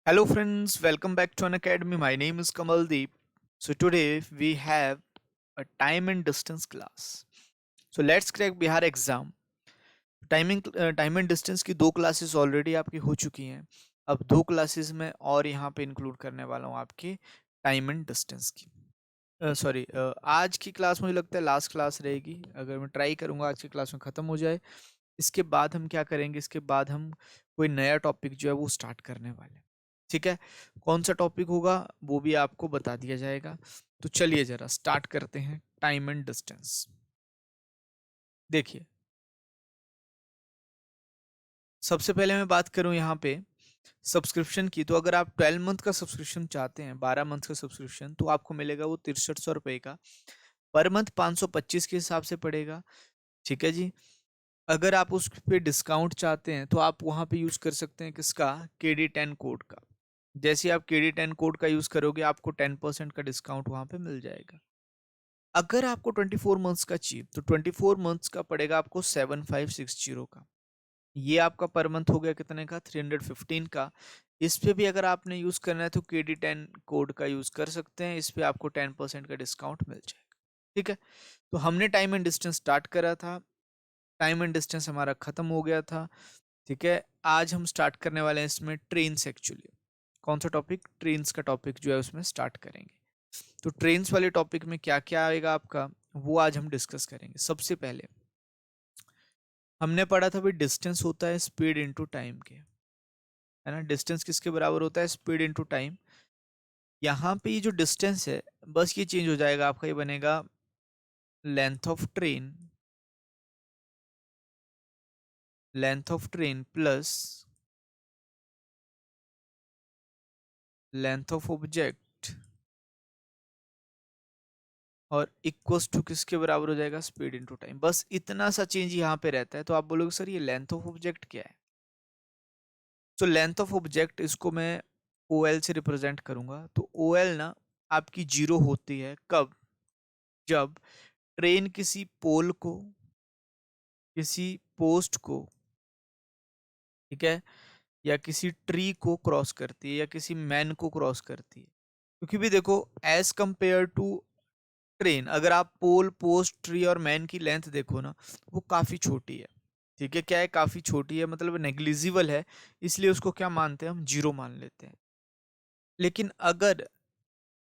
Hello, friends. Welcome back to an academy. My name is Kamaldeep. So today we have a time and distance class. So let's crack Bihar exam. Time and distance की दो classes already आपकी हो चुकी हैं. अब दो classes में और यहाँ पे इंक्लूड करने वाला हूँ आपके टाइम एंड डिस्टेंस की. सॉरी, आज की क्लास मुझे लगता है लास्ट क्लास रहेगी. अगर मैं ट्राई करूँगा आज की क्लास में ख़त्म हो जाए. इसके बाद हम क्या करेंगे, इसके बाद हम कोई नया टॉपिक जो है वो स्टार्ट करने वाले हैं. ठीक है. कौन सा टॉपिक होगा वो भी आपको बता दिया जाएगा. तो चलिए ज़रा स्टार्ट करते हैं टाइम एंड डिस्टेंस. देखिए, सबसे पहले मैं बात करूं यहाँ पे सब्सक्रिप्शन की. तो अगर आप 12 मंथ का सब्सक्रिप्शन चाहते हैं, 12 मंथ का सब्सक्रिप्शन, तो आपको मिलेगा वो 6300 रुपये का. पर मंथ 525 के हिसाब से पड़ेगा. ठीक है जी. अगर आप उस पे डिस्काउंट चाहते हैं तो आप वहाँ पे यूज़ कर सकते हैं किसका, KD10 कोड का. जैसे आप KD10 कोड का यूज़ करोगे आपको 10% का डिस्काउंट वहाँ पे मिल जाएगा. अगर आपको 24 मंथ्स का चाहिए तो 24 मंथ्स का पड़ेगा आपको 7560 का. ये आपका पर मंथ हो गया कितने का, 315 का. इस पे भी अगर आपने यूज़ करना है तो KD10 कोड का यूज़ कर सकते हैं. इस पे आपको 10% का डिस्काउंट मिल जाएगा. ठीक है. तो हमने टाइम एंड डिस्टेंस स्टार्ट करा था. टाइम एंड डिस्टेंस हमारा ख़त्म हो गया था. ठीक है. आज हम स्टार्ट करने वाले हैं इसमें ट्रेन्स. एक्चुअली कौन सा टॉपिक, ट्रेन्स का टॉपिक जो है उसमें स्टार्ट करेंगे. तो ट्रेन्स वाले टॉपिक में क्या क्या आएगा आपका, वो आज हम डिस्कस करेंगे. सबसे पहले हमने पढ़ा था भाई, डिस्टेंस होता है स्पीड इनटू टाइम के, है ना. डिस्टेंस किसके बराबर होता है, स्पीड इनटू टाइम. यहाँ पे ये जो डिस्टेंस है बस ये चेंज हो जाएगा आपका. ये बनेगा length of train, length of train plus length of object और इक्वल्स टू किसके बराबर हो जाएगा, स्पीड इनटू टाइम. बस इतना सा चेंज यहाँ पे रहता है. तो आप बोलोगे सर ये लेंथ ऑफ ऑब्जेक्ट क्या है. तो लेंथ ऑफ ऑब्जेक्ट इसको मैं OL से रिप्रेजेंट करूंगा. तो OL ना आपकी जीरो होती है कब, जब ट्रेन किसी पोल को, किसी पोस्ट को, ठीक है, या किसी ट्री को क्रॉस करती है या किसी मैन को क्रॉस करती है. क्योंकि भी देखो, एज कंपेयर टू ट्रेन, अगर आप पोल, पोस्ट, ट्री और मैन की लेंथ देखो ना, वो काफ़ी छोटी है. ठीक है. क्या है, काफ़ी छोटी है, मतलब नेग्लिजिबल है. इसलिए उसको क्या मानते हैं, हम जीरो मान लेते हैं. लेकिन अगर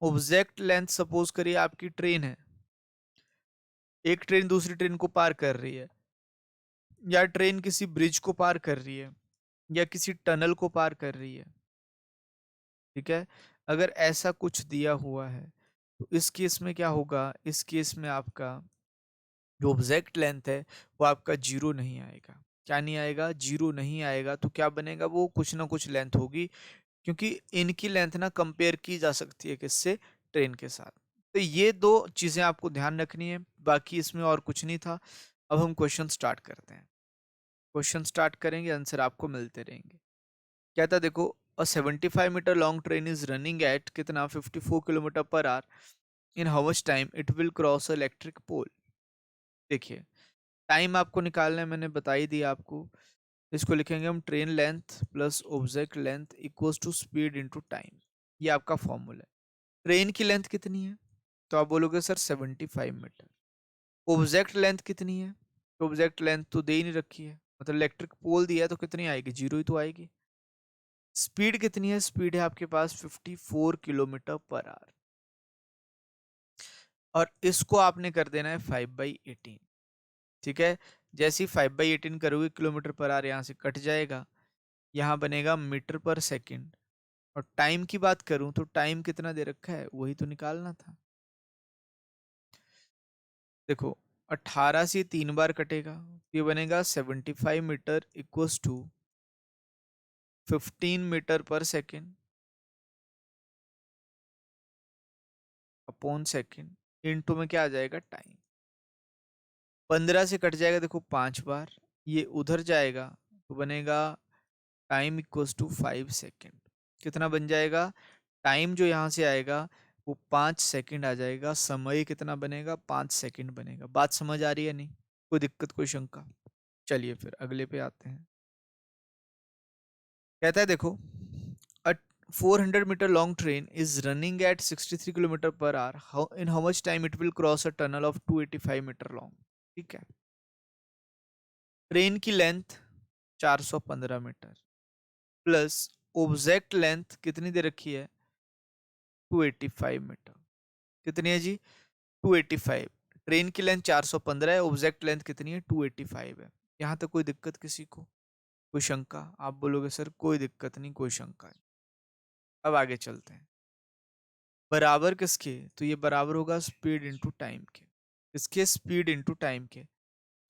ऑब्जेक्ट लेंथ सपोज करिए आपकी ट्रेन है, एक ट्रेन दूसरी ट्रेन को पार कर रही है, या ट्रेन किसी ब्रिज को पार कर रही है, या किसी टनल को पार कर रही है. ठीक है. अगर ऐसा कुछ दिया हुआ है तो इस केस में क्या होगा, इस केस में आपका जो ऑब्जेक्ट लेंथ है वो आपका जीरो नहीं आएगा. क्या नहीं आएगा, जीरो नहीं आएगा. तो क्या बनेगा, वो कुछ ना कुछ लेंथ होगी. क्योंकि इनकी लेंथ ना कंपेयर की जा सकती है किससे, ट्रेन के साथ. तो ये दो चीज़ें आपको ध्यान रखनी है. बाकी इसमें और कुछ नहीं था. अब हम क्वेश्चन स्टार्ट करते हैं. क्वेश्चन स्टार्ट करेंगे, आंसर आपको मिलते रहेंगे. क्या था देखो, a 75 metre long train is running at कितना, 54 kilometre per hour. In how much time it will cross electric pole. देखिए, टाइम आपको निकालना है, मैंने बता ही दिया आपको. इसको लिखेंगे हम train length plus object length equals to speed into time. ये आपका फॉर्मूला है. ट्रेन की लेंथ कितनी है, तो आप बोलोगे सर 75 मीटर. ऑब्जेक्ट लेंथ कितनी है, तो ऑब्जेक्ट लेंथ तो दे ही नहीं रखी है, मतलब इलेक्ट्रिक पोल दिया है तो कितनी आएगी, जीरो ही तो आएगी. स्पीड कितनी है, स्पीड है आपके पास 54 किलोमीटर पर आवर. और इसको आपने कर देना है 5/18. ठीक है. जैसे ही 5/18 करोगे, किलोमीटर पर आवर यहाँ से कट जाएगा, यहाँ बनेगा मीटर पर सेकंड. और टाइम की बात करूं तो टाइम कितना दे रखा है वही तो निकालना था. देखो, 18 से 3 बार कटेगा, ये बनेगा 75 मीटर इक्वल्स टू 15 मीटर पर सेकेंड अपॉन सेकेंड. इनटू में क्या आ जाएगा, टाइम. 15 से कट जाएगा, देखो 5 बार, ये उधर जाएगा तो बनेगा टाइम इक्वल्स टू 5 सेकेंड. कितना बन जाएगा, टाइम जो यहाँ से आएगा वो 5 सेकेंड आ जाएगा. समय कितना बनेगा, 5 सेकेंड बनेगा. बात समझ आ रही है नहीं, कोई दिक्कत, कोई शंका. चलिए फिर अगले पे आते हैं. कहता है देखो, अ 400 meter long train is running at 63 kilometer per hour. In how much time it will cross a tunnel of 285 meter long? ठीक है, ट्रेन की length 415 metre plus object length कितनी दे रखी है 285 मीटर। कितनी है जी 285। ट्रेन की लेंथ 415 है, ऑब्जेक्ट लेंथ कितनी है 285 है। यहाँ तक कोई दिक्कत किसी को, कोई शंका? आप बोलोगे सर कोई दिक्कत नहीं, कोई शंका नहीं। अब आगे चलते हैं। बराबर किसके? तो ये बराबर होगा स्पीड इनटू टाइम के। इसके स्पीड इनटू टाइम के।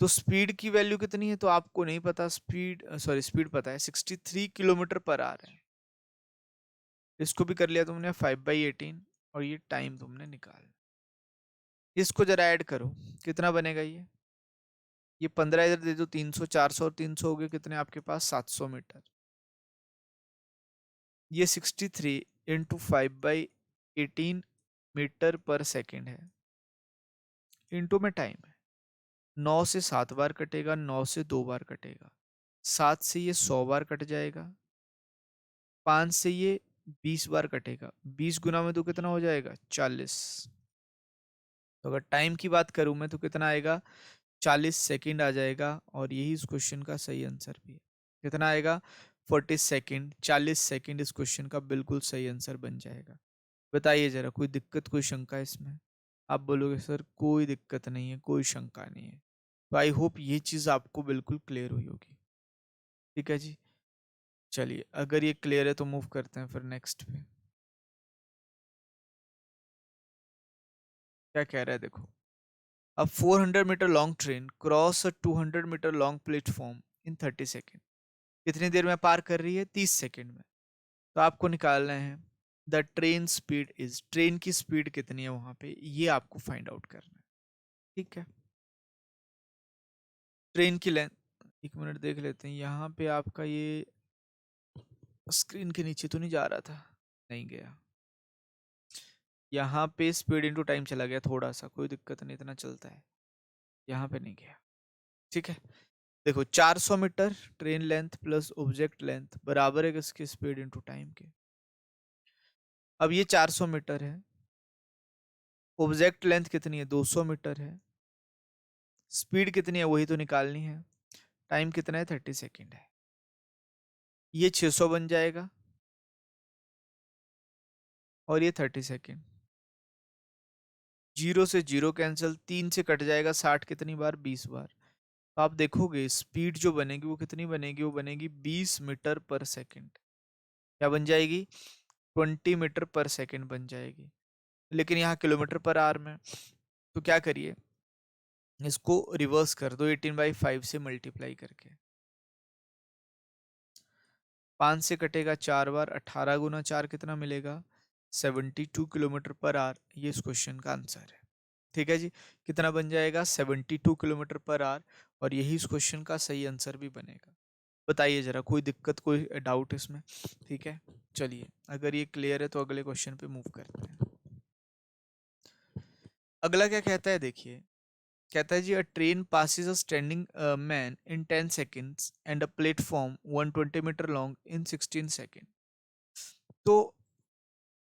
तो स्पीड की वैल्यू कितनी है तो आपको नहीं पता, स्पीड सॉरी स्पीड पता है 63 किलोमीटर पर आवर है। इसको भी कर लिया तुमने 5/18 और ये टाइम तुमने निकाल। इसको जरा ऐड करो, कितना बनेगा ये 15 इधर दे दो, 300, 400 और 300 हो गए कितने आपके पास 700 मीटर। ये 63 इंटू 5/18 मीटर पर सेकेंड है, इंटू में टाइम है। 9 से 7 बार कटेगा, 9 से 2 बार कटेगा, 7 से ये 100 बार कट जाएगा, 5 से ये 20 बार कटेगा, 20 गुना में तो कितना हो जाएगा 40। तो अगर टाइम की बात करूं मैं तो कितना आएगा 40 सेकंड आ जाएगा, और यही इस क्वेश्चन का सही आंसर भी है। कितना आएगा 40 सेकंड, 40 सेकंड इस क्वेश्चन का बिल्कुल सही आंसर बन जाएगा। बताइए जरा, कोई दिक्कत कोई शंका है इसमें? आप बोलोगे सर कोई दिक्कत नहीं है, कोई शंका नहीं है। तो आई होप ये चीज़ आपको बिल्कुल क्लियर हुई होगी। ठीक है जी, चलिए अगर ये क्लियर है तो मूव करते हैं फिर नेक्स्ट पे। क्या कह रहा है देखो, अब 400 metre long train cross a 200 metre long platform in 30 second. कितनी देर में पार कर रही है 30 सेकेंड में। तो आपको निकालना है the train speed is, train की स्पीड कितनी है वहां पे, ये आपको फाइंड आउट करना है। ठीक है, ट्रेन की लेंथ, एक मिनट देख लेते हैं यहाँ पे आपका ये स्क्रीन के नीचे तो नहीं जा रहा था, नहीं गया। यहाँ पे स्पीड इनटू टाइम चला गया थोड़ा सा, कोई दिक्कत नहीं, इतना चलता है। यहाँ पे नहीं गया। ठीक है, देखो 400 metre train length plus object length बराबर है किसके स्पीड इनटू टाइम के। अब ये 400 मीटर है, ऑब्जेक्ट लेंथ कितनी है 200 मीटर है, स्पीड कितनी है वही तो निकालनी है, टाइम कितना है 30 सेकेंड है। ये 600 बन जाएगा और ये 30 सेकेंड। जीरो से जीरो कैंसिल, 3 से कट जाएगा 60 कितनी बार 20 बार। तो आप देखोगे स्पीड जो बनेगी वो कितनी बनेगी, वो बनेगी 20 मीटर पर सेकेंड। क्या बन जाएगी 20 मीटर पर सेकेंड बन जाएगी। लेकिन यहाँ किलोमीटर पर आवर में, तो क्या करिए इसको रिवर्स कर दो 18/5 से मल्टीप्लाई करके। 5 से कटेगा 4 बार, 18 गुना 4 कितना मिलेगा 72 किलोमीटर पर आवर। ये इस क्वेश्चन का आंसर है। ठीक है जी, कितना बन जाएगा 72 किलोमीटर पर आवर, और यही इस क्वेश्चन का सही आंसर भी बनेगा। बताइए जरा, कोई दिक्कत कोई डाउट इसमें? ठीक है, चलिए अगर ये क्लियर है तो अगले क्वेश्चन पे मूव करते हैं। अगला क्या कहता है देखिए, कहता है जी a train passes a standing man in 10 seconds and a platform 120 metre long in 16 second. तो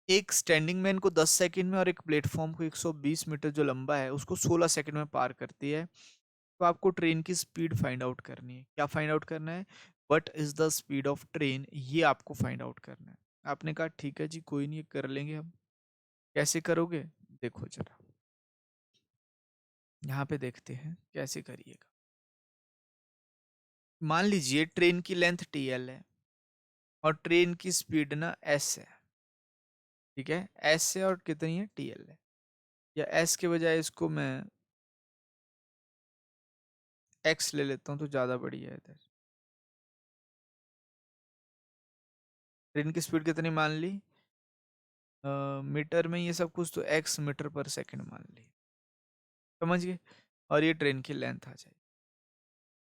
एक स्टैंडिंग मैन को 10 सेकंड में और एक प्लेटफॉर्म को 120 मीटर जो लंबा है उसको 16 सेकंड में पार करती है। तो आपको ट्रेन की स्पीड फाइंड आउट करनी है। क्या फाइंड आउट करना है? What is the speed of train, ये आपको फाइंड आउट करना है। आपने कहा ठीक है जी कोई नहीं, कर लेंगे हम। कैसे करोगे देखो जरा, यहाँ पे देखते हैं कैसे करिएगा। मान लीजिए ट्रेन की लेंथ TL है और ट्रेन की स्पीड ना S है। ठीक है, S है और कितनी है TL है, या S के बजाय इसको मैं X ले लेता हूँ तो ज़्यादा बढ़िया है इधर। ट्रेन की स्पीड कितनी मान ली मीटर में, ये सब कुछ तो X मीटर पर सेकंड मान ली। समझ गए, और ये ट्रेन की लेंथ आ जाएगी।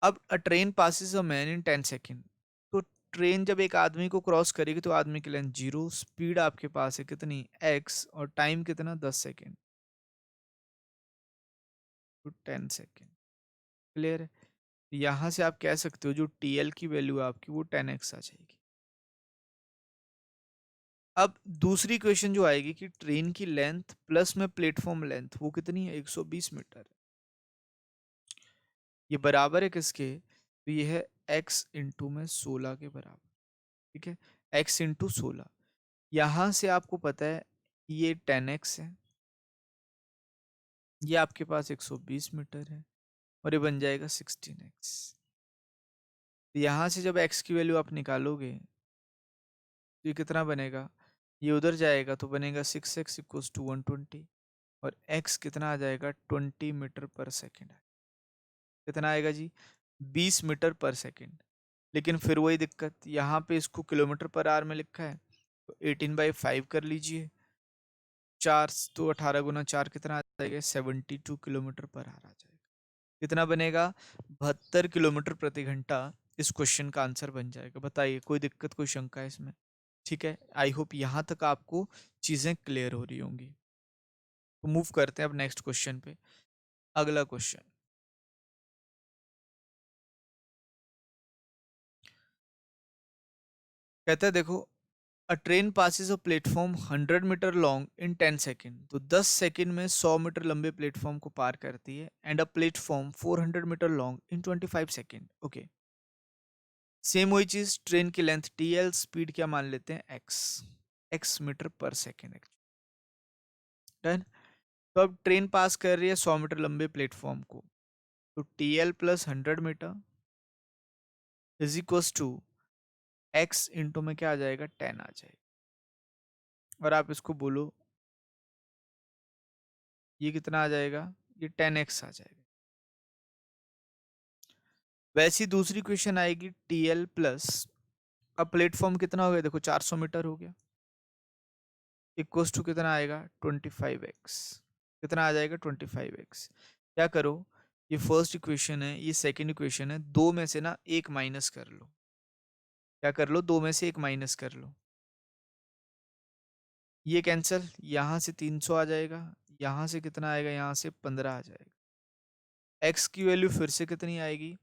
अब अ train passes a man in 10 second. तो ट्रेन जब एक आदमी को क्रॉस करेगी तो आदमी की लेंथ 0, स्पीड आपके पास है कितनी X, और टाइम कितना 10 सेकेंड, तो 10 सेकेंड। क्लियर है? यहाँ से आप कह सकते हो जो TL की वैल्यू है आपकी वो 10X आ जाएगी। अब दूसरी क्वेश्चन जो आएगी कि ट्रेन की लेंथ प्लस में प्लेटफॉर्म लेंथ वो कितनी है, 120 मीटर है। ये बराबर है किसके, तो ये है x इंटू में 16 के बराबर। ठीक है, x इंटू 16। यहाँ से आपको पता है ये 10x है, ये आपके पास 120 मीटर है, और ये बन जाएगा 16x। यहाँ से जब x की वैल्यू आप निकालोगे तो ये कितना बनेगा, ये उधर जाएगा तो बनेगा 6x इक्वल्स टू 120, और x कितना आ जाएगा 20 मीटर पर सेकेंड। कितना आएगा जी, 20 मीटर पर सेकेंड। लेकिन फिर वही दिक्कत, यहाँ पे इसको किलोमीटर पर आवर में लिखा है, तो 18/5 कर लीजिए, 4 तो 18 × 4 कितना आ जाएगा, 72 किलोमीटर पर आवर आ जाएगा। कितना बनेगा, 72 किलोमीटर प्रति घंटा इस क्वेश्चन का आंसर बन जाएगा। बताइए कोई दिक्कत, कोई शंका है इसमें? ठीक है, आई होप यहाँ तक आपको चीज़ें क्लियर हो रही होंगी। तो मूव करते हैं अब नेक्स्ट क्वेश्चन पे। अगला क्वेश्चन कहता है, देखो, a train passes a platform 100 metre long in 10 second. तो 10 सेकेंड में 100 मीटर लंबे प्लेटफॉर्म को पार करती है। And a platform 400 metre long in 25 second. Okay, same वही चीज, ट्रेन की लेंथ टी एल, स्पीड क्या मान लेते हैं, एक्स, एक्स मीटर पर सेकेंड। डन। तो अब ट्रेन पास कर रही है 100 मीटर लंबे प्लेटफॉर्म को, तो T L plus 100 metre is equal to x into में क्या आ जाएगा, 10 आ जाएगा। और आप इसको बोलो ये कितना आ जाएगा, ये 10x आ जाएगा। वैसी दूसरी क्वेश्चन आएगी, टी एल प्लस, अब प्लेटफॉर्म कितना हो गया, देखो 400 मीटर हो गया, इक्वल्स टू कितना आएगा, 25x। कितना आ जाएगा, 25x। क्या करो, ये फर्स्ट इक्वेशन है, ये सेकंड इक्वेशन है, दो में से ना एक माइनस कर लो। क्या कर लो, दो में से एक माइनस कर लो। ये कैंसिल, यहाँ से 300 आ जाएगा, यहाँ से कितना आएगा, यहाँ से 15 आ जाएगा। एक्स की वैल्यू फिर से कितनी आएगी,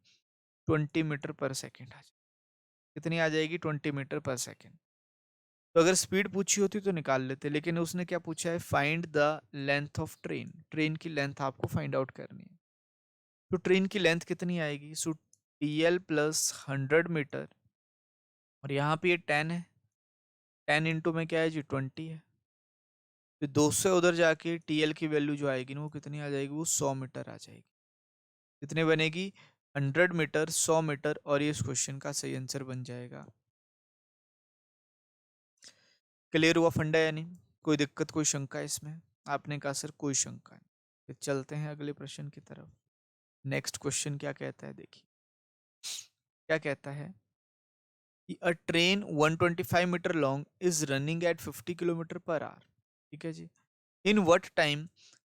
20 मीटर पर सेकेंड आ जाएगी। कितनी आ जाएगी, 20 मीटर पर सेकेंड। तो अगर स्पीड पूछी होती तो निकाल लेते, लेकिन उसने क्या पूछा है, find the length of train. Train की लेंथ आपको फाइंड आउट करनी है। तो ट्रेन की लेंथ कितनी आएगी, so T L plus 100 metre, और यहाँ पे ये 10 है, 10 इंटू में क्या है जी, 20 है। तो 200 उधर जाके टी एल की वैल्यू जो आएगी ना वो कितनी आ जाएगी, वो 100 मीटर आ जाएगी। कितने बनेगी, 100 मीटर, 100 मीटर, और ये इस क्वेश्चन का सही आंसर बन जाएगा। क्लियर हुआ फंडा या नहीं, कोई दिक्कत, कोई शंका है इसमें? आपने कहा सर कोई शंका नहीं। फिर चलते हैं अगले प्रश्न की तरफ। नेक्स्ट क्वेश्चन क्या कहता है, देखिए क्या कहता है कि a train 125 metre long is running at 50 kilometre per hour. ठीक है जी, in what time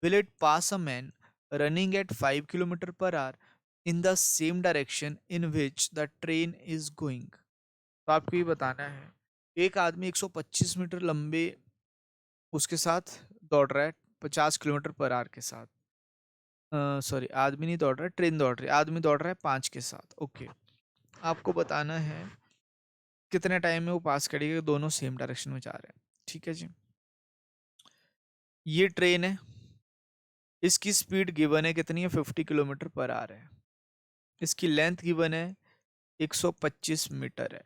will it pass a man running at 5 kilometre per hour in the same direction in which the train is going. तो आपको ये बताना है, एक आदमी 125 मीटर लंबे उसके साथ दौड़ रहा है 50 किलोमीटर पर आवर के साथ। सॉरी, आदमी नहीं दौड़ रहा है, ट्रेन दौड़ रही है, आदमी दौड़ रहा है 5 के साथ। ओके, आपको बताना है कितने टाइम में वो पास करेगा, दोनों सेम डायरेक्शन में जा रहे हैं। ठीक है जी, ये ट्रेन है, इसकी स्पीड गिवन है कितनी है, 50 किलोमीटर पर आवर है। इसकी लेंथ गिवन है 125 मीटर है।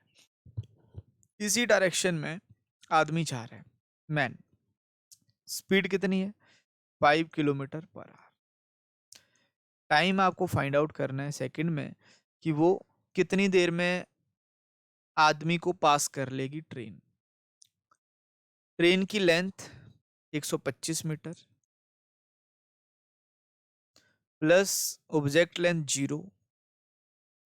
इसी डायरेक्शन में आदमी जा रहा है, मैन। स्पीड कितनी है, 5 किलोमीटर पर आवर। टाइम आपको फाइंड आउट करना है सेकंड में, कि वो कितनी देर में आदमी को पास कर लेगी ट्रेन। ट्रेन की length 125 metre plus object length 0।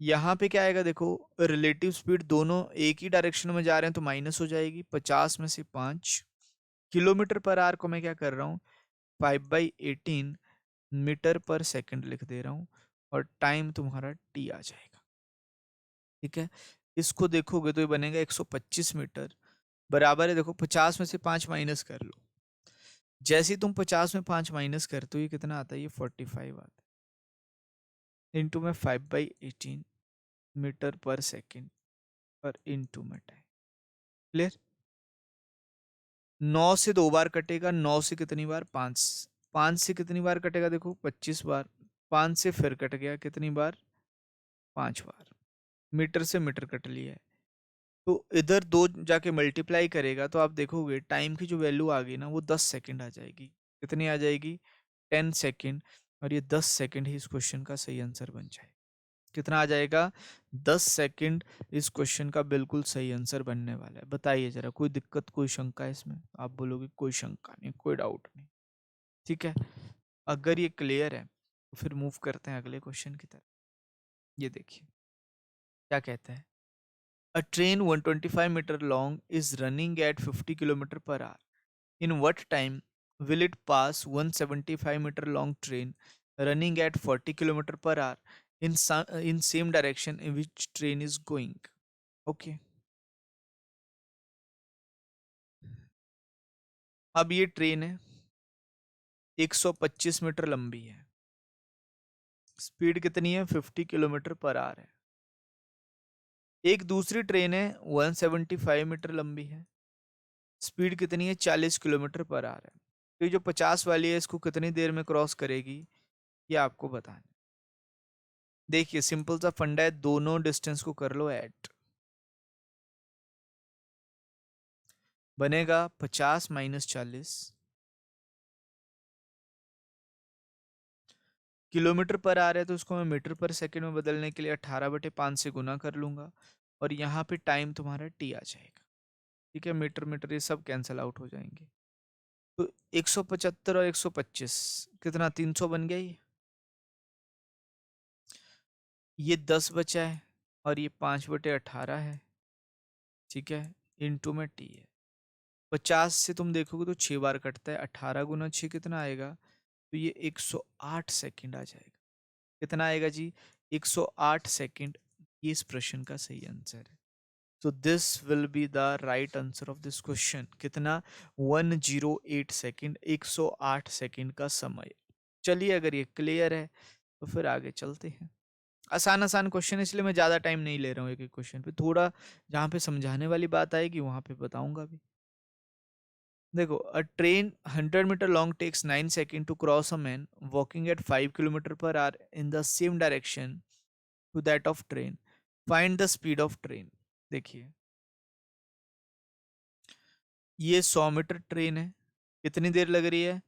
यहाँ पे क्या आएगा, देखो रिलेटिव स्पीड दोनों एक ही डायरेक्शन में जा रहे हैं तो माइनस हो जाएगी, 50 में से 5। किलोमीटर पर आवर को मैं क्या कर रहा हूँ, 5/18 मीटर पर सेकंड लिख दे रहा हूँ, और टाइम तुम्हारा टी आ जाएगा। ठीक है, इसको देखोगे तो ये बनेगा 125 मीटर बराबर है, देखो 50 में से 5 माइनस कर लो। जैसे ही तुम 50 में 5 माइनस करते हो ये कितना आता है, ये 45 आता है, इंटू में 5/18 मीटर पर सेकेंड, और इंटू में टाइम। क्लियर? 9 से 2 बार कटेगा, 9 से कितनी बार, 5, 5 से कितनी बार कटेगा, देखो 25 बार, 5 से फिर कट गया कितनी बार, 5 बार, मीटर से मीटर कट लिया है। तो इधर दो जाके मल्टीप्लाई करेगा तो आप देखोगे टाइम की जो वैल्यू आ गई ना वो 10 सेकंड आ जाएगी। कितनी आ जाएगी, 10 सेकंड। और ये 10 सेकंड ही इस क्वेश्चन का सही आंसर बन जाएगा। कितना आ जाएगा, 10 सेकंड इस क्वेश्चन का बिल्कुल सही आंसर बनने वाला है। बताइए जरा, कोई दिक्कत, कोई शंका है इसमें? आप बोलोगे कोई शंका नहीं, कोई डाउट नहीं, ठीक है। अगर ये क्लियर है तो फिर मूव करते हैं अगले क्वेश्चन की तरफ। ये देखिए क्या कहता है। A train 125 meter long is running at 50 kilometer per hour. In what time will it pass 175 meter long train running at 40 kilometer per hour in same direction in which train is going? Okay. अब ये train है 125 metre लंबी है, speed कितनी है 50 kilometre per our है। एक दूसरी ट्रेन है 175 मीटर लंबी है, स्पीड कितनी है 40 किलोमीटर पर आवर है। तो ये जो 50 वाली है इसको कितनी देर में क्रॉस करेगी ये आपको बताना है। देखिए सिंपल सा फंडा है, दोनों डिस्टेंस को कर लो ऐड, बनेगा 50 माइनस 40, किलोमीटर पर आ रहा है तो उसको मैं मीटर पर सेकंड में बदलने के लिए 18/5 से गुना कर लूंगा और यहाँ पे टाइम तुम्हारा टी आ जाएगा। ठीक है, मीटर मीटर ये सब कैंसिल आउट हो जाएंगे। तो 175 और 125 कितना, 300 बन गया ये 10 बचा है और ये 5/18 है। ठीक है, इनटू में टी है। 50 से तुम देखोगे तो 6 बार कटता है, 18 गुना 6 कितना आएगा, तो ये 108 सेकंड आ जाएगा। कितना आएगा जी, 108 सेकंड। ये इस प्रश्न का सही आंसर है। तो this will be the right answer of this question. कितना, 108 सेकंड, 108 सेकंड का समय। चलिए अगर ये क्लियर है तो फिर आगे चलते हैं। आसान आसान क्वेश्चन इसलिए मैं ज़्यादा टाइम नहीं ले रहा हूँ एक एक क्वेश्चन पे, थोड़ा जहाँ पे समझाने वाली बात आएगी वहाँ पे बताऊंगा भी। देखो, a train 100 metre long takes 9 second to cross a man walking at 5 kilometre per hour in the same direction to that of train, find the speed of train. देखिए ये 100 मीटर ट्रेन है, कितनी देर लग रही है,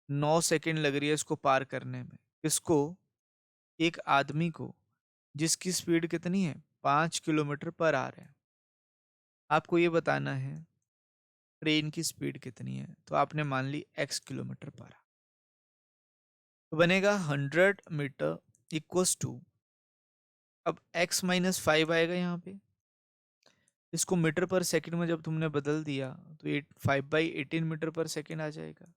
9 सेकंड लग रही है इसको पार करने में। किसको, एक आदमी को, जिसकी स्पीड कितनी है 5 किलोमीटर पर आवर है। आपको ये बताना है ट्रेन की स्पीड कितनी है, तो आपने मान ली x किलोमीटर पर आवर। तो बनेगा 100 मीटर इक्वल्स टू, अब x माइनस 5 आएगा यहाँ पे, इसको मीटर पर सेकंड में जब तुमने बदल दिया तो 5/18 मीटर पर सेकंड आ जाएगा।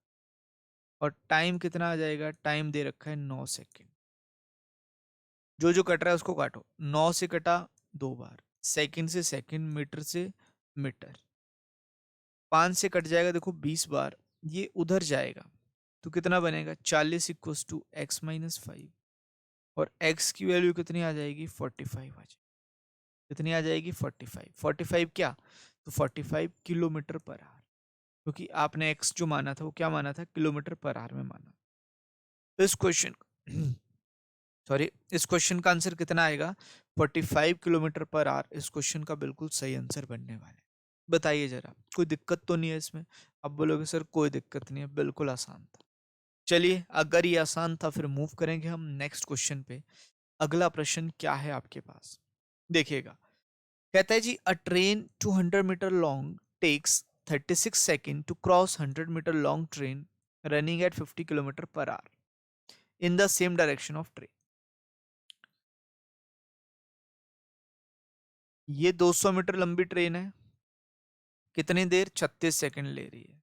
और टाइम कितना आ जाएगा, टाइम दे रखा है 9 सेकंड। जो जो कट रहा है उसको काटो, 9 से कटा 2 बार, सेकंड से सेकंड, मीटर से मीटर, 5 से कट जाएगा देखो 20 बार, ये उधर जाएगा तो कितना बनेगा 40 इक्वल्स टू एक्स माइनस 5। और x की वैल्यू कितनी आ जाएगी 45 आ जाएगी। कितनी आ जाएगी 45, 45 क्या, तो 45 किलोमीटर पर आवर, क्योंकि आपने x जो माना था वो क्या माना था, किलोमीटर पर आवर में माना। तो इस क्वेश्चन सॉरी इस क्वेश्चन का आंसर कितना आएगा 45 किलोमीटर पर आवर, इस क्वेश्चन का बिल्कुल सही आंसर बनने वाला है। बताइए जरा, कोई दिक्कत तो नहीं है इसमें? अब बोलोगे सर कोई दिक्कत नहीं है, बिल्कुल आसान था। चलिए अगर ये आसान था फिर मूव करेंगे हम नेक्स्ट क्वेश्चन पे। अगला प्रश्न क्या है आपके पास, देखिएगा। कहता है जी, a train 200 metre long takes 36 second to cross 100 metre long train running at 50 kilometre per hour in the same direction of train. ये 200 मीटर लंबी ट्रेन है, कितनी देर 36 सेकंड ले रही है।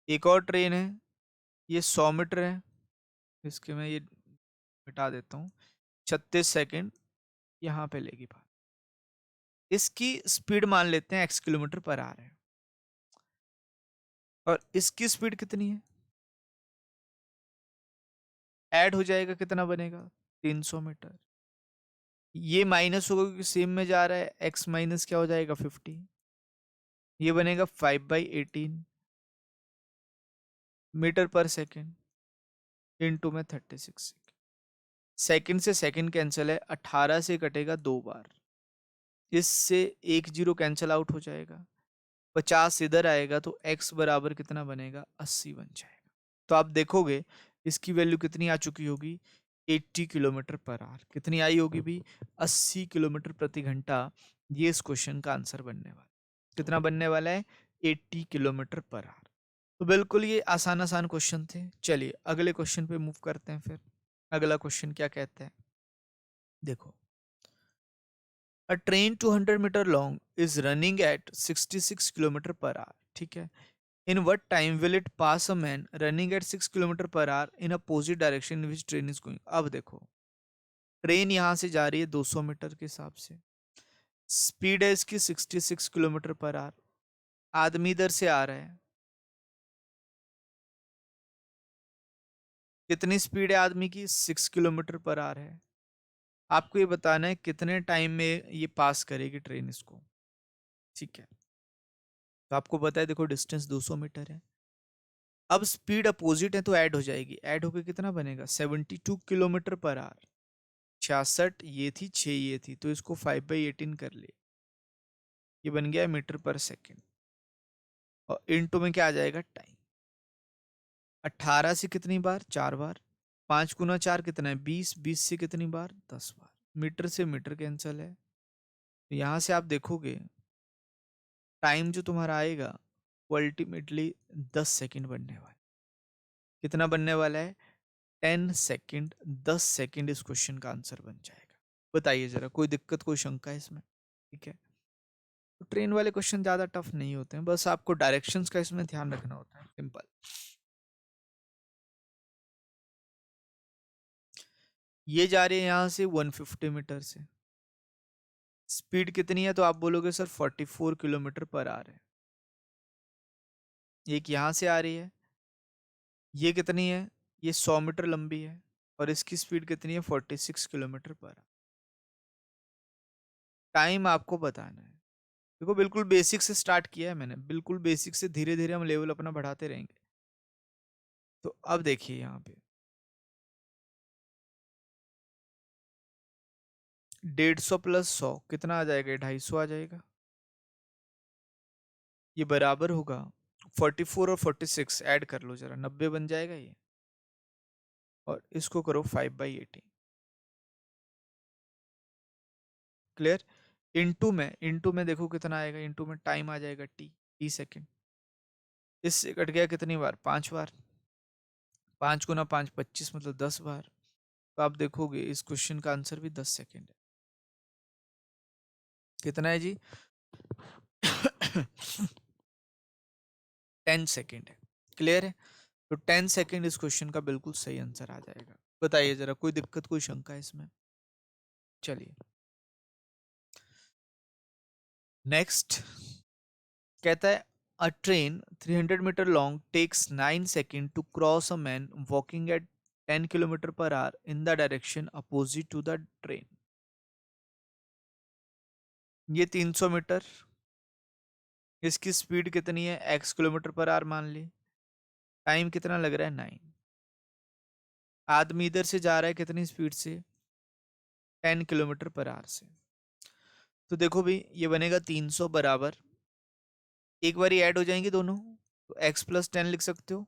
एक और ट्रेन है, ये 100 मीटर है, इसके मैं ये मिटा देता हूँ, 36 सेकंड यहाँ पे लेगी बात। इसकी स्पीड मान लेते हैं x किलोमीटर पर आवर है, और इसकी स्पीड कितनी है, ऐड हो जाएगा कितना बनेगा 300 मीटर। ये माइनस होगा क्योंकि सेम में जा रहा है, x माइनस क्या हो जाएगा 50। ये बनेगा 5/18 मीटर पर सेकेंड इंटू में 36 सेकेंड से सेकेंड कैंसिल है, 18 से कटेगा 2 बार, इससे एक जीरो कैंसिल आउट हो जाएगा, 50 इधर आएगा तो x बराबर कितना बनेगा, 80 बन जाएगा। तो आप देखोगे इसकी वैल्यू कितनी आ चुकी होगी, 80 किलोमीटर पर आवर। कितनी आई होगी भी, 80 किलोमीटर प्रति घंटा। ये इस क्वेश्चन का आंसर बनने वाला, कितना बनने वाला है, 80 किलोमीटर पर आवर। तो बिल्कुल ये आसान आसान क्वेश्चन थे। चलिए अगले क्वेश्चन पे मूव करते हैं। फिर अगला क्वेश्चन क्या कहता है, देखो, a train 200 metre long is running at 66 kilometre per hour, ठीक है। In what time will it pass a man running at 6 kilometre per hour in opposite direction in which train is going. अब देखो, train यहाँ से जा रही है 200 metre के हिसाब से, स्पीड है इसकी 66 किलोमीटर पर आवर, आदमी इधर से आ रहा है, कितनी स्पीड है आदमी की, 6 किलोमीटर पर आवर है। आपको ये बताना है कितने टाइम में ये पास करेगी ट्रेन इसको, ठीक है। तो आपको पता है, देखो डिस्टेंस 200 मीटर है, अब स्पीड अपोजिट है तो ऐड हो जाएगी, ऐड होकर कितना बनेगा, 72 किलोमीटर पर आवर। 66 ये थी, 6 ये थी, तो इसको 5/18 कर ले, ये बन गया मीटर पर सेकेंड। और इनटू में क्या आ जाएगा, टाइम। 18 से कितनी बार, 4 बार, 5 गुना 4 कितना है, 20, 20 से कितनी बार, 10 बार। मीटर से मीटर कैंसिल है, तो यहाँ से आप देखोगे टाइम जो तुम्हारा आएगा वो अल्टीमेटली 10 सेकेंड बनने वाला है। कितना बनने वाला है, 10 सेकेंड। 10 सेकेंड इस क्वेश्चन का आंसर बन जाएगा। बताइए जरा, कोई दिक्कत, कोई शंका है इसमें, ठीक है। तो ट्रेन वाले क्वेश्चन ज्यादा टफ नहीं होते हैं, बस आपको डायरेक्शंस का इसमें ध्यान रखना होता है, सिंपल। ये जा रही है यहाँ से 150 मीटर से, स्पीड कितनी है, तो आप बोलोगे सर 44 किलोमीटर पर आ रहे हैं। एक यहाँ से आ रही है, ये कितनी है, ये 100 मीटर लंबी है, और इसकी स्पीड कितनी है, 46 किलोमीटर पर आवर। टाइम आपको बताना है। देखो बिल्कुल बेसिक से स्टार्ट किया है मैंने, बिल्कुल बेसिक से धीरे धीरे हम लेवल अपना बढ़ाते रहेंगे। तो अब देखिए यहाँ पे 150 प्लस 100 कितना आ जाएगा, 250 आ जाएगा। ये बराबर होगा 44 और 46 ऐड कर लो जरा, 90 बन जाएगा ये। और इसको करो 5/18, क्लियर। इंटू में देखो कितना आएगा, इंटू में टाइम आ जाएगा टी सेकेंड। इससे कट गया कितनी बार, 5 बार, 5 गुना 5 25, मतलब 10 बार। तो आप देखोगे इस क्वेश्चन का आंसर भी 10 सेकेंड है। कितना है जी 10 सेकेंड है, क्लियर है। तो 10 सेकेंड इस क्वेश्चन का बिल्कुल सही आंसर आ जाएगा। बताइए जरा, कोई दिक्कत, कोई शंका है इसमें। चलिए नेक्स्ट कहता है, a train 300 metre long takes 9 second to cross a man walking at 10 kilometre per hour in the direction opposite to the train. ये 300 मीटर, इसकी स्पीड कितनी है, x किलोमीटर पर आवर मान ली, टाइम कितना लग रहा है, 9। आदमी इधर से जा रहा है कितनी स्पीड से, 10 किलोमीटर पर आवर से। तो देखो भाई ये बनेगा 300 बराबर, एक बार ऐड हो जाएंगे दोनों, तो x+10 लिख सकते हो,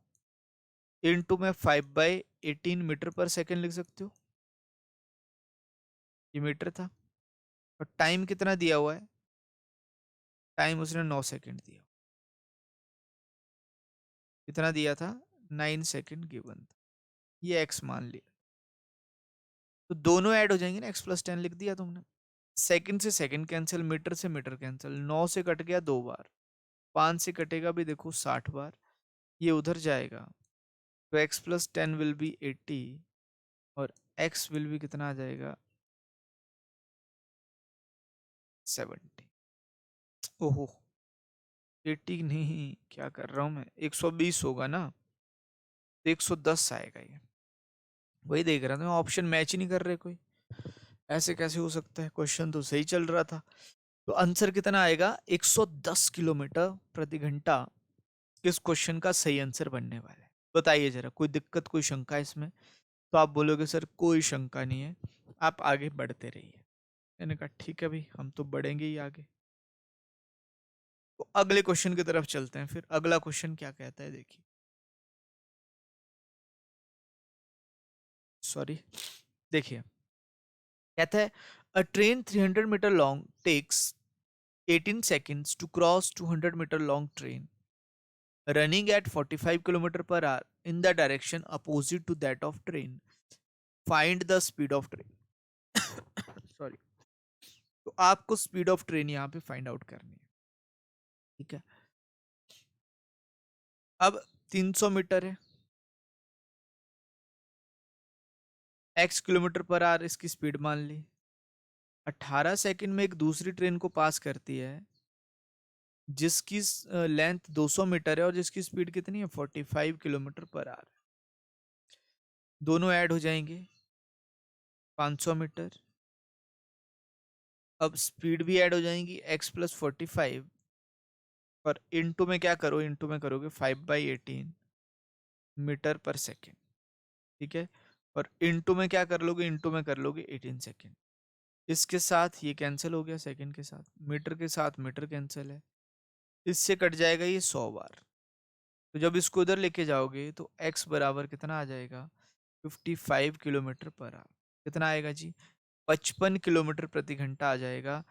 इनटू में 5/18 मीटर पर सेकेंड लिख सकते हो, ये मीटर था। और टाइम कितना दिया हुआ है, टाइम उसने 9 सेकेंड दिया, कितना दिया था, 9 सेकेंड गिवन था, ये x मान लिया। तो दोनों ऐड हो जाएंगे ना, x+10 लिख दिया तुमने, सेकंड से सेकंड कैंसिल, मीटर से मीटर कैंसिल, 9 से कट गया 2 बार, 5 से कटेगा भी देखो 60 बार, ये उधर जाएगा, तो x+10 विल बी 80, और x विल बी कितना आ जाएगा, 70। ओहो 80 नहीं, क्या कर रहा हूँ मैं, 120 होगा ना, तो 110 आएगा ये। वही देख रहा था, ऑप्शन मैच ही नहीं कर रहे कोई, ऐसे कैसे हो सकता है, क्वेश्चन तो सही चल रहा था। तो आंसर कितना आएगा 110 किलोमीटर प्रति घंटा किस क्वेश्चन का सही आंसर बनने वाला है। बताइए जरा, कोई दिक्कत कोई शंका है इसमें? तो आप बोलोगे सर कोई शंका नहीं है, आप आगे बढ़ते रहिए। मैंने कहा ठीक है भाई, हम तो बढ़ेंगे ही आगे। तो अगले क्वेश्चन की तरफ चलते हैं। फिर अगला क्वेश्चन क्या कहता है, देखिए। सॉरी, देखिए कहता है a train 300 metre long takes 18 seconds to cross 200-meter long train running at 45 kilometer per hour in the direction opposite to that of train. Find the speed of train. Sorry, तो आपको speed of train यहाँ पे find out करनी है, ठीक है। अब 300 metre है, x किलोमीटर पर आवर इसकी स्पीड मान ली। 18 सेकंड में एक दूसरी ट्रेन को पास करती है जिसकी लेंथ 200 मीटर है और जिसकी स्पीड कितनी है 45 किलोमीटर पर आवर। दोनों ऐड हो जाएंगे 500 मीटर। अब स्पीड भी ऐड हो जाएंगी x प्लस 45, और इनटू में क्या करो, इनटू में करोगे 5/18 मीटर पर सेकेंड, ठीक है। और इनटू में क्या कर लोगे, इनटू में कर लोगे 18 सेकेंड। इसके साथ ये कैंसिल हो गया, सेकेंड के साथ, मीटर के साथ मीटर कैंसिल है, इससे कट जाएगा ये 100 बार। तो जब इसको उधर लेके जाओगे तो x बराबर कितना आ जाएगा 55 किलोमीटर पर आवर। कितना आएगा जी 55 किलोमीटर प्रति घंटा आ जाएगा।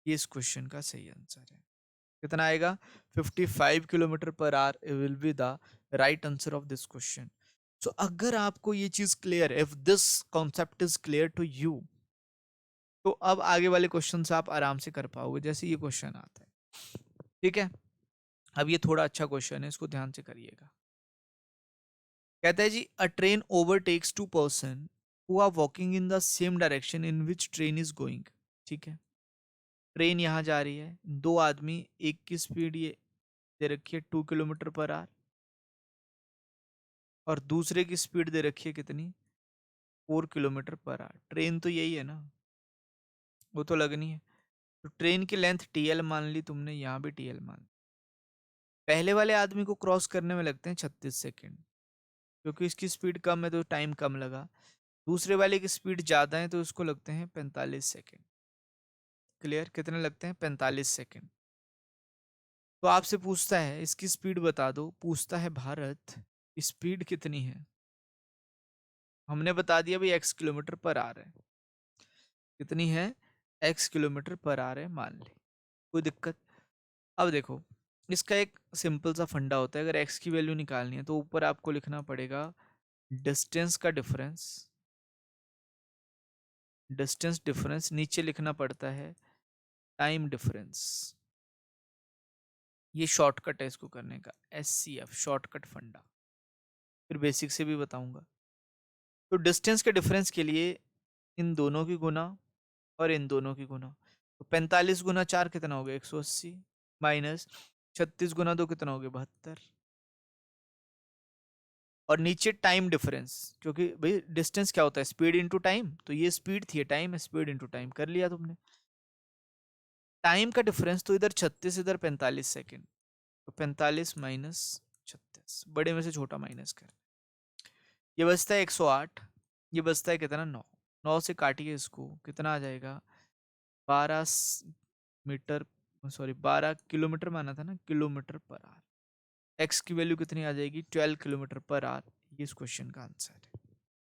ये इस क्वेश्चन का सही आंसर है। कितना आएगा 55 kilometre per hour will be the right answer of this question. So अगर आपको ये चीज clear, if this concept is clear to you, तो अब आगे वाले क्वेश्चन आप आराम से कर पाओगे, जैसे ये क्वेश्चन आता है, ठीक है। अब ये थोड़ा अच्छा क्वेश्चन है, इसको ध्यान से करिएगा। कहता है जी a train overtakes two person who are walking in the same direction in which train is going, ठीक है। ट्रेन यहाँ जा रही है, दो आदमी, एक की स्पीड ये दे रखी है 2 किलोमीटर पर आवर और दूसरे की स्पीड दे रखी है कितनी 4 किलोमीटर पर आवर। ट्रेन तो यही है ना, वो तो लगनी है। तो ट्रेन की लेंथ टीएल मान ली तुमने, यहाँ भी टीएल मान ली। पहले वाले आदमी को क्रॉस करने में लगते हैं 36 सेकेंड, क्योंकि इसकी स्पीड कम है तो टाइम कम लगा। दूसरे वाले की स्पीड ज़्यादा है तो उसको लगते हैं 45 सेकेंड। क्लियर, कितने लगते हैं 45 सेकेंड। तो आपसे पूछता है इसकी स्पीड बता दो, पूछता है भारत स्पीड कितनी है। हमने बता दिया भाई x किलोमीटर पर आ रहा है, कितनी है x किलोमीटर पर आ रहा है मान ले, कोई दिक्कत। अब देखो इसका एक सिंपल सा फंडा होता है, अगर x की वैल्यू निकालनी है तो ऊपर आपको लिखना पड़ेगा डिस्टेंस का डिफरेंस, डिस्टेंस डिफरेंस, नीचे लिखना पड़ता है टाइम डिफरेंस। ये शॉर्टकट है इसको करने का, SCF शॉर्टकट फंडा, फिर बेसिक से भी बताऊंगा। तो डिस्टेंस के डिफरेंस के लिए इन दोनों की गुना और इन दोनों की गुना, तो 45 गुना 4 कितना हो गया 180, माइनस 36 गुना 2 कितना हो गया 72, और नीचे टाइम डिफरेंस, क्योंकि भाई डिस्टेंस क्या होता है स्पीड इनटू टाइम, तो ये स्पीड थी, टाइम है, स्पीड इनटू टाइम कर लिया तुमने। टाइम का डिफरेंस तो इधर 36 इधर 45 सेकेंड, तो 45 माइनस 36, बड़े में से छोटा माइनस कर, ये बचता है 108, ये बचता है कितना 9, 9 से काटिए इसको, कितना आ जाएगा 12 मीटर, सॉरी 12 किलोमीटर माना था ना, किलोमीटर पर आवर। एक्स की वैल्यू कितनी आ जाएगी 12 किलोमीटर पर आवर। ये इस क्वेश्चन का आंसर है,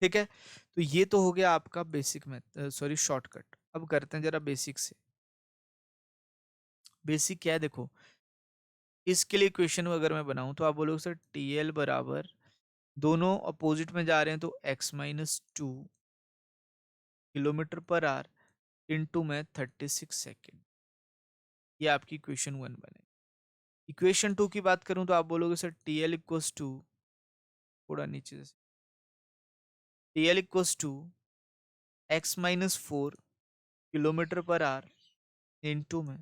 ठीक है। तो ये तो हो गया आपका बेसिक मैथ, सॉरी शॉर्टकट। अब करते हैं जरा बेसिक से। बेसिक क्या है देखो, इसके लिए क्वेश्चन अगर मैं बनाऊं तो आप बोलोगे सर टी एल बराबर, दोनों अपोजिट में जा रहे हैं तो x-2 kilometre per hour into में 36 सेकेंड, ये आपकी इक्वेशन 1 बने। इक्वेशन 2 की बात करूं तो आप बोलोगे sir T L equals to, थोड़ा नीचे से, T L equals to x-4 kilometre per hour into में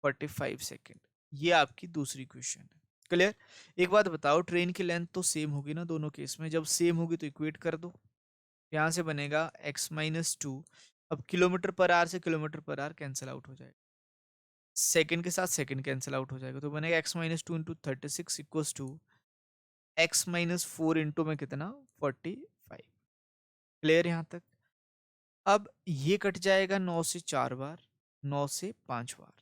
45 सेकेंड, ये आपकी दूसरी क्वेश्चन है। क्लियर। एक बात बताओ, ट्रेन की लेंथ तो सेम होगी ना दोनों केस में, जब सेम होगी तो इक्वेट कर दो, यहाँ से बनेगा x-2, अब किलोमीटर पर आवर से kilometre per our cancel out हो जाएगा, सेकंड के साथ सेकंड कैंसिल आउट हो जाएगा, तो बनेगा x minus two into 36 equals to x minus 4 into में कितना 45। क्लियर यहाँ तक? अब ये कट जाएगा 9 से 4 बार, 9 से 5 बार,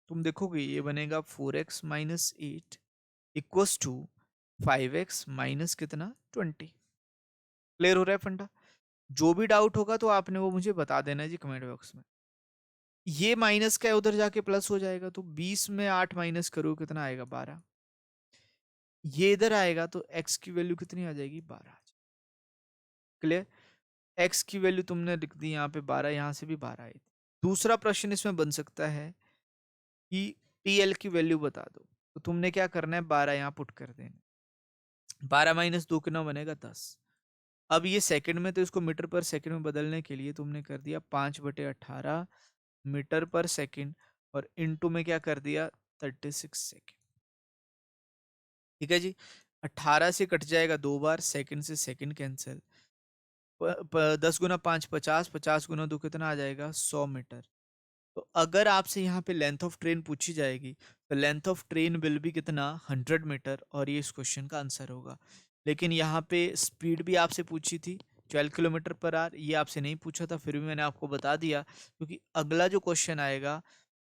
तुम देखोगे ये बनेगा 4x minus 8 equals to 5x minus कितना 20। क्लियर हो रहा है फंडा? जो भी डाउट होगा तो आपने वो मुझे बता देना जी कमेंट बॉक्स में। ये माइनस का उधर जाके प्लस हो जाएगा, तो 20 में 8 माइनस करो कितना आएगा 12। ये इधर आएगा तो x की वैल्यू कितनी आ जाएगी 12। क्लियर? x की वैल्यू तुमने लिख दी यहाँ पे 12, यहाँ से भी 12 आई थी। दूसरा प्रश्न इसमें बन सकता है कि TL की वैल्यू बता दो, तो तुमने क्या करना है 12 यहाँ पुट कर देना। 12 माइनस 2 कितना बनेगा 10। अब ये सेकंड में, तो इसको मीटर पर सेकंड में बदलने के लिए तुमने कर दिया 5/18 मीटर पर सेकंड, और इनटू में क्या कर दिया 36 सेकंड। ठीक है जी। 18 से कट जाएगा 2 बार, सेकंड से सेकंड कैंसिल, 10 गुना 5 50, 50 गुना 2 कितना आ जाएगा 100 मीटर। तो अगर आपसे यहाँ पे लेंथ ऑफ ट्रेन पूछी जाएगी तो लेंथ ऑफ ट्रेन विल भी कितना 100 मीटर, और ये इस क्वेश्चन का आंसर होगा। लेकिन यहाँ पे स्पीड भी आपसे पूछी थी 12 किलोमीटर पर आवर, ये आपसे नहीं पूछा था, फिर भी मैंने आपको बता दिया क्योंकि अगला जो क्वेश्चन आएगा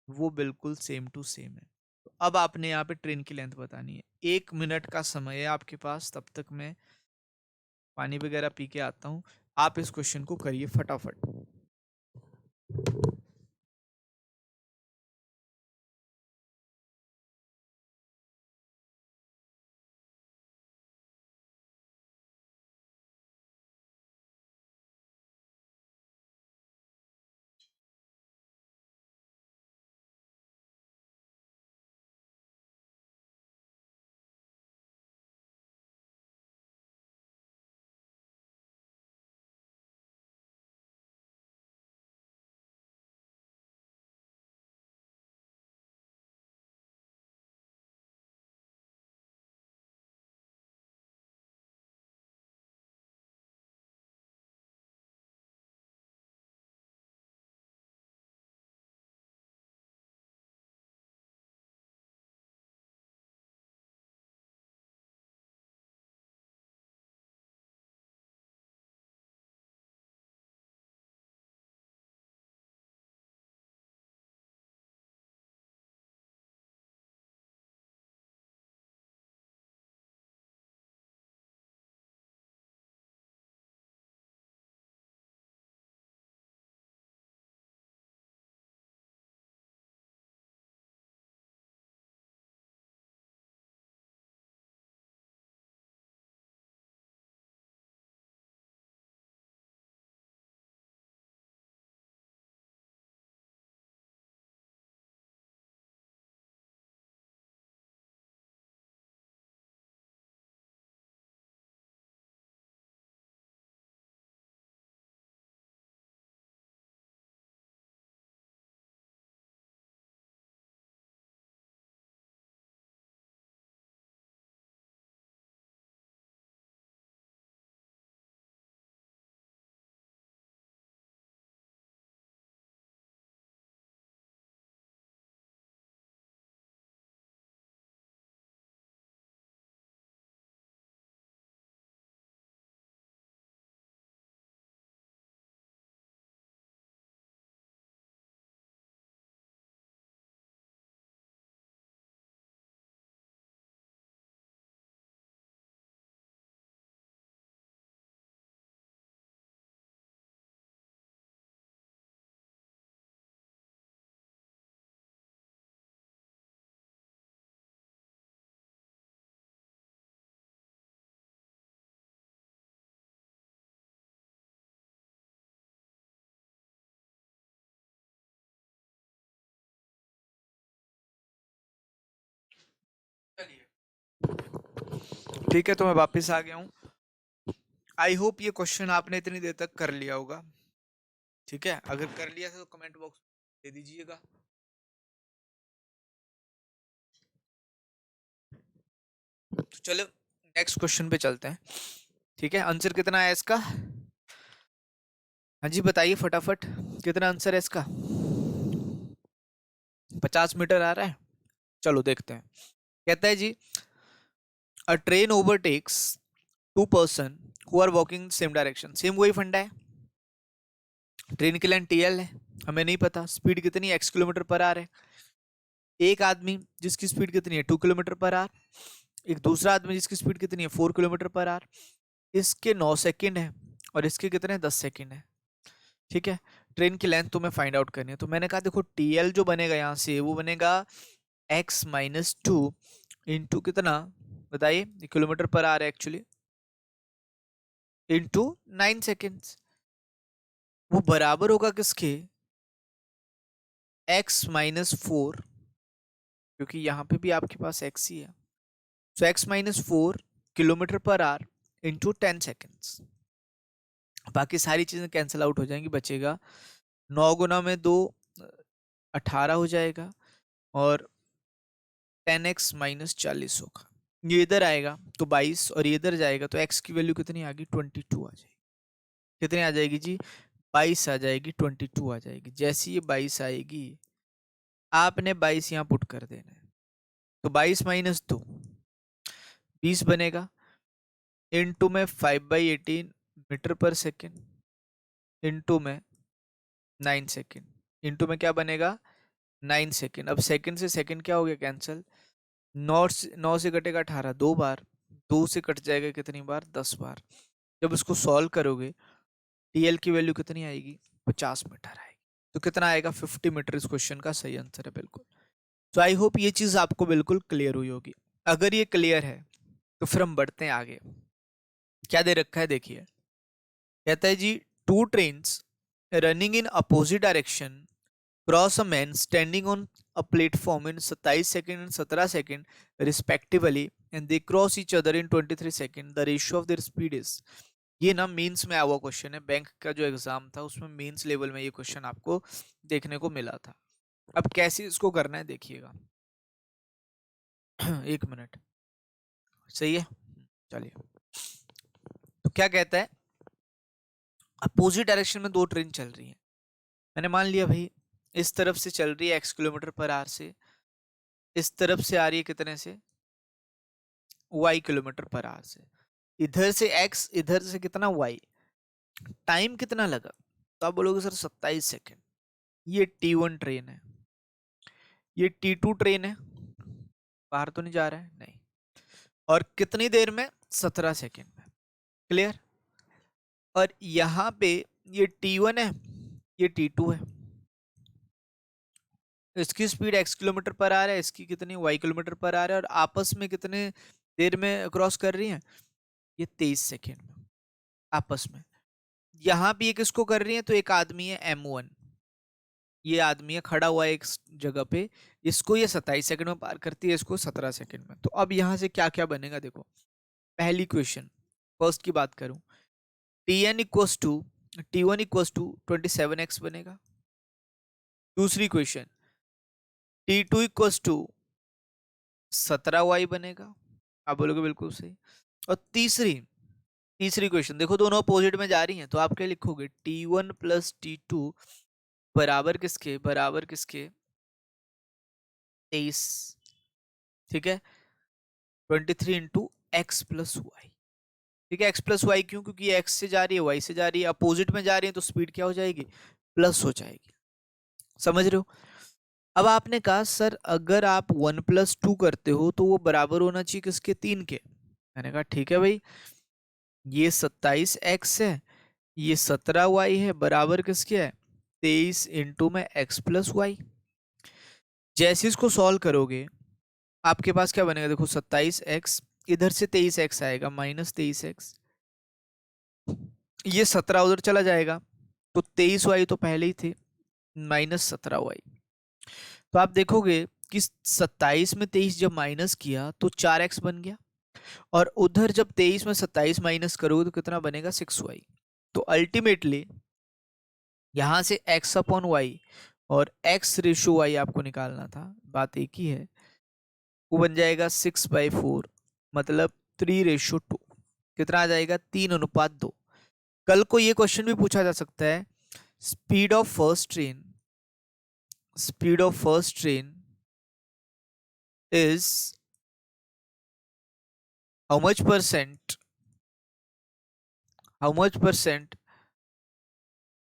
वो बिल्कुल सेम टू सेम है। तो अब आपने यहाँ पे ट्रेन की लेंथ बतानी है। 1 मिनट का समय है आपके पास, तब तक मैं पानी वगैरह पी के आता हूँ। आप इस क्वेश्चन को करिए फटाफट। ठीक है, तो मैं वापस आ गया हूँ। आई होप ये क्वेश्चन आपने इतनी देर तक कर लिया होगा। ठीक है, अगर कर लिया तो कमेंट बॉक्स दे दीजिएगा। तो चलो नेक्स्ट क्वेश्चन पे चलते हैं। ठीक है, आंसर कितना है इसका? हाँ जी बताइए फटाफट, कितना आंसर है इसका? 50 मीटर आ रहा है, चलो देखते हैं। कहता है जी a train overtakes two person who are walking same direction. Same वही फंडा है, ट्रेन की लाइन टीएल है, हमें नहीं पता स्पीड कितनी, एक्स किलोमीटर पर आर है। एक आदमी जिसकी स्पीड कितनी है 2 किलोमीटर पर आर, एक दूसरा आदमी जिसकी स्पीड कितनी है 4 किलोमीटर पर आर। इसके 9 सेकंड है और इसके कितने 10 सेकंड है। ठीक है, ट्रेन की लेंथ तुम्हें फाइंड आउट करनी है। तो मैंने कहा देखो टीएल जो बनेगा यहाँ से वो बनेगा x माइनस टू इंटू कितना बताइए, किलोमीटर पर आर है एक्चुअली, इंटू 9 सेकेंड्स। वो बराबर होगा किसके, x माइनस फोर, क्योंकि यहाँ पे भी आपके पास x ही है। सो x माइनस फोर किलोमीटर पर आर इंटू 10 सेकेंड्स। बाकी सारी चीजें कैंसिल आउट हो जाएंगी, बचेगा 9 गुना में 2 18 हो जाएगा और 10x माइनस 40 होगा। ये इधर आएगा तो 22 और ये इधर जाएगा तो x की वैल्यू कितनी आ गई 22 आ जाएगी। कितनी आ जाएगी जी 22 आ जाएगी, 22 आ जाएगी। जैसी ये 22 आएगी आपने 22 यहाँ पुट कर देना है, तो 22 माइनस 2 20 बनेगा, इनटू में 5/18 मीटर पर सेकेंड, इनटू में 9 सेकेंड, इनटू में क्या बनेगा 9 सेकेंड। अब सेकेंड से सेकेंड क्या हो गया कैंसिल, 9 से कटेगा 18 2 बार, 2 से कट जाएगा कितनी बार 10 बार। जब इसको सॉल्व करोगे टीएल की वैल्यू कितनी आएगी 50 मीटर आएगी। तो कितना आएगा 50 मीटर इस क्वेश्चन का सही आंसर है बिल्कुल। तो आई होप ये चीज आपको बिल्कुल क्लियर हुई होगी। अगर ये क्लियर है तो फिर हम बढ़ते हैं आगे। क्या दे रखा है देखिए, कहता है जी two trains running in opposite direction cross a man standing on a platform in 27 second and 17 second respectively and they cross each other in 23 second, the ratio of their speed is. ये ना mains में आया हुआ question है, bank का जो exam था उसमें मेंस लेवल में ये क्वेश्चन आपको देखने को मिला था। अब कैसे इसको करना है देखिएगा। एक मिनट, सही है, चलिए। तो क्या कहता है, अपोजिट डायरेक्शन में दो ट्रेन चल रही है। मैंने मान लिया भाई इस तरफ से चल रही है x किलोमीटर पर आर से, इस तरफ से आ रही है कितने से y किलोमीटर पर आर से। इधर से x इधर से कितना y, टाइम कितना लगा, तो आप बोलोगे सर 27 सेकेंड। ये T1 ट्रेन है, ये T2 ट्रेन है, बाहर तो नहीं जा रहा है नहीं, और कितनी देर में 17 सेकेंड में। क्लियर। और यहाँ पे ये T1 है, ये T2 है, इसकी स्पीड x किलोमीटर पर आ रहा है, इसकी कितनी y किलोमीटर पर आ रहा है, और आपस में कितने देर में क्रॉस कर रही है, ये 23 सेकेंड में आपस में। यहाँ भी एक इसको कर रही है, तो एक आदमी है M1, ये आदमी है खड़ा हुआ है एक जगह पे, इसको ये 27 सेकंड में पार करती है, इसको 17 सेकंड में। तो अब यहाँ से क्या क्या बनेगा देखो। पहली क्वेश्चन फर्स्ट की बात करूं, T1 इक्वस टू 27x बनेगा। दूसरी question T2 equals to 17y बनेगा, आप बोलोगे बिल्कुल सही। और तीसरी तीसरी क्वेश्चन देखो, दोनों अपोजिट में जा रही हैं, तो आप क्या लिखोगे T1 प्लस T2 बराबर किसके, बराबर किसके 23। ठीक है, 23 इंटू एक्स प्लस वाई। ठीक है, एक्स प्लस वाई क्यों, क्योंकि ये एक्स से जा रही है वाई से जा रही है, अपोजिट में जा रही है, तो स्पीड क्या हो जाएगी प्लस हो जाएगी। समझ रहे हो। अब आपने कहा सर अगर आप 1+2 करते हो तो वो बराबर होना चाहिए किसके 3 के। मैंने कहा ठीक है भाई, ये 27x है, ये 17y है, बराबर किसके है 23 इंटू में x प्लस वाई। जैसे इसको सॉल्व करोगे आपके पास क्या बनेगा देखो, 27x इधर से 23x आएगा माइनस 23x, ये 17 उधर चला जाएगा, तो 23y तो पहले ही थे, माइनस 17y। तो आप देखोगे कि 27 में 23 जब माइनस किया तो 4x बन गया, और उधर जब 23 में 27 माइनस करोगे तो कितना बनेगा 6y। तो अल्टीमेटली यहां से x अपॉन वाई और x रेशो वाई आपको निकालना था, बात एक ही है, वो बन जाएगा 6/4, मतलब 3:2। कितना आ जाएगा 3:2। कल को ये क्वेश्चन भी पूछा जा सकता है, speed of first train speed of first train is how much percent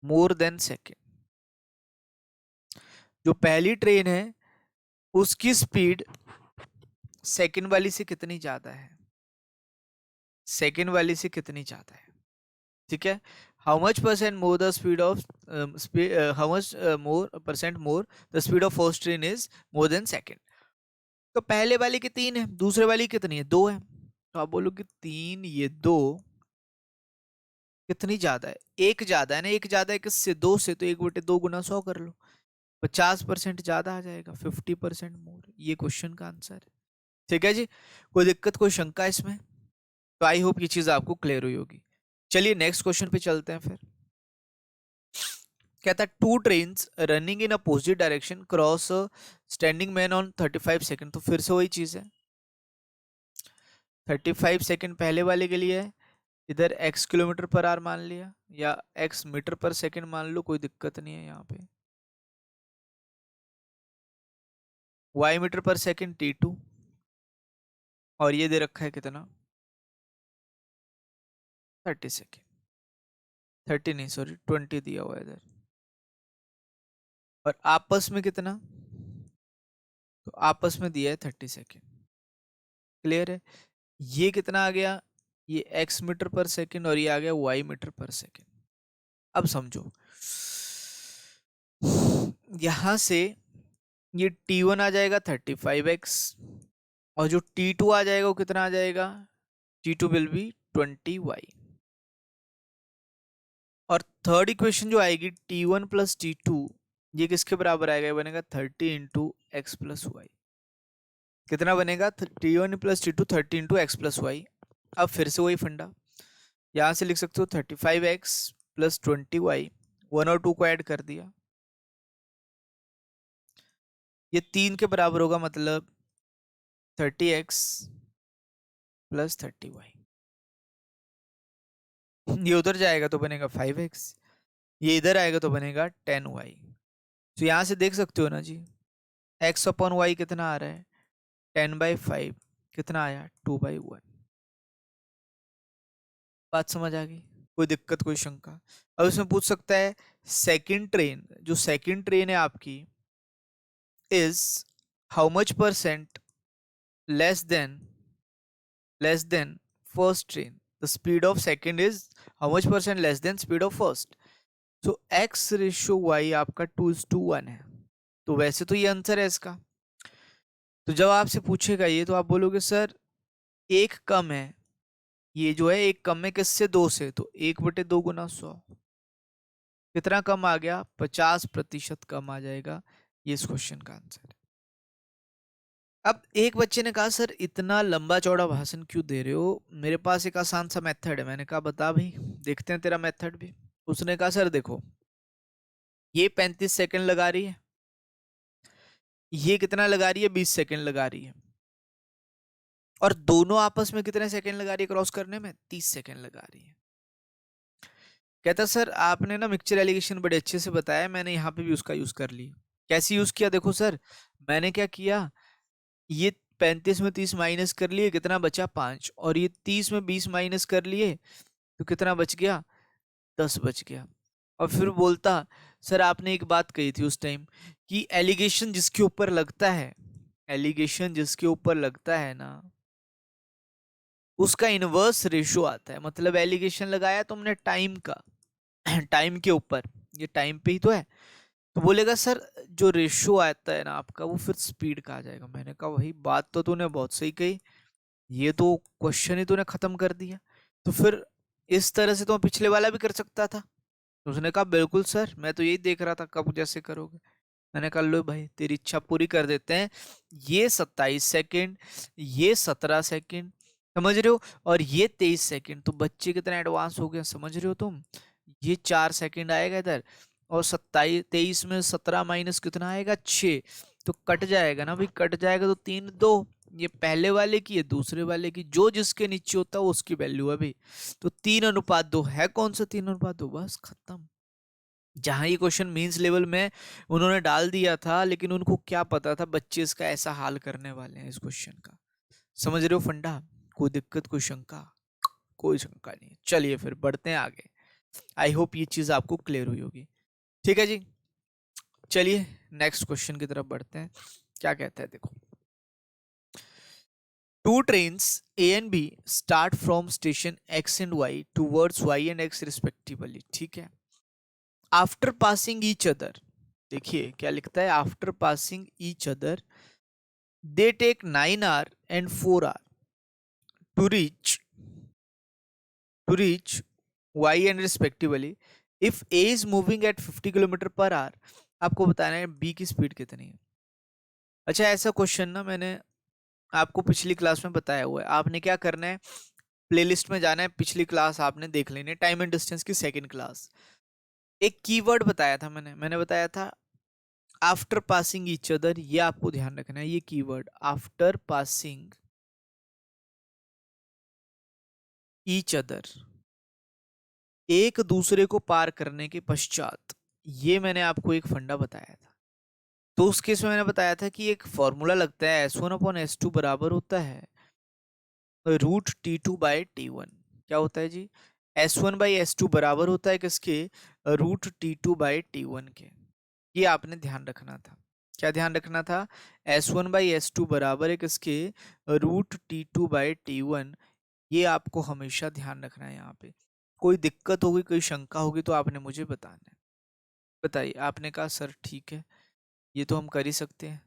more than second. जो पहली ट्रेन है उसकी स्पीड सेकंड वाली से कितनी ज्यादा है, सेकंड वाली से कितनी ज्यादा है, ठीक है। How much percent more the speed of how much more percent more the speed of first train is more than second. तो पहले वाली की 3 है, दूसरे वाली कितनी है, 2 है। तो आप बोलो कि 3 ये 2 कितनी ज्यादा है, एक ज्यादा है ना, एक ज्यादा है किससे, 2 से, तो 1/2 गुना 100 कर लो, 50% ज्यादा आ जाएगा, 50% मोर। ये क्वेश्चन का आंसर है, ठीक है जी। कोई दिक्कत, कोई शंका इसमें? तो आई होप ये चीज आपको क्लियर हुई होगी। चलिए नेक्स्ट क्वेश्चन पे चलते हैं फिर। कहता है 2 trains running in opposite direction cross standing man on 35 second. तो फिर से वही चीज है, 35 सेकंड पहले वाले के लिए है, इधर x किलोमीटर पर आवर मान लिया या x मीटर पर सेकंड मान लो, कोई दिक्कत नहीं है यहाँ पे। y मीटर पर सेकंड t2, और ये दे रखा है कितना, 30 सेकंड, 30 नहीं सॉरी 20 दिया हुआ है इधर, और आपस में कितना, तो आपस में दिया है 30 सेकंड। क्लियर है? ये कितना आ गया, ये x मीटर पर सेकंड, और ये आ गया y मीटर पर सेकंड। अब समझो, यहां से ये t1 आ जाएगा 35x, और जो t2 आ जाएगा वो कितना आ जाएगा, t2 विल बी 20y। और थर्ड इक्वेशन जो आएगी t1 प्लस t2, ये किसके बराबर आएगा, ये बनेगा 30 इंटू एक्स प्लस वाई। कितना बनेगा, t1 plus t2 30 into x plus y. अब फिर से वही फंडा, यहाँ से लिख सकते हो 35x प्लस 20y, 1 और 2 को ऐड कर दिया, ये 3 के बराबर होगा, मतलब 30x प्लस 30y। ये उधर जाएगा तो बनेगा 5x, ये इधर आएगा तो बनेगा 10y। तो यहाँ से देख सकते हो ना जी, x अपॉन वाई कितना आ रहा है, 10/5, कितना आया 2/1। बात समझ आ गई? कोई दिक्कत, कोई शंका? अब इसमें पूछ सकता है सेकंड ट्रेन, जो सेकंड ट्रेन है आपकी, is how much percent less than first train, the speed of second is how much percent less than speed of first. तो x रेशियो y आपका 2:1 है, तो वैसे तो ये आंसर है इसका। तो जब आपसे पूछेगा ये, तो आप बोलोगे सर एक कम है, ये जो है एक कम है किससे, 2 से, तो 1/2 गुना 100, कितना कम आ गया, 50% कम आ जाएगा। ये इस क्वेश्चन का आंसर है। अब एक बच्चे ने कहा सर इतना लंबा चौड़ा भाषण क्यों दे रहे हो, मेरे पास एक आसान सा मेथड है। मैंने कहा बता भाई, देखते हैं तेरा मेथड भी। उसने कहा सर देखो, ये 35 सेकंड लगा रही है, ये कितना लगा रही है, 20 सेकंड लगा रही है, और दोनों आपस में कितने सेकंड लगा रही है क्रॉस करने में, 30 सेकंड लगा रही है। कहता सर आपने ना मिक्सचर एलिगेशन बड़े अच्छे से बताया, मैंने यहाँ पे भी उसका यूज कर लिया। कैसे यूज किया, देखो सर मैंने क्या किया, ये 35 में 30 माइनस कर लिए, कितना बचा 5, और ये 30 में 20 माइनस कर लिए, तो कितना बच गया, 10 बच गया। और फिर बोलता सर आपने एक बात कही थी उस टाइम, कि एलिगेशन जिसके ऊपर लगता है, एलिगेशन जिसके ऊपर लगता है ना, उसका इनवर्स रेशियो आता है। मतलब एलिगेशन लगाया तुमने टाइम का, टाइम के ऊपर, ये टाइम पे ही तो है, तो बोलेगा सर जो रेशियो आता है ना आपका, वो फिर स्पीड का आ जाएगा। मैंने कहा वही बात तो तूने बहुत सही कही, ये तो क्वेश्चन ही तूने खत्म कर दिया। तो फिर इस तरह से तो पिछले वाला भी कर सकता था। तो उसने कहा बिल्कुल सर, मैं तो यही देख रहा था कब जैसे करोगे। मैंने कहा लो भाई तेरी इच्छा पूरी कर देते हैं, ये 27 सेकंड, ये 17 सेकंड, समझ रहे हो, और ये 23 सेकंड। तो बच्चे कितना एडवांस हो गए समझ रहे हो तुम, ये 4 सेकंड आएगा इधर, और 27 23 में 17 माइनस कितना आएगा, 6। तो कट जाएगा ना भाई, कट जाएगा तो 3 2, ये पहले वाले की, ये दूसरे वाले की, जो जिसके नीचे होता है वो उसकी वैल्यू है भाई। तो 3:2 है, कौन सा 3:2, बस खत्म। जहां ये क्वेश्चन मींस लेवल में उन्होंने डाल दिया था, लेकिन उनको क्या पता था बच्चे इसका ऐसा हाल करने वाले हैं इस क्वेश्चन का। समझ रहे हो फंडा? कोई दिक्कत, कोई शंका? कोई शंका नहीं। चलिए फिर बढ़ते हैं आगे। आई होप ये चीज आपको क्लियर हुई होगी। ठीक है जी, चलिए नेक्स्ट क्वेश्चन की तरफ बढ़ते हैं। क्या कहता है देखो, two trains A and B start from station X and Y towards Y and X respectively, ठीक है। आफ्टर पासिंग ईच अदर, देखिए क्या लिखता है, after passing each other they take 9 hours and 4 hours to reach Y and respectively. If A is moving at 50 kilometre per our, आपको बताना है B की स्पीड कितनी है। अच्छा, ऐसा क्वेश्चन ना मैंने आपको पिछली क्लास में बताया हुआ है। आपने क्या करना है, प्लेलिस्ट में जाना है, पिछली क्लास आपने देख लेनी है, टाइम एंड डिस्टेंस की सेकंड क्लास। एक कीवर्ड बताया था मैंने बताया था आफ्टर पासिंग ईच अदर, ये आपको ध्यान रखना है, ये keyword after passing each other, एक दूसरे को पार करने के पश्चात, ये मैंने आपको एक फंडा बताया था। तो उस केस में मैंने बताया था कि एक फॉर्मूला लगता है S1/S2 बराबर होता है √T2/T1। क्या होता है जी, S1/S2 बराबर होता है किसके, √T2/T1 के। ये आपने ध्यान रखना था। क्या ध्यान रखना था, S1/S2 बराबर है किसके, √T2/T1। ये आपको हमेशा ध्यान रखना है। यहाँ पे कोई दिक्कत होगी, कोई शंका होगी तो आपने मुझे बताना है। बताइए, आपने कहा सर ठीक है, ये तो हम कर ही सकते हैं,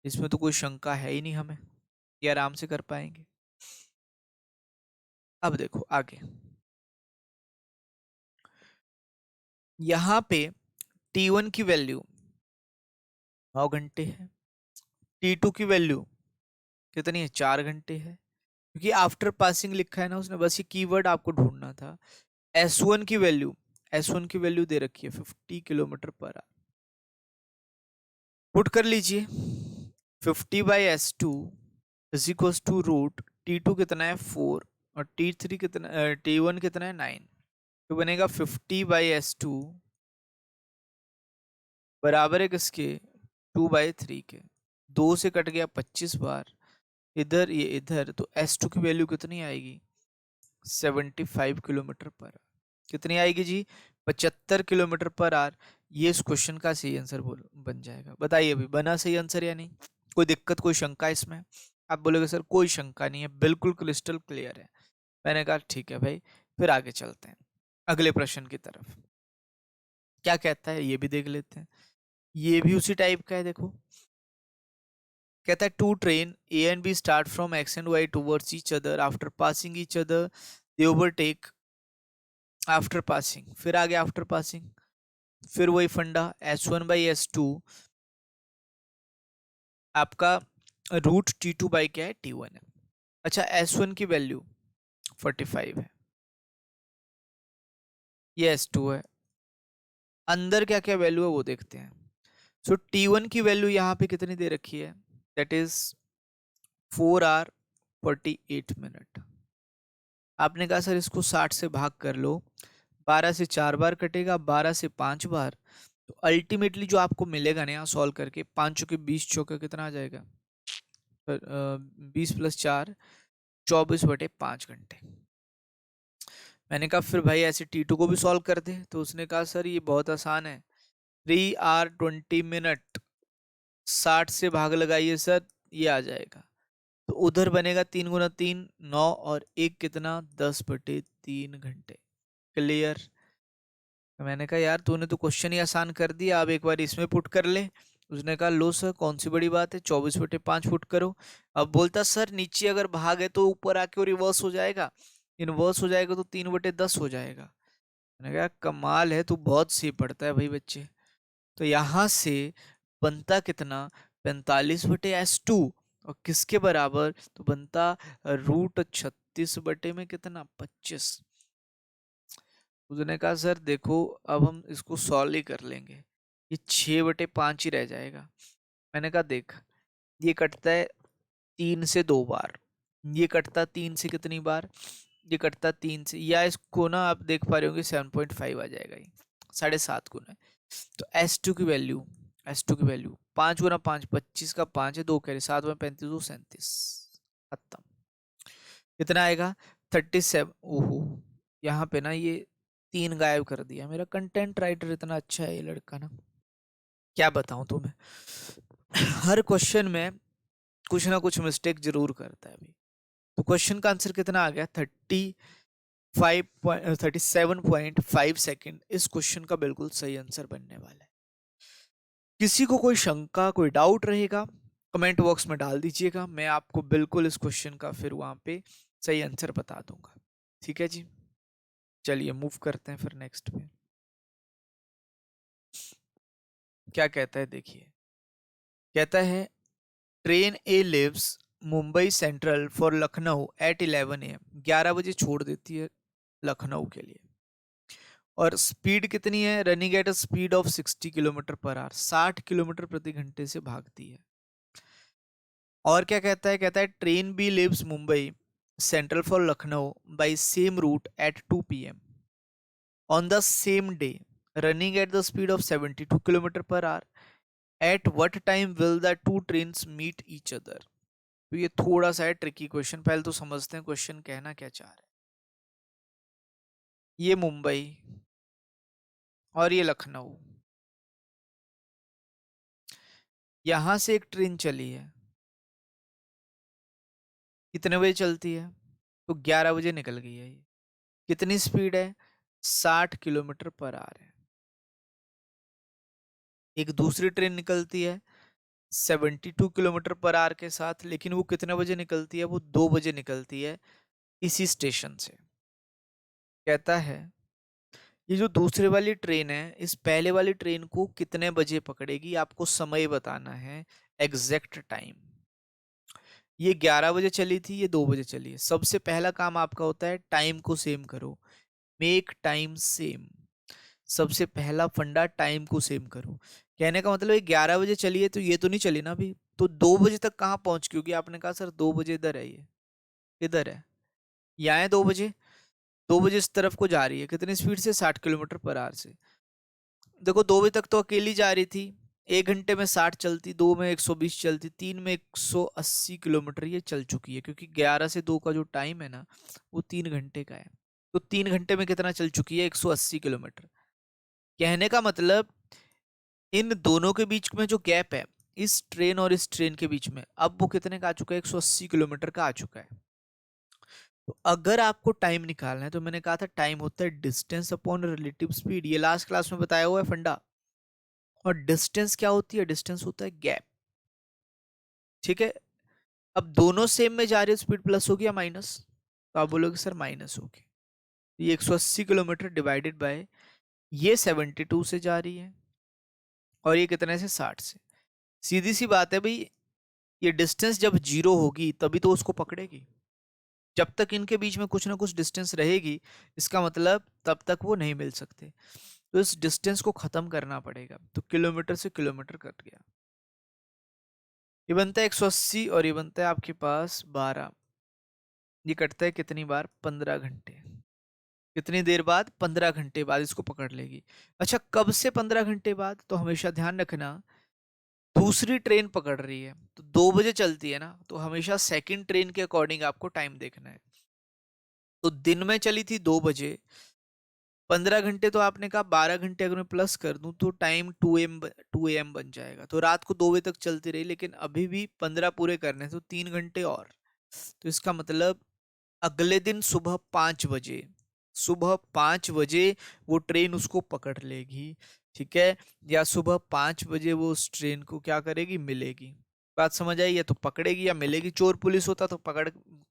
इसमें तो कोई शंका है ही नहीं, हमें ये आराम से कर पाएंगे। अब देखो आगे, यहाँ पे T1 की वैल्यू 9 घंटे है, T2 की वैल्यू कितनी है, 4 घंटे है। क्योंकि आफ्टर पासिंग लिखा है ना उसने, बस ये कीवर्ड आपको ढूंढना था। S1 की वैल्यू, S1 की वैल्यू दे रखी है 50 किलोमीटर पर आवर। पुट कर लीजिए, 50/S2 is equal to √T2 कितना है 4 और T3 कितना, T1 कितना है 9। तो बनेगा 50/S2 बराबर है किसके, 2/3 के। 2 से कट गया 25 बार, इधर ये इधर, तो S2 की वैल्यू कितनी आएगी, 75 किलोमीटर पर आवर। कितनी आएगी जी, 75 किलोमीटर पर आवर। ये इस क्वेश्चन का सही आंसर बन जाएगा। बताइए अभी बना सही आंसर या नहीं, कोई दिक्कत, कोई शंका इसमें? आप बोलोगे सर कोई शंका नहीं है, बिल्कुल क्रिस्टल क्लियर है। मैंने कहा ठीक है भाई, फिर आगे चलते हैं अगले प्रश्न की तरफ। क्या कहता है ये भी देख लेते हैं, ये भी उसी टाइप का है। देखो कहता है two train A and B start from X and Y towards each other after passing each other they overtake after passing. फिर आगे आफ्टर पासिंग, फिर वही फंडा S1/S2 आपका √T2 क्या है, T1 है। अच्छा, S1 की वैल्यू 45 है, ये S2 है। अंदर क्या क्या वैल्यू है वो देखते हैं। सो T1 की वैल्यू यहाँ पे कितनी दे रखी है, दैट इज 4 hours 48 minutes। आपने कहा सर इसको 60 से भाग कर लो, 12 से 4 बार कटेगा, 12 से 5 बार, तो अल्टीमेटली जो आपको मिलेगा ना यहाँ सॉल्व करके, 5 चौके 20 चौके कितना आ जाएगा, 20 + 4 24/5 घंटे। मैंने कहा फिर भाई ऐसे T2 को भी सॉल्व कर दे, तो उसने कहा सर ये बहुत आसान है, 3 hours 20 minutes, 60 से भाग लगाइए सर, ये आ जाएगा। तो उधर बनेगा 3 × 3 9 और एक कितना 10/3 घंटे। क्लियर? तो मैंने कहा यार तूने तो क्वेश्चन ही आसान कर दिया, अब एक बार इसमें पुट कर ले। उसने कहा लो सर कौन सी बड़ी बात है, 24/5 पुट करो। अब बोलता सर नीचे अगर भाग है तो ऊपर आके रिवर्स हो जाएगा, इनवर्स हो जाएगा तो 3/10 हो जाएगा। मैंने कहा कमाल है, तू बहुत सही पढ़ता है भाई बच्चे। तो यहाँ से बनता कितना, 45/S2, और किसके बराबर, तो बनता √36 में कितना 25। उसने कहा सर देखो अब हम इसको सॉल्व ही कर लेंगे, ये 6/5 ही रह जाएगा। मैंने कहा देख, ये कटता है 3 से 2 बार, ये कटता 3 से कितनी बार, ये कटता 3 से, या इसको ना आप देख पा रहे होंगे 7.5 आ जाएगा, ये 7.5 गुना है। तो S2 की वैल्यू 5 गुना 5 25 का 5 है, 2 कैरी 7 में 35 2 37 खत्म। कितना आएगा 37। ओहो यहाँ पे ना ये 3 गायब कर दिया। मेरा कंटेंट राइटर इतना अच्छा है ये लड़का ना, क्या बताऊं तुम्हें। हर क्वेश्चन में कुछ ना कुछ मिस्टेक जरूर करता है अभी। तो क्वेश्चन का आंसर कितना आ गया 37.5 सेकेंड इस क्वेश्चन का बिल्कुल सही आंसर बनने वाला है। किसी को कोई शंका कोई डाउट रहेगा कमेंट बॉक्स में डाल दीजिएगा, मैं आपको बिल्कुल इस क्वेश्चन का फिर वहां पे सही आंसर बता दूंगा। ठीक है जी, चलिए मूव करते हैं फिर नेक्स्ट पे। क्या कहता है देखिए, कहता है train A leaves Mumbai Central for Lucknow at 11 AM, 11 बजे छोड़ देती है लखनऊ के लिए। और स्पीड कितनी है, running at a speed of 60 kilometre per our, 60 kilometre प्रति घंटे से भागती है। और क्या कहता है, कहता है train B leaves Mumbai Central for Lucknow by same route at 2 PM on the same day running at the speed of 72 kilometre per hour, at what time will the two trains meet each other. तो ये थोड़ा सा है tricky question, पहले तो समझते हैं question कहना क्या चाह रहा है। ये मुंबई और ये लखनऊ, यहां से एक ट्रेन चली है, कितने बजे चलती है, तो 11 बजे निकल गई है ये। कितनी स्पीड है, 60 किलोमीटर पर आवर है। एक दूसरी ट्रेन निकलती है 72 किलोमीटर पर आवर के साथ, लेकिन वो कितने बजे निकलती है, वो 2 बजे निकलती है इसी स्टेशन से। कहता है ये जो दूसरे वाली ट्रेन है इस पहले वाली ट्रेन को कितने बजे पकड़ेगी, आपको समय बताना है, एग्जैक्ट टाइम। ये 11 बजे चली थी, ये 2 बजे चली है। सबसे पहला काम आपका होता है टाइम को सेम करो, मेक टाइम सेम। सबसे पहला फंडा टाइम को सेम करो। कहने का मतलब ये 11 बजे चली है तो ये तो नहीं चली ना अभी, तो 2 बजे तक कहाँ पहुंच गई होगी। आपने कहा सर 2 बजे इधर है, ये इधर है, यहाँ है 2 बजे, 2 बजे इस तरफ को जा रही है, कितनी स्पीड से, 60 किलोमीटर पर आवर से। देखो 2 बजे तक तो अकेली जा रही थी, 1 घंटे में 60 चलती, 2 में 120 चलती, 3 में 180 किलोमीटर ये चल चुकी है, क्योंकि 11 से 2 का जो टाइम है ना वो 3 घंटे का है। तो 3 घंटे में कितना चल चुकी है, 180 किलोमीटर। कहने का मतलब इन दोनों के बीच में जो गैप है इस ट्रेन और इस ट्रेन के बीच में, अब वो कितने का आ चुका है, 180 किलोमीटर का आ चुका है। तो अगर आपको टाइम निकालना है तो मैंने कहा था टाइम होता है डिस्टेंस अपॉन रिलेटिव स्पीड, ये लास्ट क्लास में बताया हुआ है फंडा। और डिस्टेंस क्या होती है, डिस्टेंस होता है गैप। ठीक है, अब दोनों सेम में जा रही है, स्पीड प्लस होगी या माइनस, तो आप बोलोगे सर माइनस होगी। ये 180 किलोमीटर डिवाइडेड बाय ये 72 से जा रही है और ये कितने से, 60 से। सीधी सी बात है भाई, ये डिस्टेंस जब जीरो होगी तभी तो उसको पकड़ेगी। जब तक इनके बीच में कुछ ना कुछ डिस्टेंस रहेगी इसका मतलब तब तक वो नहीं मिल सकते। तो इस डिस्टेंस को खत्म करना पड़ेगा, तो किलोमीटर से किलोमीटर कट गया, ये बनता है 180 और ये बनता है आपके पास 12। ये कटता है कितनी बार, 15 घंटे। कितनी देर बाद, 15 घंटे बाद इसको पकड़ लेगी। अच्छा कब से 15 घंटे बाद, तो हमेशा ध्यान रखना दूसरी ट्रेन पकड़ रही है तो 2 बजे चलती है ना, तो हमेशा सेकंड ट्रेन के अकॉर्डिंग आपको टाइम देखना है। तो दिन में चली थी 2 बजे, 15 घंटे तो आपने कहा 12 घंटे अगर मैं प्लस कर दूं तो टाइम 2 AM बन जाएगा। तो रात को 2 बजे तक चलती रही, लेकिन अभी भी 15 पूरे करने तो 3 घंटे और। तो इसका मतलब अगले दिन सुबह 5 बजे वो ट्रेन उसको पकड़ लेगी। ठीक है, या सुबह 5 बजे वो उस ट्रेन को क्या करेगी, मिलेगी। बात समझ आई है, तो पकड़ेगी या मिलेगी। चोर पुलिस होता तो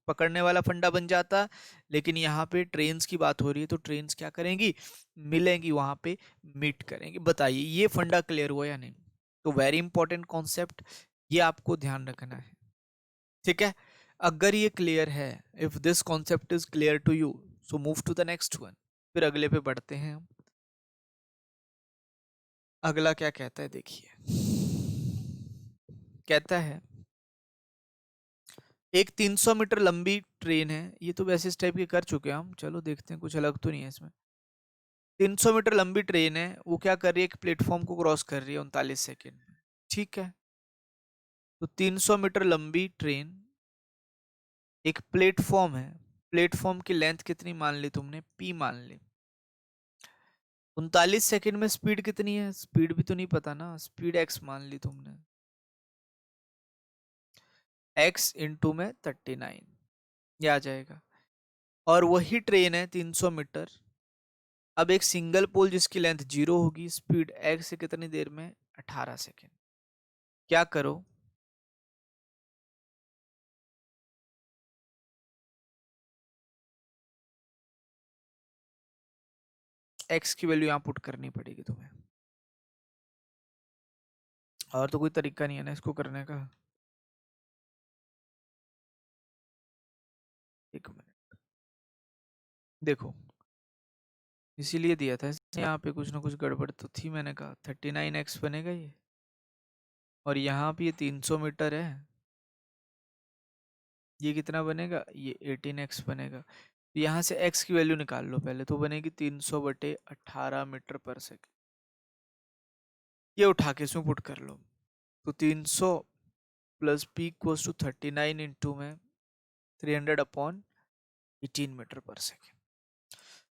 पकड़ने वाला फंडा बन जाता, लेकिन यहाँ पे ट्रेन्स की बात हो रही है तो ट्रेन्स क्या करेंगी, मिलेंगी वहां पे, मीट करेंगी। बताइए ये फंडा क्लियर हुआ या नहीं। तो वेरी इंपॉर्टेंट कॉन्सेप्ट, ये आपको ध्यान रखना है। ठीक है, अगर ये क्लियर है, if this concept is clear to you, so move to the next one. फिर अगले पे बढ़ते हैं हम। अगला क्या कहता है देखिए, कहता है एक 300 मीटर लंबी ट्रेन है, ये तो वैसे इस टाइप के कर चुके हैं हम, चलो देखते हैं कुछ अलग तो नहीं है इसमें। 300 मीटर लंबी ट्रेन है, वो क्या कर रही है, एक प्लेटफॉर्म को क्रॉस कर रही है 39 सेकेंड में। ठीक है, तो 300 मीटर लंबी ट्रेन एक प्लेटफॉर्म है, प्लेटफॉर्म की लेंथ कितनी मान ली तुमने, पी मान ली। 39 सेकेंड में स्पीड कितनी है, स्पीड भी तो नहीं पता ना, स्पीड एक्स मान ली तुमने, एक्स इंटू में 39, ये आ जाएगा। और वही ट्रेन है 300 मीटर, अब एक सिंगल पोल जिसकी लेंथ 0 होगी, स्पीड एक्स से कितनी देर में, 18 सेकेंड। क्या करो, एक्स की वैल्यू यहाँ पुट करनी पड़ेगी तुम्हें, और तो कोई तरीका नहीं है ना इसको करने का। एक मिनट, देखो इसीलिए दिया था यहाँ पे, कुछ ना कुछ गड़बड़ तो थी, मैंने कहा 39x बनेगा ये, और यहाँ पे ये 300 मीटर है, ये कितना बनेगा, ये 18x बनेगा। तो यहाँ से x की वैल्यू निकाल लो पहले, तो बनेगी 300/18 मीटर पर सेकेंड, ये उठा के इसमें पुट कर लो। तो 300 plus P equals to 39 into में 300/18 मीटर पर सेकेंड।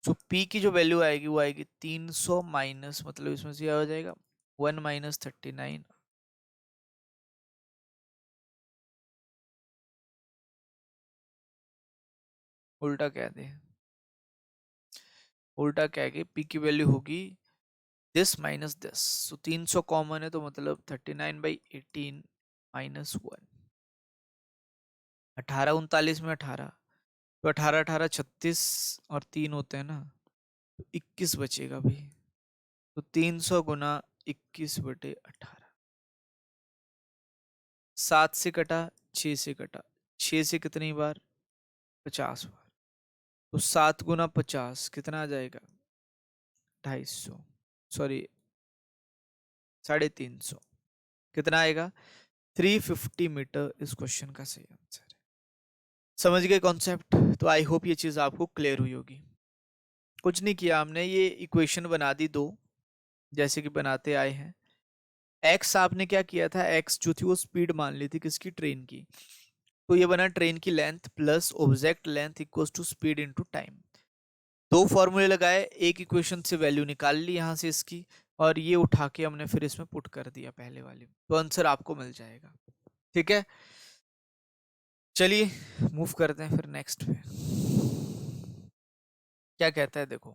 तो पी की जो वैल्यू आएगी वो आएगी 300 माइनस, मतलब इसमें से क्या हो जाएगा, 1 माइनस 39, उल्टा कह दे, उल्टा कह के पी की वैल्यू होगी दिस माइनस दिस। तो 300 कॉमन है, तो मतलब 39/18 माइनस 1, 18 39 में 18, तो 18 18 36, और 3 होते हैं ना, तो 21 बचेगा भाई। तो 300 गुना 21/18, 7 से कटा, 6 से कटा, 6 से कितनी बार, 50 बार, तो 7 गुना 50 कितना आ जाएगा, 250, सॉरी 350, कितना आएगा, 350 मीटर इस क्वेश्चन का सही आंसर है। समझ गए कॉन्सेप्ट, तो आई होप ये चीज आपको क्लियर हुई होगी। कुछ नहीं किया हमने, ये इक्वेशन बना दी दो, जैसे कि बनाते आए हैं। एक्स आपने क्या किया था, एक्स जो थी वो स्पीड मान ली थी किसकी, ट्रेन की, तो ये बना ट्रेन की length plus object length equals to speed into time. दो फॉर्मूले लगाए, एक इक्वेशन से वैल्यू निकाल ली यहाँ से इसकी, और ये उठा के हमने फिर इसमें पुट कर दिया पहले वाली, तो आंसर आपको मिल जाएगा। ठीक है, चलिए मूव करते हैं फिर नेक्स्ट पे। क्या कहता है देखो,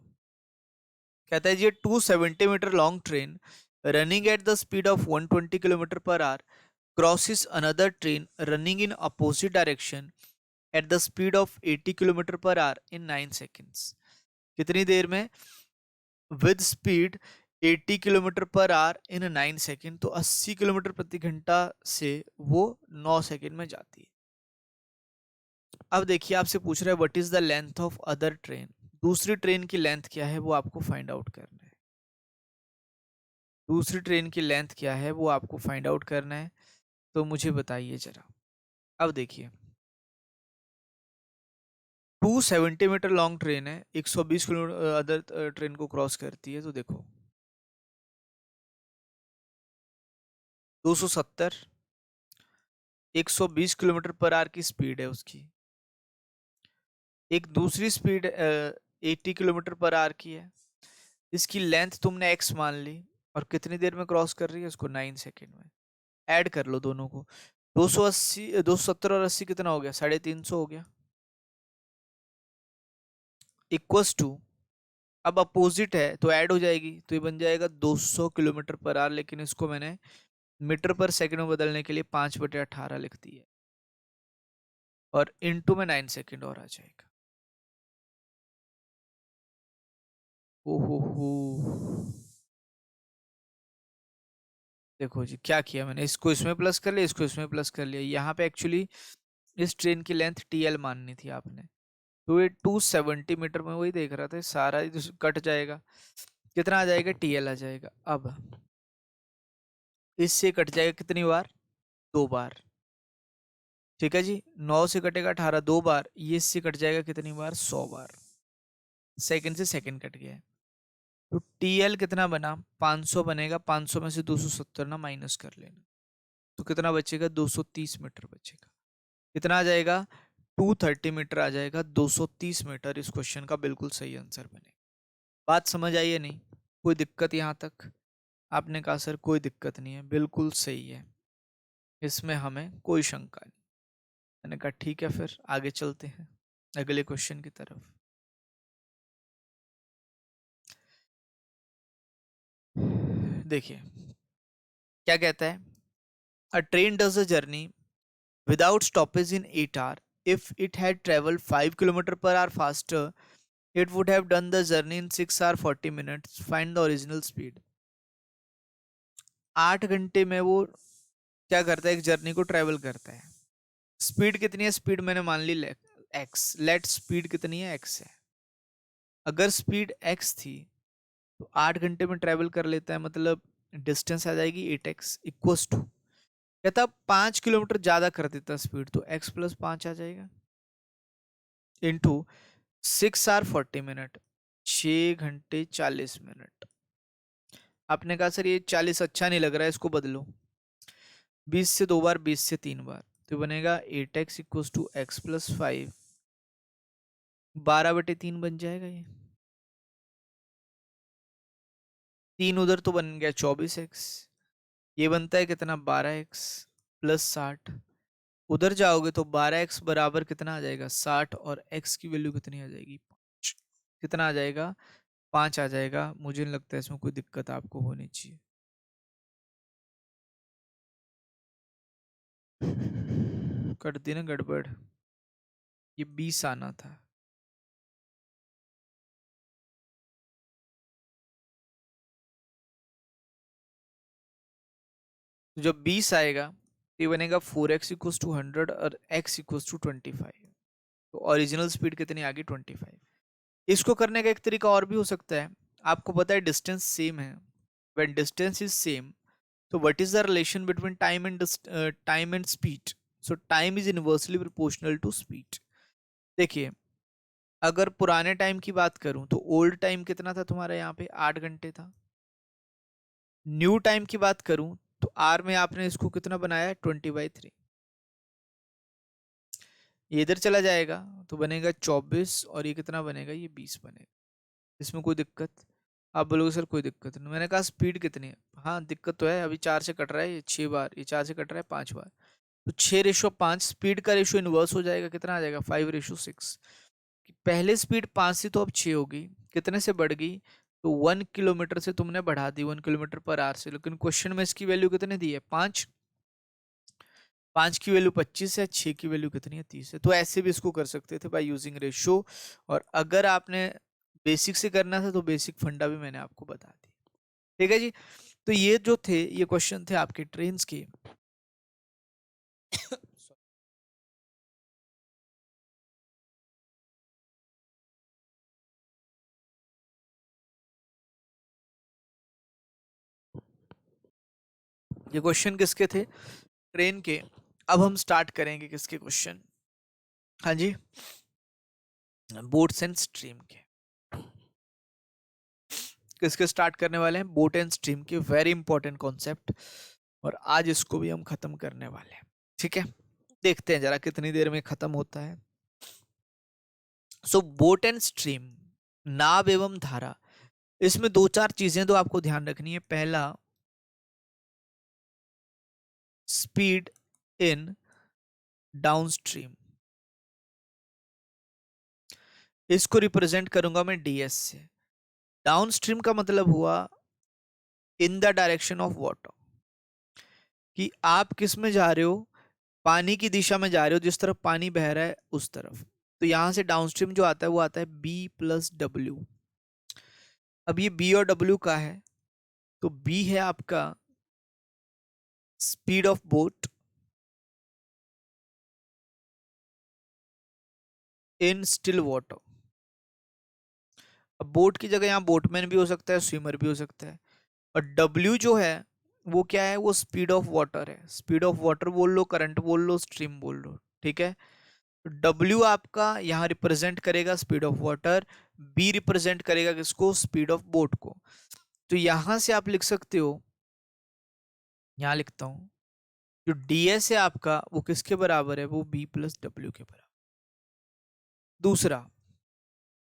कहता है ये 270 metre long train running at the speed of 120 kilometre per hour crosses another train running in opposite direction at the speed of 80 kilometre per our in 9 seconds। कितनी देर में, with speed 80 kilometre per hour in 9 second, तो 80 kilometre प्रति घंटा से वो 9 second में जाती है। अब देखिए आपसे पूछ रहा है what is the length of other train, दूसरी ट्रेन की लेंथ क्या है वो आपको फाइंड आउट करना है, दूसरी ट्रेन की लेंथ क्या है वो आपको फाइंड आउट करना है, तो मुझे बताइए जरा। अब देखिए 270 मीटर लॉन्ग ट्रेन है, 120 किलोमीटर अदर ट्रेन को क्रॉस करती है, तो देखो 270, 120 किलोमीटर पर आवर की स्पीड है उसकी, एक दूसरी स्पीड 80 किलोमीटर पर आवर की है, इसकी लेंथ तुमने एक्स मान ली, और कितनी देर में क्रॉस कर रही है उसको, 9 सेकेंड में। ऐड कर लो दोनों को, 280, 270 और 80 कितना हो गया, 350 हो गया, इक्वल्स टू, अब अपोजिट है तो ऐड हो जाएगी, तो ये बन जाएगा 200 किलोमीटर पर आवर, लेकिन इसको मैंने मीटर पर सेकंड में बदलने के लिए 5/18 लिख दी है, और इनटू में 9 सेकंड और आ जाएगा। ओहो, देखो जी क्या किया मैंने, इसको इसमें प्लस कर लिया, इसको इसमें प्लस कर लिया, यहाँ पे एक्चुअली इस ट्रेन की लेंथ टीएल माननी थी आपने, तो ये 270 मीटर में, वही देख रहा था, सारा कट जाएगा, कितना आ जाएगा, टीएल आ जाएगा। अब इससे कट जाएगा कितनी बार, 2 बार, ठीक है जी, 9 से कटेगा 18 2 बार, ये इससे कट जाएगा कितनी बार, 100 बार, सेकंड से सेकंड कट गया है। तो TL कितना बना, 500 बनेगा, 500 में से 270 ना माइनस कर लेना, तो कितना बचेगा, 230 मीटर बचेगा। कितना आ जाएगा, 230 मीटर आ जाएगा, 230 मीटर इस क्वेश्चन का बिल्कुल सही आंसर बनेगा। बात समझ आई है नहीं, कोई दिक्कत यहाँ तक? आपने कहा सर कोई दिक्कत नहीं है, बिल्कुल सही है, इसमें हमें कोई शंका नहीं। मैंने कहा ठीक है, फिर आगे चलते हैं अगले क्वेश्चन की तरफ। देखिए क्या कहता है, a train does a journey without stoppage in 8 hours. If it had traveled 5 km per hour faster, it would have done the journey in 6 hours 40 minutes. Find the original speed. 8 घंटे में वो क्या करता है, एक जर्नी को travel करता है। स्पीड कितनी है, स्पीड मैंने मान ली एक्स, लेट स्पीड कितनी है, एक्स है। अगर स्पीड एक्स थी तो 8 घंटे में ट्रेवल कर लेता है, मतलब डिस्टेंस आ जाएगी 8x इक्वस टू, कहता 5 किलोमीटर ज्यादा कर देता स्पीड, तो x प्लस 5 आ जाएगा इंटू 6 आवर 40 मिनट, 6 घंटे 40 मिनट। आपने कहा सर ये 40 अच्छा नहीं लग रहा है, इसको बदलो, 20 से 2 बार, 20 से 3 बार, तो बनेगा 8x equal to x plus 5, 12/3 बन जाएगा ये। 3 उधर तो बन गया 24x, ये बनता है कितना, 12x प्लस 60। उधर जाओगे तो 12x बराबर कितना आ जाएगा, 60, और x की वैल्यू कितनी आ जाएगी, 5। कितना आ जाएगा, 5 आ जाएगा। मुझे नहीं लगता इसमें कोई दिक्कत आपको होनी चाहिए। कर दी ना गड़बड़, ये 20 आना था। तो जब 20 आएगा तो ये बनेगा 4x इक्वल्स टू 100 और x इक्वल्स टू 25। तो ओरिजिनल स्पीड कितनी आ गई, 25। इसको करने का एक तरीका और भी हो सकता है। आपको पता है डिस्टेंस सेम है, व्हेन डिस्टेंस इज सेम, तो what is the relation between time and speed? So time is inversely proportional to speed. देखिए अगर पुराने टाइम की बात करूं तो ओल्ड टाइम कितना था तुम्हारा, यहाँ पे 8 घंटे था। न्यू टाइम की बात करूं तो आर में आपने इसको कितना बनाया, 20/3। ये इधर चला जाएगा तो बनेगा 24, और ये कितना बनेगा, ये 20 बनेगा। इसमें कोई दिक्कत? आप बोलोगे सर कोई दिक्कत नहीं। मैंने कहा स्पीड कितनी है, हाँ दिक्कत तो है, अभी 4 से कट रहा है, ये 6 बार, ये 4 से कट रहा है 5 बार, तो 6:5 स्पीड का रेशियो इनवर्स हो जाएगा, कितना आ जाएगा, 5:6। पहले स्पीड 5 थी तो अब 6 होगी, कितने से बढ़ गई, तो 1 किलोमीटर से तुमने बढ़ा दी, 1 किलोमीटर पर आवर से। लेकिन क्वेश्चन में इसकी वैल्यू कितने दी है, 5। 5 की वैल्यू 25 है, 6 की वैल्यू कितनी है, 30 है। तो ऐसे भी इसको कर सकते थे बाय यूजिंग रेशियो। और अगर आपने बेसिक से करना था तो बेसिक फंडा भी मैंने आपको बता दी। ठीक है जी, तो ये जो थे, ये क्वेश्चन थे आपके ट्रेन्स के। ये क्वेश्चन किसके थे, ट्रेन के। अब हम स्टार्ट करेंगे किसके क्वेश्चन, हाँ जी, बोट्स एंड स्ट्रीम के। किसके स्टार्ट करने वाले हैं, बोट एंड स्ट्रीम के, वेरी इंपॉर्टेंट कॉन्सेप्ट, और आज इसको भी हम खत्म करने वाले हैं। ठीक है, देखते हैं जरा कितनी देर में खत्म होता है। सो बोट एंड स्ट्रीम, नाव एवं धारा, इसमें 2-4 चीजें तो आपको ध्यान रखनी है। पहला, स्पीड इन डाउनस्ट्रीम, इसको रिप्रेजेंट करूंगा मैं डीएस से। डाउनस्ट्रीम का मतलब हुआ इन द डायरेक्शन ऑफ वाटर, कि आप किस में जा रहे हो, पानी की दिशा में जा रहे हो, जिस तरफ पानी बह रहा है उस तरफ। तो यहां से डाउनस्ट्रीम जो आता है वो आता है B+W। अब ये B और W का है, तो B है आपका speed of boat in still water. अब बोट की जगह यहाँ बोटमैन भी हो सकता है, स्विमर भी हो सकता है। और W जो है वो क्या है, वो स्पीड ऑफ वाटर है। स्पीड ऑफ वाटर बोल लो, करंट बोल लो, स्ट्रीम बोल लो, ठीक है। W आपका यहाँ रिप्रेजेंट करेगा speed of water, B represent करेगा किसको, स्पीड ऑफ बोट को। तो यहां से आप लिख सकते हो, यहां लिखता हूं, जो ds है आपका वो किसके बराबर है, वो b प्लस डब्ल्यू के बराबर। दूसरा,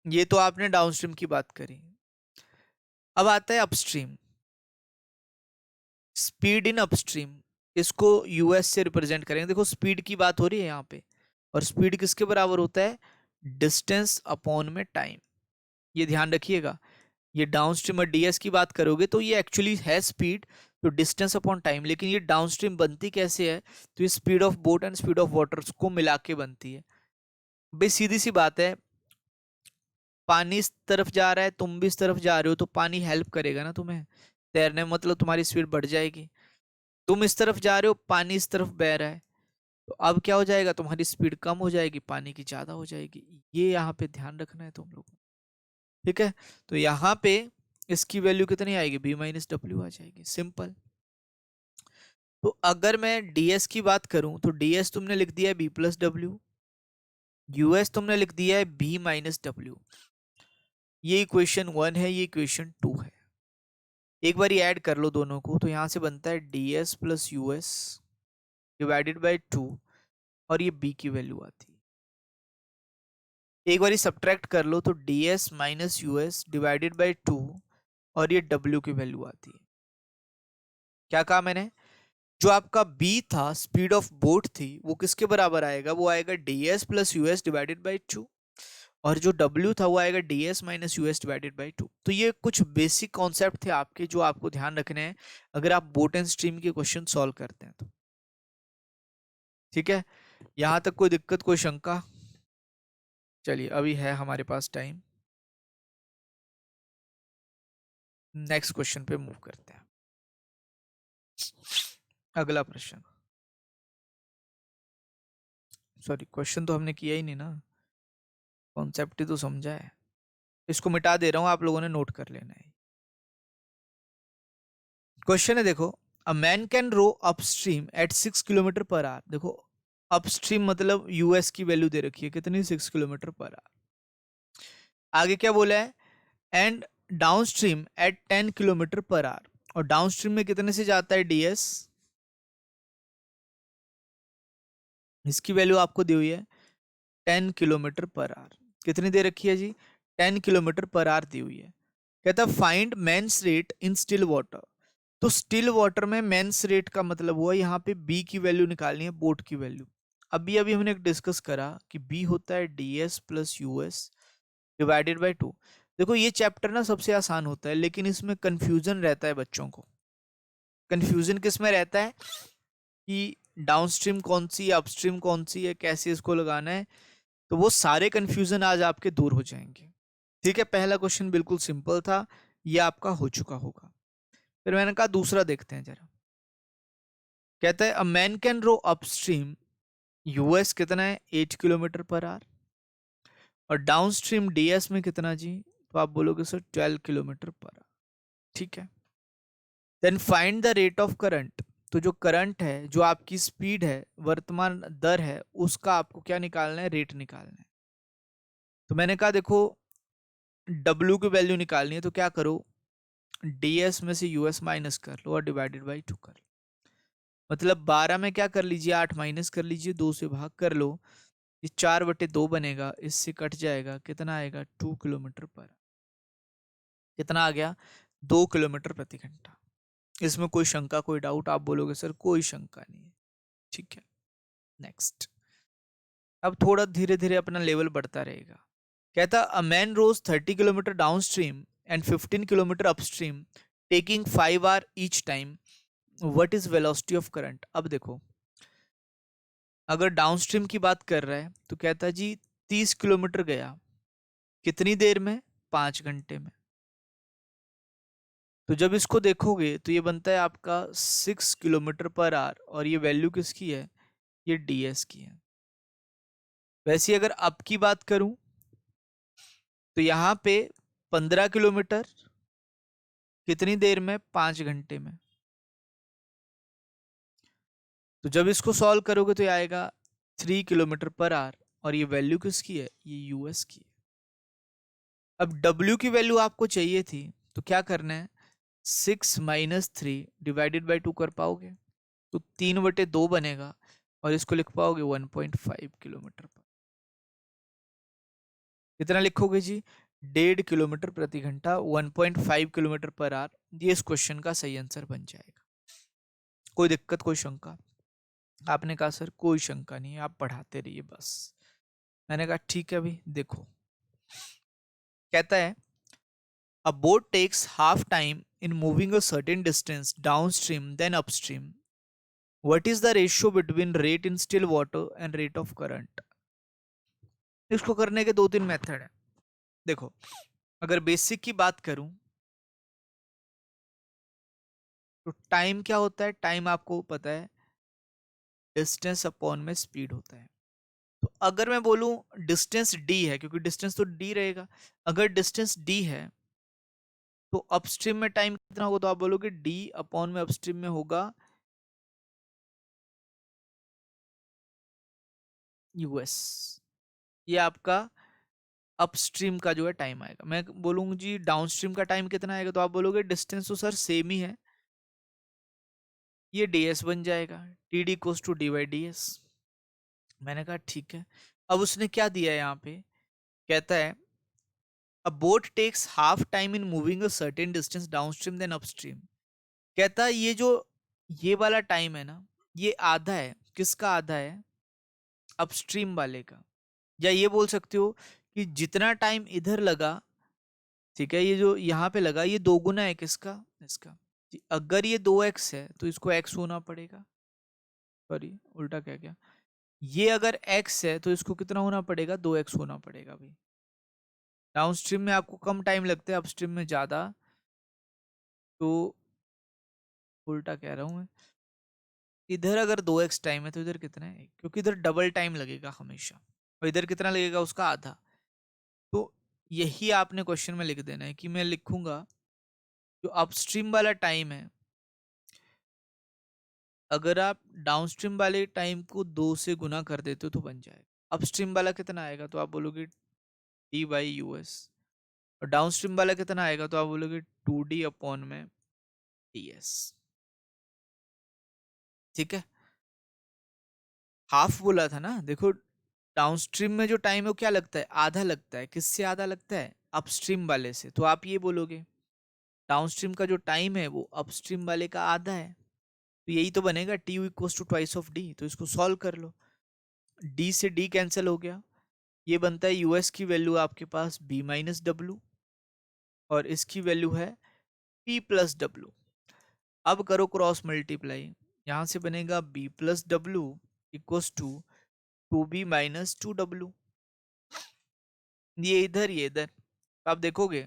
ये तो आपने डाउनस्ट्रीम की बात करी। अब आता है अपस्ट्रीम, स्पीड इन अपस्ट्रीम, इसको यूएस से रिप्रेजेंट करेंगे। देखो स्पीड की बात हो रही है यहाँ पे, और स्पीड किसके बराबर होता है, डिस्टेंस अपॉन में टाइम। ये ध्यान रखिएगा, ये डाउनस्ट्रीम और डीएस की बात करोगे तो ये एक्चुअली है स्पीड, तो डिस्टेंस अपॉन टाइम, लेकिन ये डाउनस्ट्रीम बनती कैसे है, तो ये speed of boat and speed of water को मिला के बनती है। भाई सीधी सी बात है, पानी इस तरफ जा रहा है, तुम भी इस तरफ जा रहे हो, तो पानी हेल्प करेगा ना तुम्हें तैरने में, मतलब तुम्हारी स्पीड बढ़ जाएगी। तुम इस तरफ जा रहे हो, पानी इस तरफ बह रहा है, तो अब क्या हो जाएगा, तुम्हारी स्पीड कम हो जाएगी, पानी की ज्यादा हो जाएगी। ये यहाँ पे ध्यान रखना है तुम लोगों को, ठीक है। तो यहाँ पे इसकी वैल्यू कितनी आएगी, b माइनस डब्ल्यू आ जाएगी, सिंपल। तो अगर मैं ds की बात करूं तो ds तुमने लिख दिया है b प्लस डब्ल्यू, यूएस तुमने लिख दिया है b माइनस डब्ल्यू। ये इक्वेशन 1 है, ये इक्वेशन 2 है। एक बार ऐड कर लो दोनों को, तो यहां से बनता है ds plus US divided by 2, और ये b की वैल्यू आती है। एक बार सब्ट्रैक्ट कर लो तो ds minus US divided by 2, और ये w की वैल्यू आती है। क्या कहा मैंने, जो आपका b था, स्पीड ऑफ बोट थी, वो किसके बराबर आएगा, वो आएगा ds plus US divided by 2, और जो w था वो आएगा ds minus US divided by 2। तो ये कुछ बेसिक कॉन्सेप्ट थे आपके जो आपको ध्यान रखने हैं अगर आप बोट एंड स्ट्रीम के क्वेश्चन सॉल्व करते हैं तो, ठीक है। यहां तक कोई दिक्कत, कोई शंका? चलिए अभी है हमारे पास टाइम, नेक्स्ट क्वेश्चन पे मूव करते हैं। अगला प्रश्न, सॉरी क्वेश्चन तो हमने किया ही नहीं ना, कॉन्सेप्ट ही तो समझा है। इसको मिटा दे रहा हूं, आप लोगों ने नोट कर लेना है। क्वेश्चन है देखो, a man can row upstream at 6 kilometre per hour. देखो अपस्ट्रीम मतलब यूएस की वैल्यू दे रखी है कितनी, 6 किलोमीटर पर आवर। आगे क्या बोला है, and downstream at 10 kilometre per hour, और डाउनस्ट्रीम में कितने से जाता है डीएस, इसकी वैल्यू आपको दी हुई है 10 किलोमीटर पर आवर। कितनी दे रखी है जी, 10 किलोमीटर पर आवर दी हुई है। कहता है find man's rate in still water. तो स्टिल वाटर में मेंस रेट का मतलब हुआ यहाँ पे बी की वैल्यू निकालनी है, बोट की वैल्यू। अभी अभी हमने एक डिस्कस करा कि बी होता है ds plus US divided by 2। देखो ये चैप्टर ना सबसे आसान होता है, लेकिन इसमें कंफ्यूजन रहता है बच्चों को। कंफ्यूजन किस में रहता है कि डाउनस्ट्रीम कौन सी है, अपस्ट्रीम कौन सी है, कैसे इसको लगाना है, तो वो सारे कंफ्यूजन आज आपके दूर हो जाएंगे, ठीक है। पहला क्वेश्चन बिल्कुल सिंपल था, ये आपका हो चुका होगा। फिर मैंने कहा दूसरा देखते हैं जरा। कहता है a man can row upstream, US कितना है 8 किलोमीटर पर आवर, और डाउनस्ट्रीम डीएस में कितना जी, तो आप बोलोगे सर 12 किलोमीटर पर आवर, ठीक है। Then find the rate of current. तो जो करंट है, जो आपकी स्पीड है, वर्तमान दर है, उसका आपको क्या निकालना है, रेट निकालना है। तो मैंने कहा देखो W की वैल्यू निकालनी है, तो क्या करो, ds में से यूएस माइनस कर लो और डिवाइडेड बाई 2 कर लो। मतलब 12 में क्या कर लीजिए, 8 माइनस कर लीजिए, 2 से भाग कर लो, ये 4/2 बनेगा, इससे कट जाएगा, कितना आएगा 2 किलोमीटर पर, कितना आ गया 2 किलोमीटर प्रति घंटा। इसमें कोई शंका, कोई डाउट? आप बोलोगे सर कोई शंका नहीं है, ठीक है। नेक्स्ट, अब थोड़ा धीरे धीरे अपना लेवल बढ़ता रहेगा। कहता a man rows 30 kilometre downstream and 15 kilometre upstream taking 5 hour each time, what is velocity of current. अब देखो अगर डाउनस्ट्रीम की बात कर रहा है तो कहता है जी 30 किलोमीटर गया, कितनी देर में, 5 घंटे में। तो जब इसको देखोगे तो ये बनता है आपका 6 किलोमीटर पर आवर, और ये वैल्यू किसकी है, ये ds की है। वैसे अगर अप की बात करूं तो यहाँ पे 15 किलोमीटर कितनी देर में, 5 घंटे में। तो जब इसको सॉल्व करोगे तो ये आएगा 3 किलोमीटर पर आवर, और ये वैल्यू किसकी है, ये यूएस की है। अब W की वैल्यू आपको चाहिए थी, तो क्या करना है, 6 माइनस 3 डिवाइडेड बाई 2 कर पाओगे, तो 3/2 बनेगा, और इसको लिख पाओगे 1.5 किलोमीटर पर। कितना लिखोगे जी, 1.5 किलोमीटर प्रति घंटा, 1.5 किलोमीटर पर आवर। ये इस क्वेश्चन का सही आंसर बन जाएगा। कोई दिक्कत, कोई शंका? आपने कहा सर कोई शंका नहीं है, आप पढ़ाते रहिए बस। मैंने कहा ठीक है भाई। देखो कहता है, a boat takes half time in moving a certain distance downstream than upstream. What is the ratio between rate in still water and rate of current? इसको करने के 2-3 मेथड है। देखो, अगर बेसिक की बात करूं तो टाइम क्या होता है, टाइम आपको पता है डिस्टेंस अपॉन में स्पीड होता है। तो अगर मैं बोलूं डिस्टेंस डी है, क्योंकि डिस्टेंस तो डी रहेगा, अगर डिस्टेंस डी है तो अपस्ट्रीम में टाइम कितना होगा, तो आप बोलोगे डी अपॉन में अपस्ट्रीम में होगा यूएस। ये आपका अपस्ट्रीम का जो है टाइम आएगा। मैं बोलूंगी जी डाउनस्ट्रीम का टाइम कितना आएगा, तो आप बोलोगे डिस्टेंस तो सर सेम ही है, ये ds बन जाएगा, T D cos to D by D S. मैंने कहा ठीक है। अब उसने क्या दिया है यहाँ पे, कहता है a boat takes half time in moving a certain distance downstream then upstream. कहता है ये जो ये वाला टाइम है ना, ये आधा है, किसका आधा है, अपस्ट्रीम वाले का। या ये बोल सकते हो कि जितना टाइम इधर लगा, ठीक है, ये जो यहाँ पे लगा ये 2 गुना है किसका, इसका। अगर ये 2x है तो इसको x होना पड़ेगा, सॉरी उल्टा क्या क्या, ये अगर x है तो इसको कितना होना पड़ेगा, 2x होना पड़ेगा भाई। डाउनस्ट्रीम में आपको कम टाइम लगता है, अपस्ट्रीम में ज्यादा, तो उल्टा कह रहा हूँ मैं, इधर अगर 2x टाइम है तो इधर कितना है, क्योंकि इधर डबल टाइम लगेगा हमेशा, और इधर कितना लगेगा, उसका आधा। तो यही आपने क्वेश्चन में लिख देना है कि मैं लिखूंगा जो अपस्ट्रीम वाला टाइम है, अगर आप डाउनस्ट्रीम वाले टाइम को 2 से गुना कर देते हो तो बन जाएगा। अपस्ट्रीम वाला कितना आएगा, तो आप बोलोगे डी बाई यू एस, और डाउनस्ट्रीम वाला कितना आएगा, तो आप बोलोगे 2d अपॉन में डी एस। ठीक है, हाफ बोला था ना। देखो डाउनस्ट्रीम में जो टाइम है वो क्या लगता है, आधा लगता है। किससे आधा लगता है, अपस्ट्रीम वाले से। तो आप ये बोलोगे डाउनस्ट्रीम का जो टाइम है वो अपस्ट्रीम वाले का आधा है, तो यही तो बनेगा T equals to twice of D. तो इसको सॉल्व कर लो, डी से डी कैंसिल हो गया, ये बनता है यूएस की वैल्यू आपके पास बी माइनस डब्ल्यू, और इसकी वैल्यू है पी प्लस डब्ल्यू। अब करो क्रॉस मल्टीप्लाई, यहाँ से बनेगा B plus W equals to 2b minus 2w। ये इधर, ये इधर, तो आप देखोगे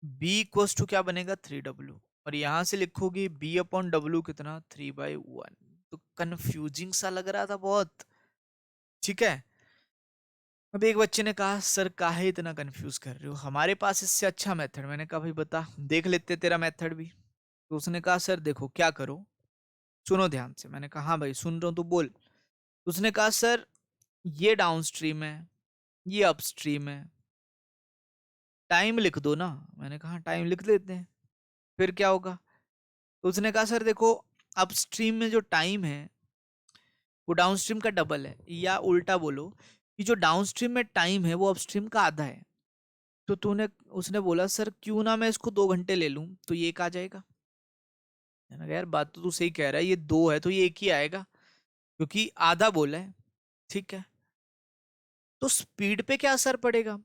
b इक्वल्स टू क्या बनेगा, 3w, और यहां से लिखोगे b अपॉन w कितना, 3/1। तो कंफ्यूजिंग सा लग रहा था बहुत, ठीक है। अब एक बच्चे ने कहा सर काहे इतना कंफ्यूज कर रहे हो, हमारे पास इससे अच्छा मेथड। मैंने कहा भाई बता, देख लेते तेरा मेथड भी। तो उसने कहा सर देखो क्या करो, सुनो ध्यान से। मैंने कहा हाँ भाई सुन रहा हूँ, तो बोल। उसने कहा सर ये डाउनस्ट्रीम है, ये अपस्ट्रीम है, टाइम लिख दो ना। मैंने कहा टाइम लिख देते हैं, फिर क्या होगा। तो उसने कहा सर देखो अपस्ट्रीम में जो टाइम है वो डाउनस्ट्रीम का डबल है, या उल्टा बोलो कि जो डाउनस्ट्रीम में टाइम है वो अपस्ट्रीम का आधा है। तो तूने उसने बोला सर क्यों ना मैं इसको 2 घंटे ले लूं, तो ये एक आ जाएगा। मैंने कहा यार बात तो तू सही कह रहा है, ये 2 है तो ये एक ही आएगा, क्योंकि आधा बोला है। ठीक है, तो स्पीड पे क्या असर पड़ेगा।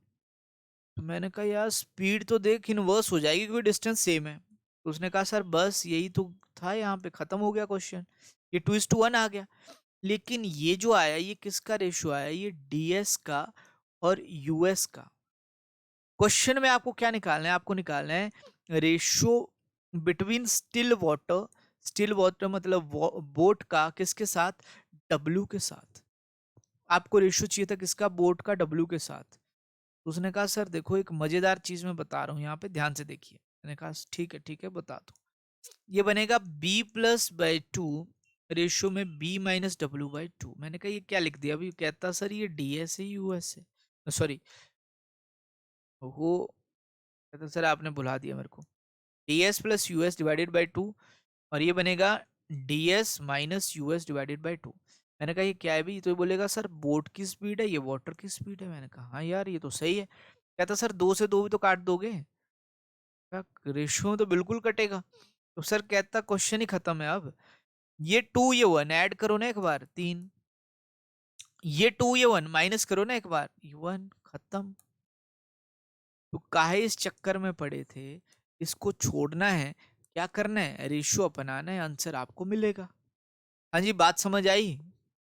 तो मैंने कहा यार स्पीड तो देख इनवर्स हो जाएगी क्योंकि डिस्टेंस सेम है। तो उसने कहा सर बस यही तो था, यहाँ पे खत्म हो गया क्वेश्चन, ये 2:1 आ गया। लेकिन ये जो आया ये किसका रेशियो आया, ये डीएस का और यूएस का। क्वेश्चन में आपको क्या निकालना है, आपको निकालना है ratio between still water, still water मतलब बोट का किसके साथ, डब्ल्यू के साथ। आपको रेशियो चाहिए था किसका, बोट का डब्ल्यू के साथ। तो उसने कहा सर देखो एक मजेदार चीज मैं बता रहा हूँ, यहाँ पे ध्यान से देखिए। मैंने कहा ठीक है बता दो। ये बनेगा b+/2 रेशियो में b-w/2। मैंने कहा ये क्या लिख दिया अभी, कहता सर ये ds है यूएस है। सॉरी, वो तो सर आपने भुला दिया मेरे को। ds plus US divided by 2, और ये बनेगा ds minus US divided by 2। मैंने कहा ये क्या है भी? तो ये बोलेगा सर बोट की स्पीड है, ये वाटर की स्पीड है। मैंने कहा हाँ यार ये तो सही है। कहता सर 2 से 2 भी तो काट दोगे? रेशियो तो बिल्कुल कटेगा। तो सर कहता क्वेश्चन ही खत्म है अब। ये 2 ये 1 ऐड करो ना एक बार 3, ये 2 ये 1 माइनस करो ना एक बार 1, खत्म। तो काहे इस चक्कर में पड़े थे? इसको छोड़ना है, क्या करना है, रेशियो अपनाना है, आंसर आपको मिलेगा। हाँ जी, बात समझ आई?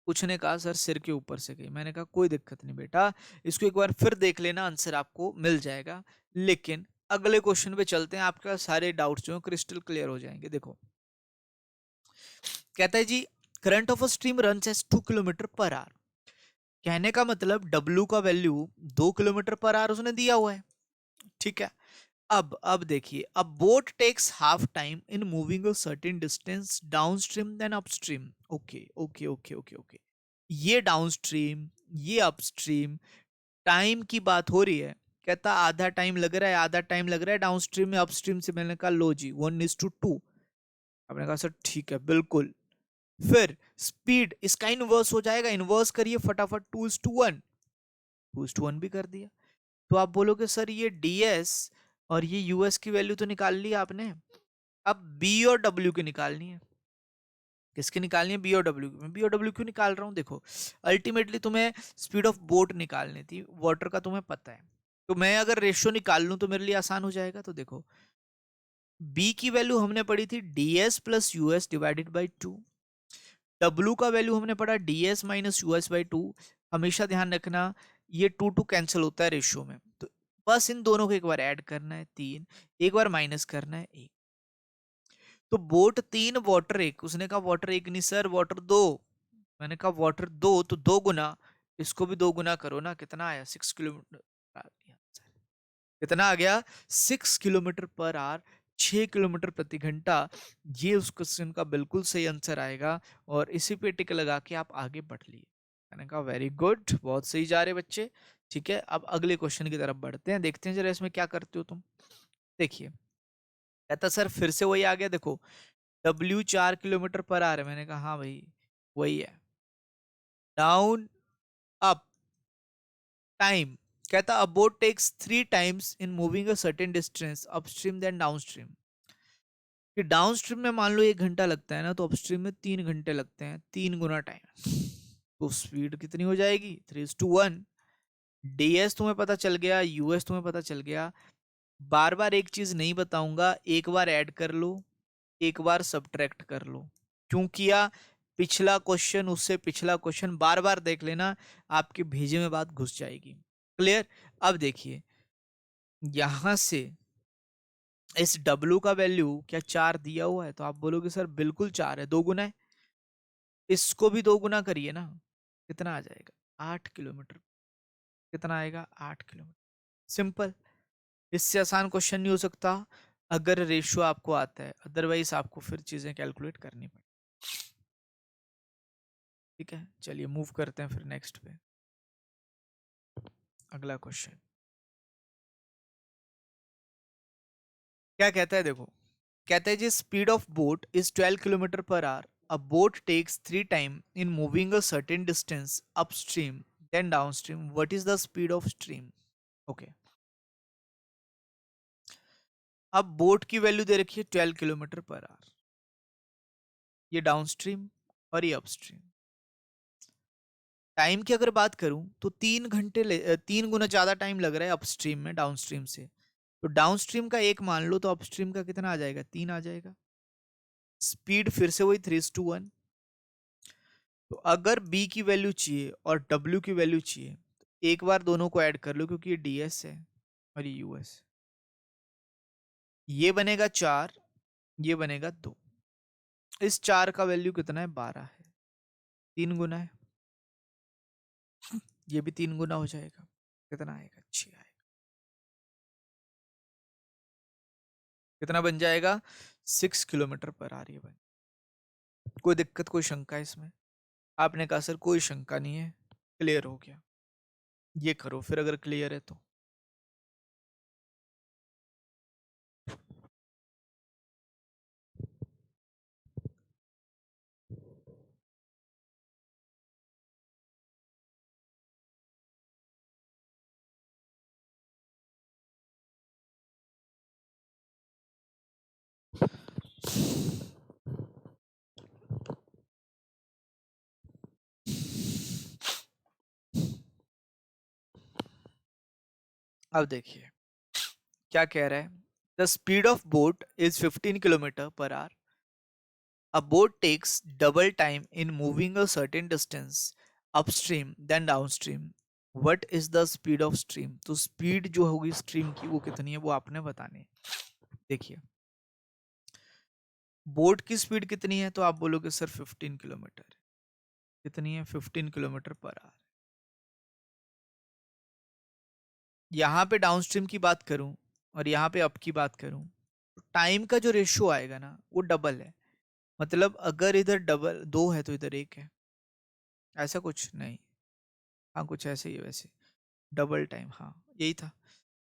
कुछ ने कहा सर सिर के ऊपर से गई। मैंने कहा कोई दिक्कत नहीं बेटा, इसको एक बार फिर देख लेना, आंसर आपको मिल जाएगा। लेकिन अगले क्वेश्चन पे चलते हैं, आपका सारे डाउट्स जो क्रिस्टल क्लियर हो जाएंगे। देखो कहता है जी current of a stream runs as 2 kilometre per hour. कहने का मतलब W का वैल्यू 2 किलोमीटर पर आवर उसने दिया हुआ है, ठीक है। अब देखिए, a boat takes half time in moving a certain distance downstream then upstream. Okay okay okay okay okay, ये डाउनस्ट्रीम, ये अपस्ट्रीम, टाइम की बात हो रही है। कहता आधा टाइम लग रहा है, आधा टाइम लग रहा है डाउनस्ट्रीम में, अपस्ट्रीम से। मैंने कहा लो जी 1:2। आपने कहा सर ठीक है बिल्कुल। फिर स्पीड इसका इनवर्स हो जाएगा, इनवर्स करिए फटाफट, 2:1। 2:1 भी कर दिया। तो आप बोलोगे सर ये ds और ये यूएस की वैल्यू तो निकाल ली आपने, अब बी और डब्ल्यू की निकालनी है। किसकी निकालनी है? बी और डब्ल्यू की। मैं बी और डब्ल्यू क्यों निकाल रहा हूँ? देखो अल्टीमेटली तुम्हें स्पीड ऑफ बोट निकालनी थी, वाटर का तुम्हें पता है। तो मैं अगर रेशियो निकाल लूं तो मेरे लिए आसान हो जाएगा। तो देखो बी की वैल्यू हमने पढ़ी थी ds plus US divided by 2, W का वैल्यू हमने पढ़ा ds माइनस यूएस बाई 2। हमेशा ध्यान रखना ये 2 कैंसिल होता है रेशियो में, तो बस इन दोनों को एक बार ऐड करना है 3, एक बार माइनस करना है 1। तो बोट 3 वाटर 1, उसने कहा वाटर 1 नहीं सर वाटर 2। मैंने कहा वाटर 2 तो 2 गुना, इसको भी 2 गुना करो ना, कितना आया 6 किलोमीटर। कितना आ गया 6 किलोमीटर पर आवर, 6 किलोमीटर प्रति घंटा। ये उस क्वेश्चन का बिल्कुल सही आंसर आएगा, और इसी पे टिक लगा के आप आगे बढ़ लिए। मैंने कहा वेरी गुड, बहुत सही जा रहे बच्चे। ठीक है, अब अगले क्वेश्चन की तरफ बढ़ते हैं, देखते हैं जरा इसमें क्या करते हो तुम। देखिए कहता सर फिर से वही आ गया, देखो W 4 किलोमीटर पर आवर है। मैंने कहा हाँ भाई वही है। डाउन अप टाइम, कहता a boat takes 3 times in moving a certain distance upstream then downstream. कि डाउनस्ट्रीम में मान लो 1 घंटा लगता है ना, तो अपस्ट्रीम में 3 घंटे लगते हैं, 3 गुना टाइम। तो स्पीड कितनी हो जाएगी? 3:1। ds तुम्हें पता चल गया, यूएस तुम्हें पता चल गया। बार बार एक चीज नहीं बताऊंगा, एक बार ऐड कर लो, एक बार सब्ट्रैक्ट कर लो। क्यों किया? पिछला क्वेश्चन, उससे पिछला क्वेश्चन बार बार देख लेना, आपके भेजे में बात घुस जाएगी। क्लियर? अब देखिए यहां से इस W का वैल्यू क्या 4 दिया हुआ है? तो आप बोलोगे सर बिल्कुल 4 है, 2 गुना है। इसको भी 2 गुना करिए ना, कितना आ जाएगा? 8 किलोमीटर। कितना आएगा? 8 किलोमीटर। सिंपल, इससे आसान क्वेश्चन नहीं हो सकता अगर रेशियो आपको आता है, अदरवाइज आपको फिर चीजें कैलकुलेट करनी पड़े। ठीक है, चलिए मूव करते हैं फिर नेक्स्ट पे। अगला क्वेश्चन क्या कहता है? देखो कहता है जी speed of boat is 12 kilometre per hour, a boat takes 3 time in moving a certain distance upstream then downstream, what is the speed of stream? Okay, अब बोट की वैल्यू दे रखी है 12 किलोमीटर पर आवर, ये downstream और ये upstream. Time की अगर बात करूं तो 3 गुना ज्यादा टाइम लग रहा है अपस्ट्रीम में डाउनस्ट्रीम से। तो डाउनस्ट्रीम का 1 मान लो, तो अपस्ट्रीम का कितना आ जाएगा? 3 आ जाएगा। स्पीड फिर से वही 3:1। तो अगर बी की वैल्यू चाहिए और डब्ल्यू की वैल्यू चाहिए, तो एक बार दोनों को ऐड कर लो, क्योंकि ये ds है और ये यूएस। ये बनेगा 4, ये बनेगा 2। इस 4 का वैल्यू कितना है? 12 है, 3 गुना है। ये भी 3 गुना हो जाएगा, कितना आएगा? 6 आएगा। कितना बन जाएगा? 6 किलोमीटर पर आ रही है। कोई दिक्कत, कोई शंका है इसमें? आपने कहा सर कोई शंका नहीं है, क्लियर हो गया। ये करो फिर अगर क्लियर है तो। अब देखिए क्या कह रहा है। The speed of boat is 15 kilometre per our. A boat takes double time in moving a certain distance upstream than downstream. What is the speed of stream? तो स्पीड जो होगी स्ट्रीम की वो कितनी है वो आपने बतानी है। देखिए बोट की स्पीड कितनी है तो आप बोलोगे सर 15 किलोमीटर। कितनी है 15 किलोमीटर पर आवर। यहाँ पे डाउनस्ट्रीम की बात करूं और यहाँ पे अप की बात करूं तो टाइम का जो रेशियो आएगा ना वो डबल है। मतलब अगर इधर डबल 2 है तो इधर 1 है। ऐसा कुछ नहीं। हाँ कुछ ऐसे ही है वैसे। डबल टाइम हाँ यही था।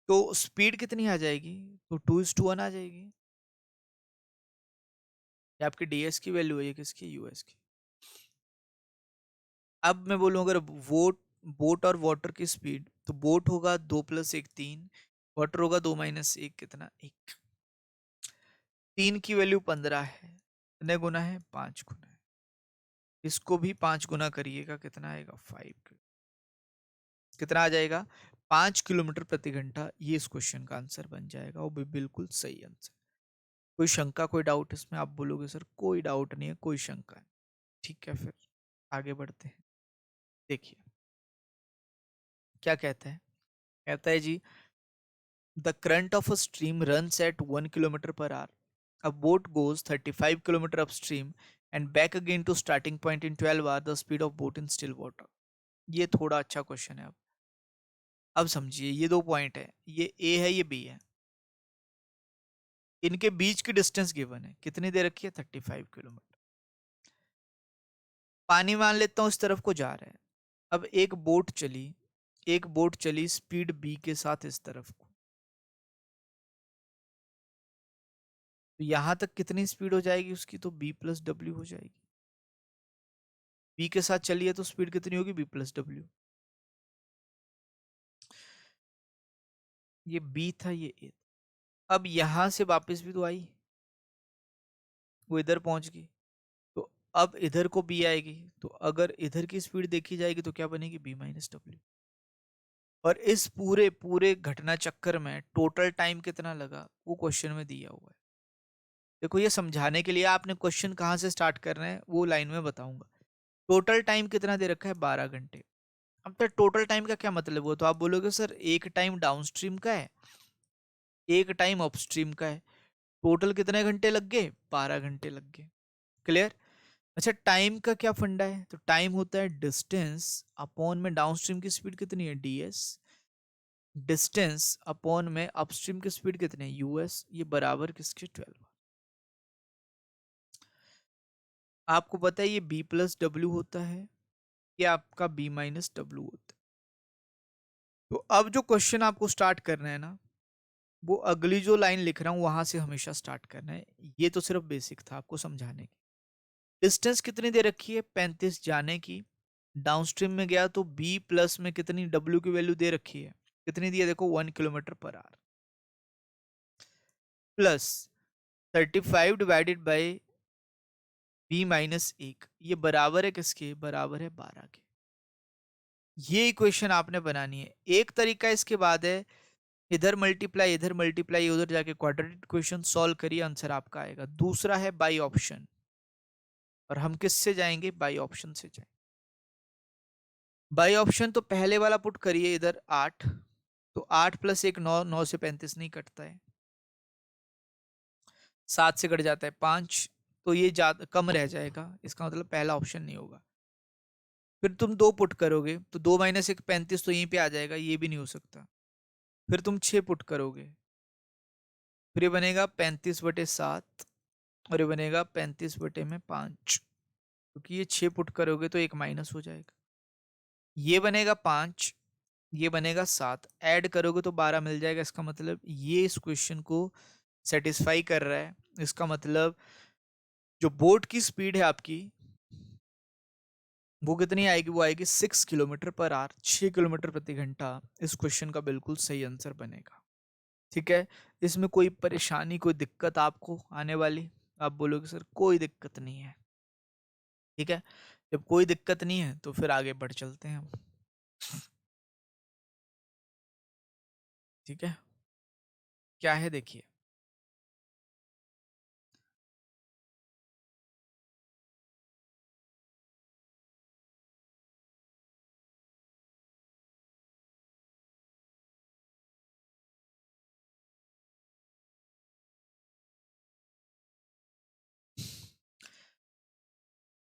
तो स्पीड कितनी आ जाएगी तो 2:1 आ जाएगी। ये आपकी डीएस की वैल्यू है ये किसकी यूएस की। अब मैं बोलूँ अगर बोट और वाटर की स्पीड तो बोट होगा 2 + 1 3। वाटर होगा 2 - 1 कितना 1। 3 की वैल्यू 15 है कितने गुना है 5 गुना है। इसको भी 5 गुना करिएगा कितना आएगा 5। कितना आ जाएगा 5 किलोमीटर प्रति घंटा। ये इस क्वेश्चन का आंसर बन जाएगा वो भी बिल्कुल सही आंसर। कोई शंका कोई डाउट इसमें आप बोलोगे सर कोई डाउट नहीं है कोई शंका नहीं। ठीक है फिर आगे बढ़ते हैं। देखिए क्या कहता है। कहता है जी the current of a stream runs at 1 kilometre per hour. A boat goes 35 kilometre upstream and back again to starting point in 12 hour the speed of boat in still water. ये थोड़ा अच्छा क्वेश्चन है। अब समझिए ये 2 point है ये ए है ये बी है। इनके बीच की डिस्टेंस गिवन है कितनी दे रखी है 35 किलोमीटर। पानी मान लेता हूँ इस तरफ को जा रहा है। अब एक बोट चली स्पीड बी के साथ इस तरफ को। तो यहां तक कितनी स्पीड हो जाएगी उसकी तो B+W हो जाएगी। बी के साथ चलिए तो स्पीड कितनी होगी B+W। ये बी था ये ए। अब यहां से वापस भी तो आई वो इधर पहुंच गई। तो अब इधर को बी आएगी तो अगर इधर की स्पीड देखी जाएगी तो क्या बनेगी B-W। और इस पूरे पूरे घटना चक्कर में टोटल टाइम कितना लगा वो क्वेश्चन में दिया हुआ है। देखो ये समझाने के लिए आपने क्वेश्चन कहाँ से स्टार्ट करना है वो लाइन में बताऊंगा। टोटल टाइम कितना दे रखा है 12 घंटे। अब तक टोटल टाइम का क्या मतलब हुआ तो आप बोलोगे सर एक टाइम डाउनस्ट्रीम का है एक टाइम अपस्ट्रीम का है। टोटल कितने घंटे लग गए 12 घंटे लग गए। क्लियर। अच्छा टाइम का क्या फंडा है तो टाइम होता है डिस्टेंस अपॉन में डाउनस्ट्रीम की स्पीड कितनी है डीएस डिस्टेंस अपॉन में अपस्ट्रीम की स्पीड कितनी है यूएस ये बराबर किसके 12। आपको पता है ये B+W होता है ये आपका B-W होता है। तो अब जो क्वेश्चन आपको स्टार्ट करना है ना वो अगली जो लाइन लिख रहा हूं वहां से हमेशा स्टार्ट करना है। ये तो सिर्फ बेसिक था आपको समझाने की। डिस्टेंस कितनी दे रखी है 35 जाने की। डाउनस्ट्रीम में गया तो B प्लस में कितनी W की वैल्यू दे रखी है कितनी दी है देखो 1 kilometre per our plus 35 divided by B-1 ये बराबर है किसके बराबर है 12 के। ये इक्वेशन आपने बनानी है। एक तरीका इसके बाद है इधर मल्टीप्लाई उधर जाके क्वाड्रेटिक इक्वेशन सॉल्व करिए आंसर आपका आएगा। दूसरा है बाई ऑप्शन और हम किससे जाएंगे बाई ऑप्शन से जाएंगे। बाई ऑप्शन तो पहले वाला पुट करिए इधर 8 तो 8 + 1 9 9 से 35 नहीं कटता है 7 से कट जाता है 5 तो ये ज्यादा कम रह जाएगा इसका मतलब पहला ऑप्शन नहीं होगा। फिर तुम 2 पुट करोगे तो 2 - 1 35 तो यहीं पे आ जाएगा ये भी नहीं हो सकता। फिर तुम 6 पुट करोगे फिर ये बनेगा 35/7 और ये बनेगा 35/5 क्योंकि ये 6 पुट करोगे तो एक माइनस हो जाएगा। ये बनेगा 5 ये बनेगा 7, ऐड करोगे तो 12 मिल जाएगा। इसका मतलब ये इस क्वेश्चन को सेटिस्फाई कर रहा है। इसका मतलब जो बोट की स्पीड है आपकी वो कितनी आएगी, वो आएगी 6 किलोमीटर पर आवर, 6 किलोमीटर प्रति घंटा। इस क्वेश्चन का बिल्कुल सही आंसर बनेगा। ठीक है, इसमें कोई परेशानी कोई दिक्कत आपको आने वाली, आप बोलोगे सर कोई दिक्कत नहीं है। ठीक है, जब कोई दिक्कत नहीं है तो फिर आगे बढ़ चलते हैं हम। ठीक है, क्या है देखिए,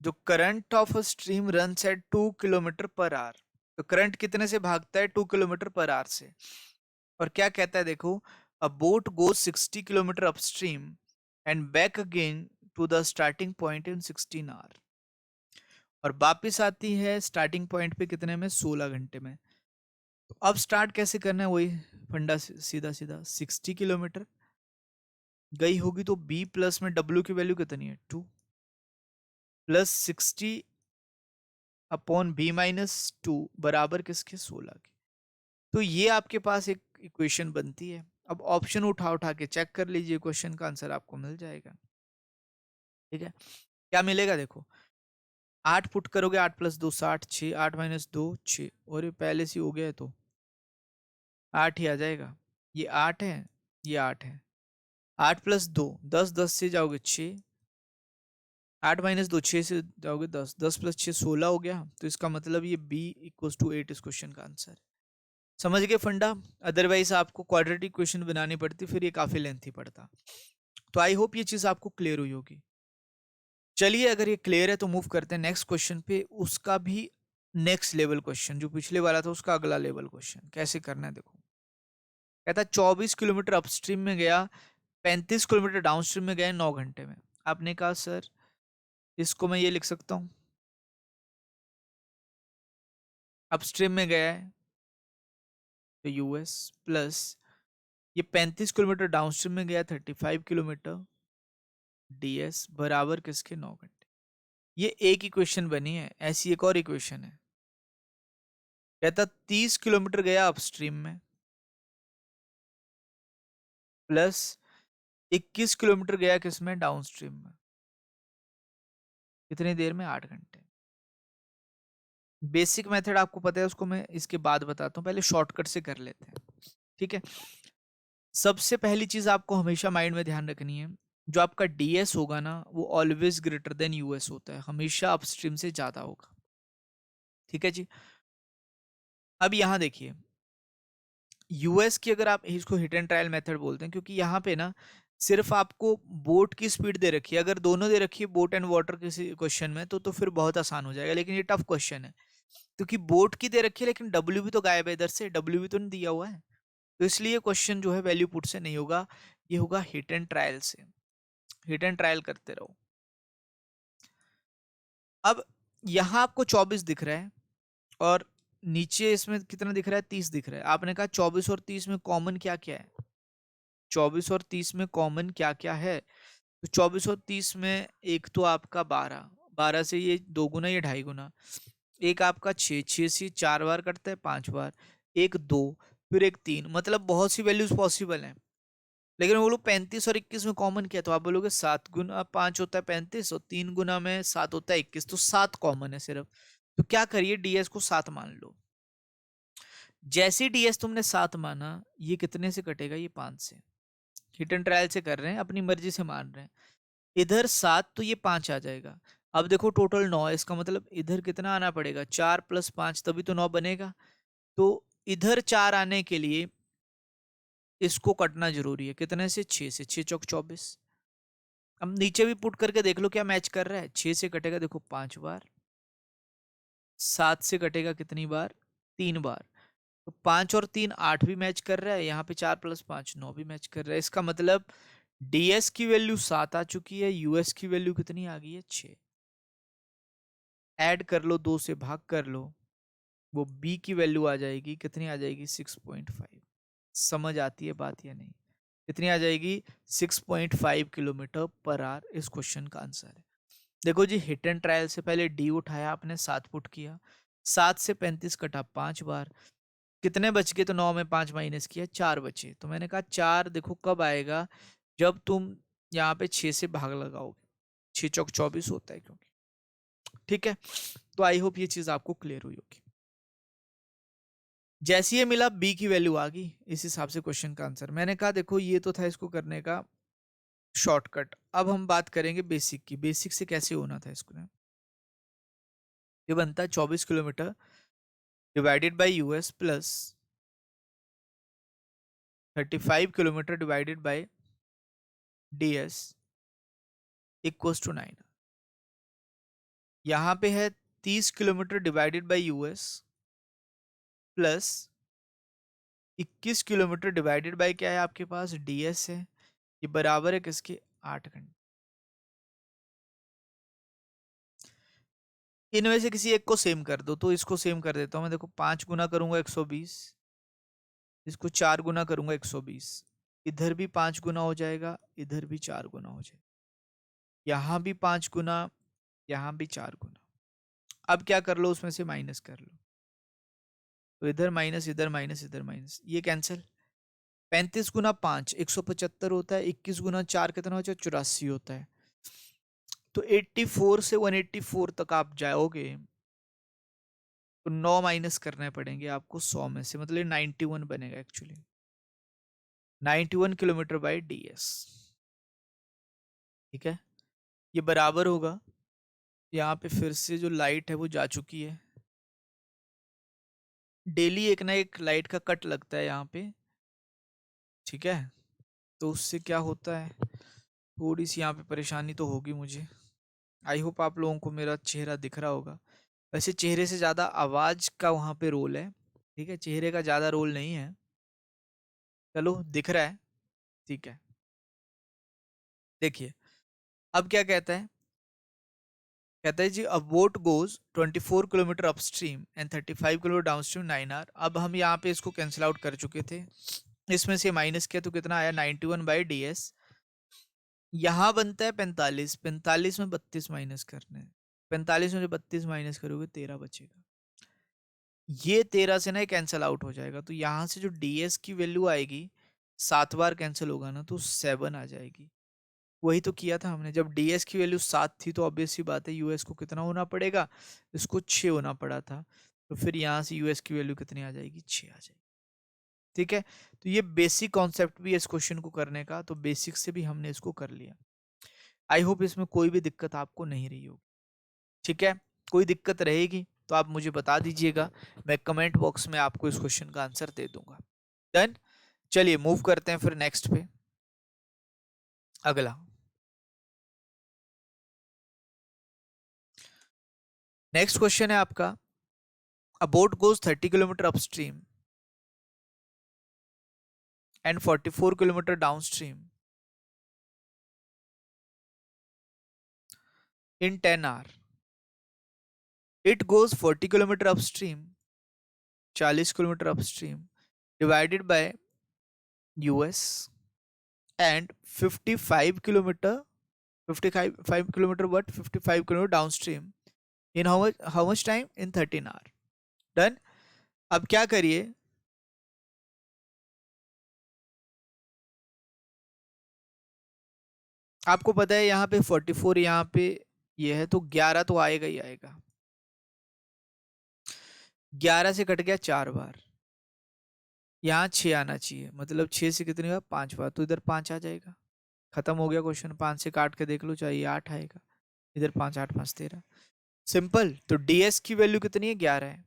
जो current of a stream runs eight 2 kilometre per our, तो करंट कितने से भागता है, 2 किलोमीटर पर आवर से। और क्या कहता है देखो, a boat goes 60 kilometre upstream and back again to the starting point in 16 hour, और वापिस आती है स्टार्टिंग पॉइंट पे कितने में, 16 घंटे में। तो अब स्टार्ट कैसे करना है, वही फंडा, सीधा सीधा 60 किलोमीटर गई होगी तो बी प्लस में डब्ल्यू की वैल्यू कितनी है, 2 प्लस 60 अपॉन b-2 बराबर किसके, 16 के। तो ये आपके पास एक इक्वेशन बनती है। अब ऑप्शन उठा उठा के चेक कर लीजिए, क्वेश्चन का आंसर आपको मिल जाएगा। ठीक है, क्या मिलेगा देखो, 8 पुट करोगे, 8 + 2 60, 6, 8 - 2 6, और ये पहले से ही हो गया है तो 8 ही आ जाएगा। ये 8 है, ये 8 है, 8 + 2 10, 10 से जाओगे 6, 8 - 2 6 से जाओगे 10, 10 + 6 16 हो गया। तो इसका मतलब ये b = 8 इस क्वेश्चन का आंसर है। समझ गए फंडा, अदरवाइज आपको क्वाड्रेटिक क्वेश्चन बनानी पड़ती, फिर ये काफी लेंथी पड़ता। तो आई होप ये चीज आपको क्लियर हुई होगी। चलिए, अगर ये क्लियर है तो मूव करते हैं नेक्स्ट क्वेश्चन पे। उसका भी नेक्स्ट लेवल क्वेश्चन, जो पिछले वाला था उसका अगला लेवल क्वेश्चन कैसे करना है देखो। कहता है 24 किलोमीटर अपस्ट्रीम में गया, 35 किलोमीटर डाउनस्ट्रीम में गया 9 घंटे में। आपने कहा सर इसको मैं ये लिख सकता हूँ, अपस्ट्रीम में गया है तो यूएस, प्लस ये 35 किलोमीटर डाउनस्ट्रीम में गया 35 किलोमीटर डीएस बराबर किसके, 9 घंटे। ये एक इक्वेशन बनी है। ऐसी एक और इक्वेशन है, कहता 30 किलोमीटर गया अपस्ट्रीम में, प्लस 21 किलोमीटर गया किसमें, डाउनस्ट्रीम में। कितनी देर में, 8 घंटे। बेसिक मेथड आपको पता है, उसको मैं इसके बाद बताता हूँ, पहले शॉर्टकट से कर लेते हैं। ठीक है, सबसे पहली चीज आपको हमेशा माइंड में ध्यान रखनी है, जो आपका डीएस होगा ना वो ऑलवेज ग्रेटर देन यूएस होता है, हमेशा अपस्ट्रीम से ज्यादा होगा। ठीक है जी, अब यहाँ देखिए, यूएस की अगर आप इसको हिट एंड ट्रायल मेथड बोलते हैं, क्योंकि यहाँ पे ना सिर्फ आपको बोट की स्पीड दे रखी है। अगर दोनों दे रखी है, बोट एंड वाटर, किसी क्वेश्चन में तो फिर बहुत आसान हो जाएगा। लेकिन ये टफ क्वेश्चन है, क्योंकि बोट की दे रखी है लेकिन डब्ल्यू भी तो गायब है इधर से, डब्ल्यू भी तो नहीं दिया हुआ है। तो इसलिए क्वेश्चन जो है वैल्यू पुट से नहीं होगा, ये होगा हिट एंड ट्रायल से। हिट एंड ट्रायल करते रहो। अब यहाँ आपको 24 दिख रहा है, और नीचे इसमें कितना दिख रहा है, 30 दिख रहा है। आपने कहा 24 और 30 में कॉमन क्या क्या है, 24 और 30 में कॉमन क्या क्या है। तो 24 और 30 में एक तो आपका 12, 12 से ये 2 गुना, ये 2.5 गुना, एक आपका 6, 6 से 4 बार कटता है, 5 बार, एक 2, फिर एक 3, मतलब बहुत सी वैल्यूज पॉसिबल हैं। लेकिन वो लोग 35 और 21 में कॉमन किया, तो आप बोलोगे 7 गुना 5 होता है 35, और 3 गुना में 7 होता है 21, तो 7 कॉमन है सिर्फ। तो क्या करिए, डीएस को 7 मान लो। जैसे डीएस तुमने 7 माना, ये कितने से कटेगा, ये 5 से। हिट एंड ट्रायल से कर रहे हैं, अपनी मर्जी से मान रहे हैं। इधर 7 तो ये 5 आ जाएगा। अब देखो टोटल 9 है, इसका मतलब इधर कितना आना पड़ेगा, 4 + 5 तभी तो 9 बनेगा। तो इधर 4 आने के लिए इसको कटना जरूरी है, कितने से, 6 से, 6 चौक 24। अब नीचे भी पुट करके देख लो क्या मैच कर रहा है, 6 से कटेगा देखो 5 बार, 7 से कटेगा कितनी बार, 3 बार। तो 5 और 3 8 भी मैच कर रहा है, यहाँ पे 4 + 5 9 भी मैच कर रहा है। इसका मतलब डीएस की वैल्यू 7 आ चुकी है, यूएस की वैल्यू कितनी आ गई है, 6। ऐड कर लो, 2 से भाग कर लो, वो बी की वैल्यू आ जाएगी, कितनी आ जाएगी 6.5। समझ आती है बात या नहीं? कितनी आ जाएगी 6.5 किलोमीटर पर आवर इस क्वेश्चन का आंसर है। देखो जी, हिट एंड ट्रायल से पहले डी उठाया आपने, 7 पुट किया, 7 से 35 कटा 5 बार, कितने बच गए? तो 9 में 5 माइनस किया, 4 बचे। तो मैंने कहा 4 देखो कब आएगा, जब तुम यहाँ पे 6 से भाग लगाओगे, 6 चौक 24 होता है क्योंकि। ठीक है, तो आई होप ये चीज आपको क्लियर हुई होगी। जैसे ये मिला बी की वैल्यू आ गई, इस हिसाब से क्वेश्चन का आंसर। मैंने कहा देखो ये तो था इसको करने का शॉर्टकट। अब हम बात करेंगे बेसिक की, बेसिक से कैसे होना था इसको। ये बनता है 24 kilometre divided by US plus 35 kilometre divided by DS equals to 9। यहाँ पे है 30 kilometre divided by US plus 21 kilometre divided by क्या है आपके पास, डीएस है। ये बराबर है किसके, 8 घंटे। इनमें से किसी एक को सेम कर दो, तो इसको सेम कर देता हूं मैं। देखो 5 गुना करूंगा 120, इसको 4 गुना करूंगा 120, इधर भी 5 गुना हो जाएगा, इधर भी 4 गुना हो जाएगा, यहाँ भी 5 गुना, यहाँ भी 4 गुना। अब क्या कर लो, उसमें से माइनस कर लो, तो इधर माइनस, इधर माइनस, इधर माइनस, ये कैंसिल। 35 गुना 5 175 होता है, 21 गुना 4 कितना होता है, 84 होता है। तो 84 से 184 तक आप जाओगे तो 9 माइनस करने पड़ेंगे आपको 100 में से, मतलब 91 बनेगा एक्चुअली, 91 किलोमीटर बाई डीएस। ठीक है, ये बराबर होगा, यहाँ पे फिर से जो लाइट है वो जा चुकी है। डेली एक ना एक लाइट का कट लगता है यहाँ पे। ठीक है, तो उससे क्या होता है, थोड़ी सी यहाँ पे परेशानी तो होगी मुझे। आई होप आप लोगों को मेरा चेहरा दिख रहा होगा। वैसे चेहरे से ज़्यादा आवाज़ का वहाँ पे रोल है। ठीक है, चेहरे का ज़्यादा रोल नहीं है। चलो दिख रहा है, ठीक है। देखिए अब क्या कहता है, कहता है जी a boat goes 24 kilometre upstream and 35 kilometre downstream 9 hour. अब हम यहाँ पे इसको कैंसिल आउट कर चुके थे, इसमें से माइनस किया तो कितना आया 91 बाई डी एस। यहाँ बनता है 45, 45 में 32 माइनस करने हैं, 45 में जो 32 माइनस करोगे 13 बचेगा। ये 13 से ना कैंसिल आउट हो जाएगा, तो यहाँ से जो ds की वैल्यू आएगी 7 बार कैंसिल होगा ना तो 7 आ जाएगी। वही तो किया था हमने, जब ds की वैल्यू 7 थी तो ऑब्वियस सी बात है यूएस को कितना होना पड़ेगा, इसको 6 होना पड़ा था। तो फिर यहाँ से यूएस की वैल्यू कितनी आ जाएगी, 6 आ जाएगी। ठीक है, तो ये बेसिक कॉन्सेप्ट भी है इस क्वेश्चन को करने का, तो बेसिक से भी हमने इसको कर लिया। आई होप इसमें कोई भी दिक्कत आपको नहीं रही होगी। ठीक है, कोई दिक्कत रहेगी तो आप मुझे बता दीजिएगा, मैं कमेंट बॉक्स में आपको इस क्वेश्चन का आंसर दे दूंगा। डन, चलिए मूव करते हैं फिर नेक्स्ट पे। अगला नेक्स्ट क्वेश्चन है आपका, a boat goes 30 kilometre upstream and 44 kilometre downstream in 10 hour. It goes 40 kilometre upstream, 40 kilometre upstream divided by US and 55 kilometre, 55 kilometre but 55 kilometre downstream in how much time, in 13 hour. Done, अब क्या करिए, आपको पता है यहाँ पे 44, यहाँ पे ये है, तो 11 तो आएगा ही आएगा। 11 से कट गया 4 बार, यहाँ 6 आना चाहिए, मतलब 6 से कितनी बार, 5 बार, तो इधर 5 आ जाएगा। खत्म हो गया क्वेश्चन, 5 से काट के देख लो, चाहिए 8 आएगा, इधर 5 8 5 13, सिंपल। तो डीएस की वैल्यू कितनी है, 11 है,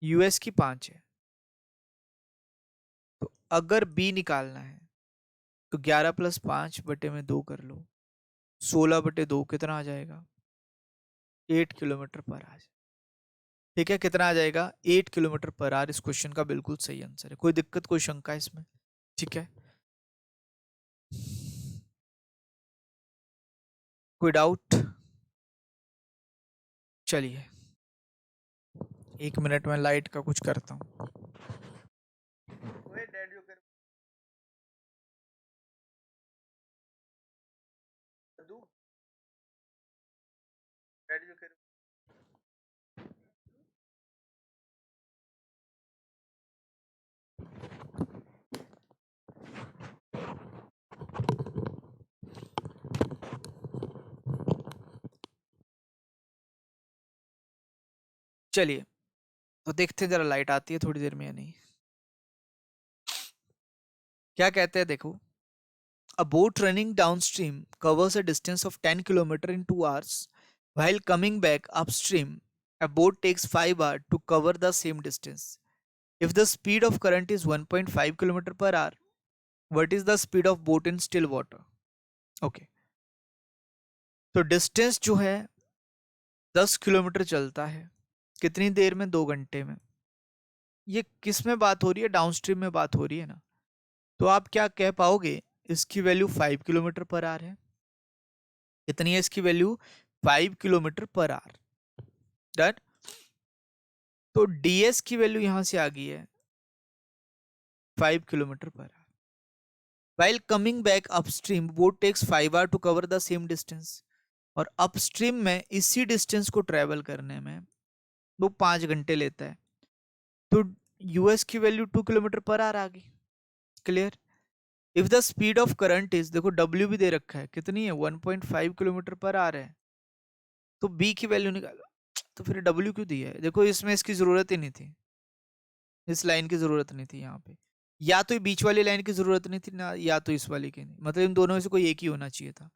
यूएस की 5 है। तो अगर बी निकालना है तो 11 प्लस 5 बटे में 2 कर लो, 16 बटे 2 कितना आ जाएगा, 8 किलोमीटर पर आ जाए। ठीक है, कितना आ जाएगा, 8 किलोमीटर पर आवर इस क्वेश्चन का बिल्कुल सही आंसर है। कोई दिक्कत, कोई शंका इसमें? ठीक है, कोई डाउट? चलिए एक मिनट में लाइट का कुछ करता हूँ। चलिए तो देखते हैं जरा लाइट आती है थोड़ी देर में या नहीं। क्या कहते हैं देखो, a boat running downstream covers a distance of 10 kilometers in 2 hours. While coming back upstream, a boat takes 5 hours to cover the same distance. If the speed of current is 1.5 kilometer per hour, what is the speed of boat in still water? Okay. तो distance जो है 10 kilometre चलता है कितनी देर में? 2 घंटे में। ये किस में बात हो रही है? डाउनस्ट्रीम में बात हो रही है ना। तो आप क्या कह पाओगे, इसकी वैल्यू 5 किलोमीटर पर आवर है। कितनी है इसकी value? 5 kilometre per our. Done. तो ds की वैल्यू यहां से आ गई है 5 kilometre per our. While coming back upstream, boat takes 5 hours to cover the same distance. और अपस्ट्रीम में इसी डिस्टेंस को ट्रेवल करने में वो 5 घंटे लेता है। तो यूएस की वैल्यू 2 किलोमीटर पर आवर आ गई। Clear. If the speed of current is, देखो डब्ल्यू भी दे रखा है, कितनी है? 1.5 किलोमीटर पर आवर है। तो बी की वैल्यू निकालो। तो फिर डब्ल्यू क्यों दिया है? देखो इसमें इसकी जरूरत ही नहीं थी, इस लाइन की जरूरत नहीं थी यहाँ पे। या तो ये बीच वाली लाइन की जरूरत नहीं थी ना, या तो इस वाली की नहीं, मतलब इन दोनों में से कोई एक ही होना चाहिए था।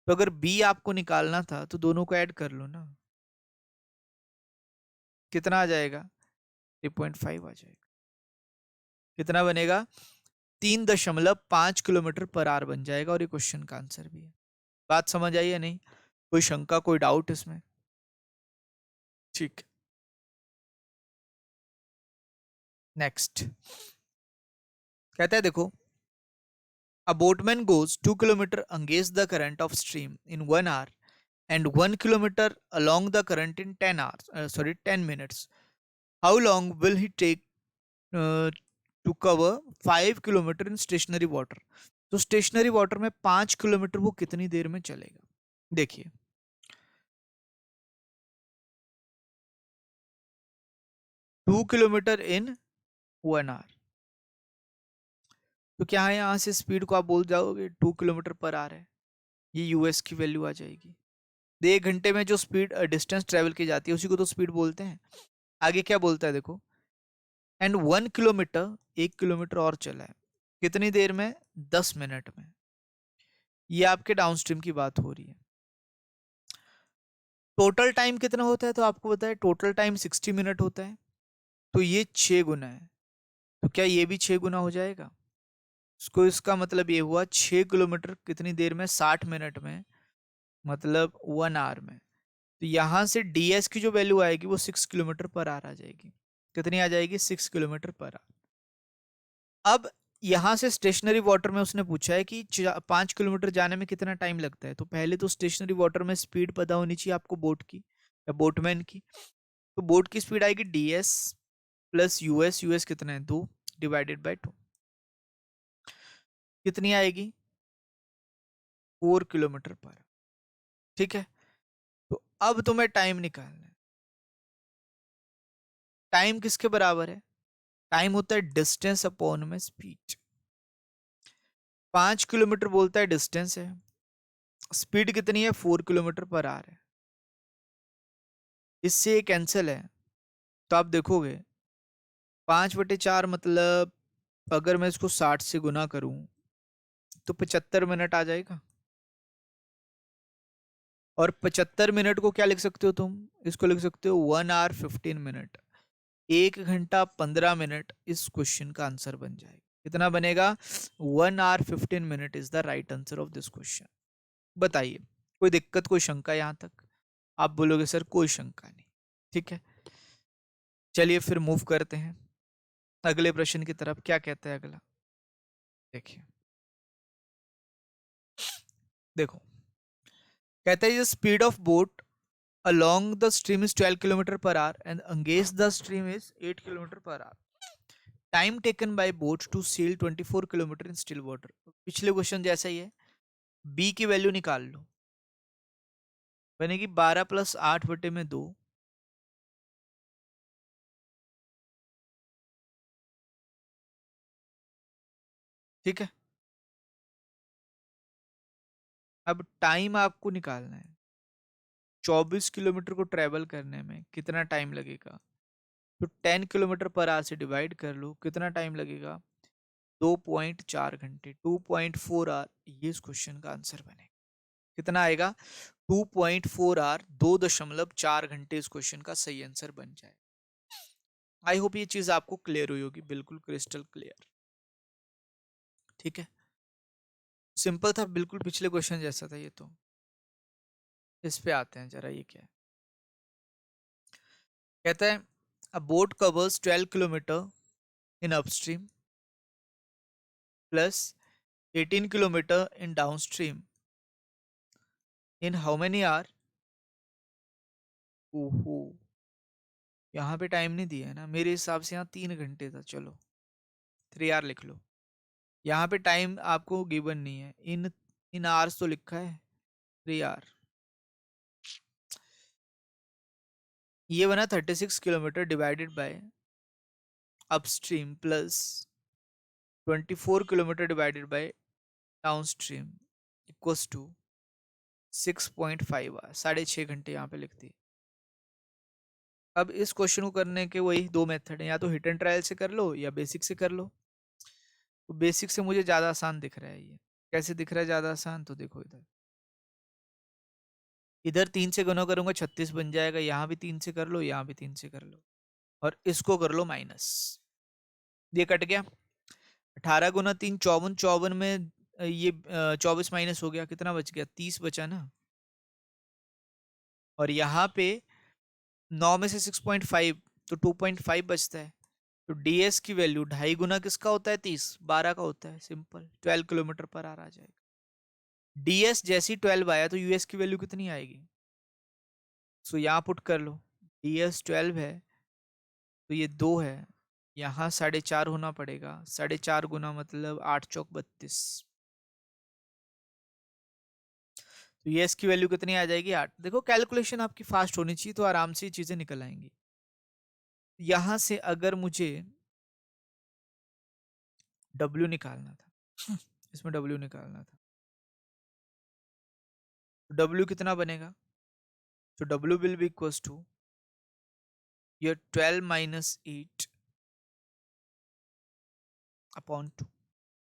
तो अगर बी आपको निकालना था तो दोनों को ऐड कर लो ना। कितना आ जाएगा? 3.5 आ जाएगा। कितना बनेगा? 3.5 किलोमीटर पर आवर बन जाएगा। और ये क्वेश्चन का आंसर भी है। बात समझ आई या नहीं? कोई शंका, कोई डाउट इसमें? ठीक। नेक्स्ट कहता है देखो, a boatman goes 2 kilometer against the current of stream in 1 hour and 1 kilometer along the current in 10 hours, 10 minutes. How long will he take uh, to cover 5 kilometre in stationary water? तो stationary water में 5 kilometre वो कितनी देर में चलेगा? देखिए 2 kilometre in 1 hour. तो क्या है, यहाँ से स्पीड को आप बोल जाओगे 2 किलोमीटर पर आवर है। ये यूएस की वैल्यू आ जाएगी। 1 घंटे में जो स्पीड डिस्टेंस ट्रेवल की जाती है उसी को तो स्पीड बोलते हैं। आगे क्या बोलता है देखो, एंड 1 किलोमीटर, 1 किलोमीटर और चला है कितनी देर में? 10 मिनट में। ये आपके डाउनस्ट्रीम की बात हो रही है। टोटल टाइम कितना होता है? तो आपको पता है टोटल टाइम 60 मिनट होता है। तो ये 6 गुना है। तो क्या ये भी 6 गुना हो जाएगा? इसको, इसका मतलब ये हुआ 6 किलोमीटर कितनी देर में? 60 मिनट में, मतलब 1 आवर में। तो यहां से ds की जो वैल्यू आएगी वो 6 किलोमीटर पर आवर आ जाएगी। कितनी आ जाएगी? 6 किलोमीटर पर आवर। अब यहां से स्टेशनरी वाटर में उसने पूछा है कि 5 किलोमीटर जाने में कितना टाइम लगता है। तो पहले तो स्टेशनरी वाटर में स्पीड पता होनी चाहिए आपको बोट की या बोटमैन की। तो बोट की स्पीड आएगी ds प्लस यूएस। यूएस कितना है? 2 डिवाइडेड बाई 2। कितनी आएगी? 4 किलोमीटर पर। ठीक है। तो अब तुम्हें टाइम निकालना है। टाइम किसके बराबर है? टाइम होता है डिस्टेंस अपॉन में स्पीड। 5 किलोमीटर बोलता है डिस्टेंस है, स्पीड कितनी है? 4 किलोमीटर पर आवर है। इससे ये कैंसिल है। तो आप देखोगे 5/4, मतलब अगर मैं इसको 60 से गुना करूं तो 75 मिनट आ जाएगा। और 75 मिनट को क्या लिख सकते हो तुम? इसको लिख सकते हो 1 hour 15 मिनट। 1 घंटा 15 मिनट इस क्वेश्चन का आंसर बन जाएगा। कितना बनेगा? 1 hour 15 minute is the right answer of this question. बताइए कोई दिक्कत, कोई शंका यहां तक? आप बोलोगे सर कोई शंका नहीं। ठीक है, चलिए फिर मूव करते हैं अगले प्रश्न की तरफ। क्या कहता है अगला? देखिए देखो, कहता है speed of boat along the stream is 12 kilometer per hour and against the stream is 8 kilometer per hour. Time taken by boat to sail 24 kilometre in still water. पिछले क्वेश्चन जैसा ही है, b की वैल्यू निकाल लो, बनेगी 12 plus 8 बटे में 2, ठीक है। अब टाइम आपको निकालना है, 24 किलोमीटर को ट्रेवल करने में कितना टाइम लगेगा, तो 10 किलोमीटर पर आवर से डिवाइड कर लो, कितना टाइम लगेगा, 2.4 घंटे, 2.4 आवर। ये इस क्वेश्चन का आंसर बनेगा। कितना आएगा, 2.4 आवर, 2.4 घंटे इस क्वेश्चन का सही आंसर बन जाए। आई होप ये चीज आपको क्लियर हुई होगी, बिल्कुल क्रिस्टल क्लियर, ठीक है। सिंपल था बिल्कुल, पिछले क्वेश्चन जैसा था ये तो। इस पे आते हैं जरा, ये क्या है। कहता है a boat covers 12 kilometre in upstream plus 18 kilometre in downstream in how many hour. ओहो, यहाँ पे टाइम नहीं दिया है ना, मेरे हिसाब से यहाँ 3 घंटे था, चलो 3 आवर लिख लो। यहाँ पे टाइम आपको गिवन नहीं है, इन इन आवर्स तो लिखा है 3 आवर। ये बना 36 kilometre divided by upstream plus 24 kilometre divided by downstream equals to 6.5 hour, 6.5 घंटे यहाँ पे लिखती। अब इस क्वेश्चन को करने के वही दो मेथड हैं, या तो हिट एंड ट्रायल से कर लो या बेसिक से कर लो। तो बेसिक से मुझे ज़्यादा आसान दिख रहा है। ये कैसे दिख रहा है ज़्यादा आसान, तो देखो इधर, इधर 3 से गुना करूंगा 36 बन जाएगा, यहाँ भी 3 से कर लो, यहाँ भी 3 से कर लो, और इसको कर लो माइनस, ये कट गया। 18 गुना 3 54, 54 में ये 24 माइनस हो गया, कितना बच गया, 30 बचा ना। और यहाँ पे 9 में से 6.5 तो 2.5 बचता है। तो ds की वैल्यू 2.5 गुना किसका होता है, 30, 12 का होता है, सिंपल 12 किलोमीटर पर आवर आ जाएगा। ds जैसी 12 आया तो यूएस की वैल्यू कितनी आएगी, सो यहाँ पुट कर लो, ds 12 है तो ये 2 है, यहाँ 4.5 होना पड़ेगा, 4.5 गुना मतलब 8 चौक 32, तो यूएस की वैल्यू कितनी आ जाएगी, 8। देखो कैलकुलेशन आपकी फास्ट होनी चाहिए तो आराम से ये चीजें निकल आएंगी। यहाँ से अगर मुझे W निकालना था इसमें W निकालना था, तो W कितना बनेगा, तो W will be equals to ये 12 माइनस 8 अपॉन 2,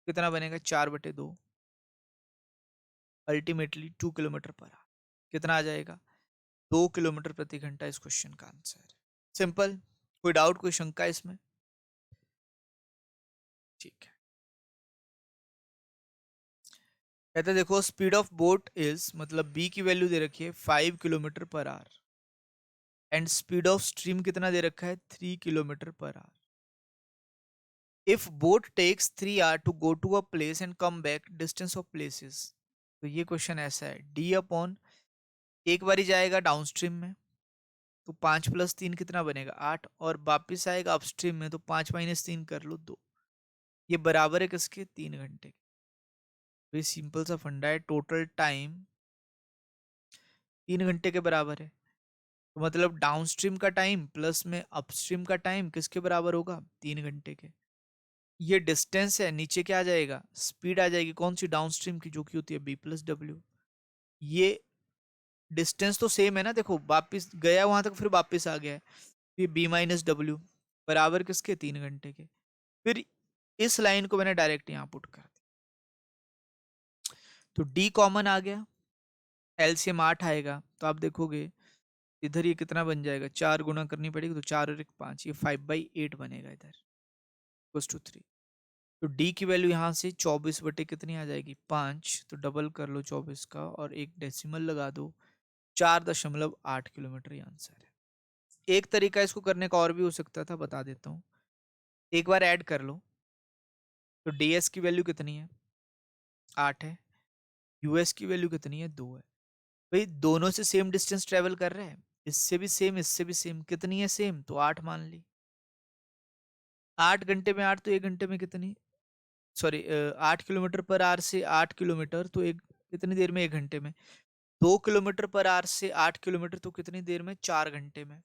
कितना बनेगा, 4/2, अल्टीमेटली 2 किलोमीटर पर आवर, कितना आ जाएगा, 2 किलोमीटर प्रति घंटा इस क्वेश्चन का आंसर है। सिंपल, कोई डाउट कोई शंका इसमें, ठीक है। कहते देखो स्पीड ऑफ बोट इज, मतलब b की वैल्यू दे रखी है 5 kilometre per hour and speed of stream कितना दे रखा है, 3 kilometre per hour. If boat takes 3 hour to go to a place and come back, distance of places. तो ये क्वेश्चन ऐसा है, d अपॉन एक बारी जाएगा डाउन स्ट्रीम में तो 5 प्लस 3 कितना बनेगा, 8, और वापिस आएगा अपस्ट्रीम में तो 5 माइनस 3 कर लो 2, ये बराबर है किसके, 3 घंटे के। तो ये सिंपल सा फंडा है, टोटल टाइम 3 घंटे के बराबर है। तो मतलब डाउनस्ट्रीम का टाइम प्लस में अपस्ट्रीम का टाइम किसके बराबर होगा, 3 घंटे के। ये डिस्टेंस है, नीचे क्या आ जाएगा, स्पीड आ जाएगी, कौन सी, डाउनस्ट्रीम की, जो कि होती है b प्लस डब्ल्यू। ये डिस्टेंस तो सेम है ना, देखो वापिस गया वहां तक फिर वापिस आ गया है, ये b माइनस डब्ल्यू बराबर किसके, 3 घंटे के। फिर इस लाइन को मैंने डायरेक्ट यहाँ पुट कर दिया, तो d कॉमन आ गया, एलसीएम 8 आएगा, तो आप देखोगे इधर ये कितना बन जाएगा, 4 गुना करनी पड़ेगी, तो 4 और 1 5, ये 5/8 बनेगा इधर, इक्वल्स टू 3। तो d की वैल्यू यहाँ से 24 बटे कितनी आ जाएगी, 5, तो डबल कर लो 24 का और एक डेसिमल लगा दो, 4.8 किलोमीटर, ये आंसर है। एक तरीका इसको करने का और भी हो सकता था, बता देता हूँ। एक बार ऐड कर लो, तो ds की वैल्यू कितनी है, 8 है, यूएस की वैल्यू कितनी है, 2 है, भाई दोनों से सेम डिस्टेंस ट्रेवल कर रहे हैं, इससे भी सेम, इससे भी सेम, कितनी है सेम, तो 8 मान ली। 8 घंटे में 8 तो 1 घंटे में कितनी, सॉरी 8 किलोमीटर पर आवर से 8 किलोमीटर तो एक, कितनी देर में, 1 घंटे में। 2 किलोमीटर पर आवर से 8 किलोमीटर तो कितनी देर में, 4 घंटे में।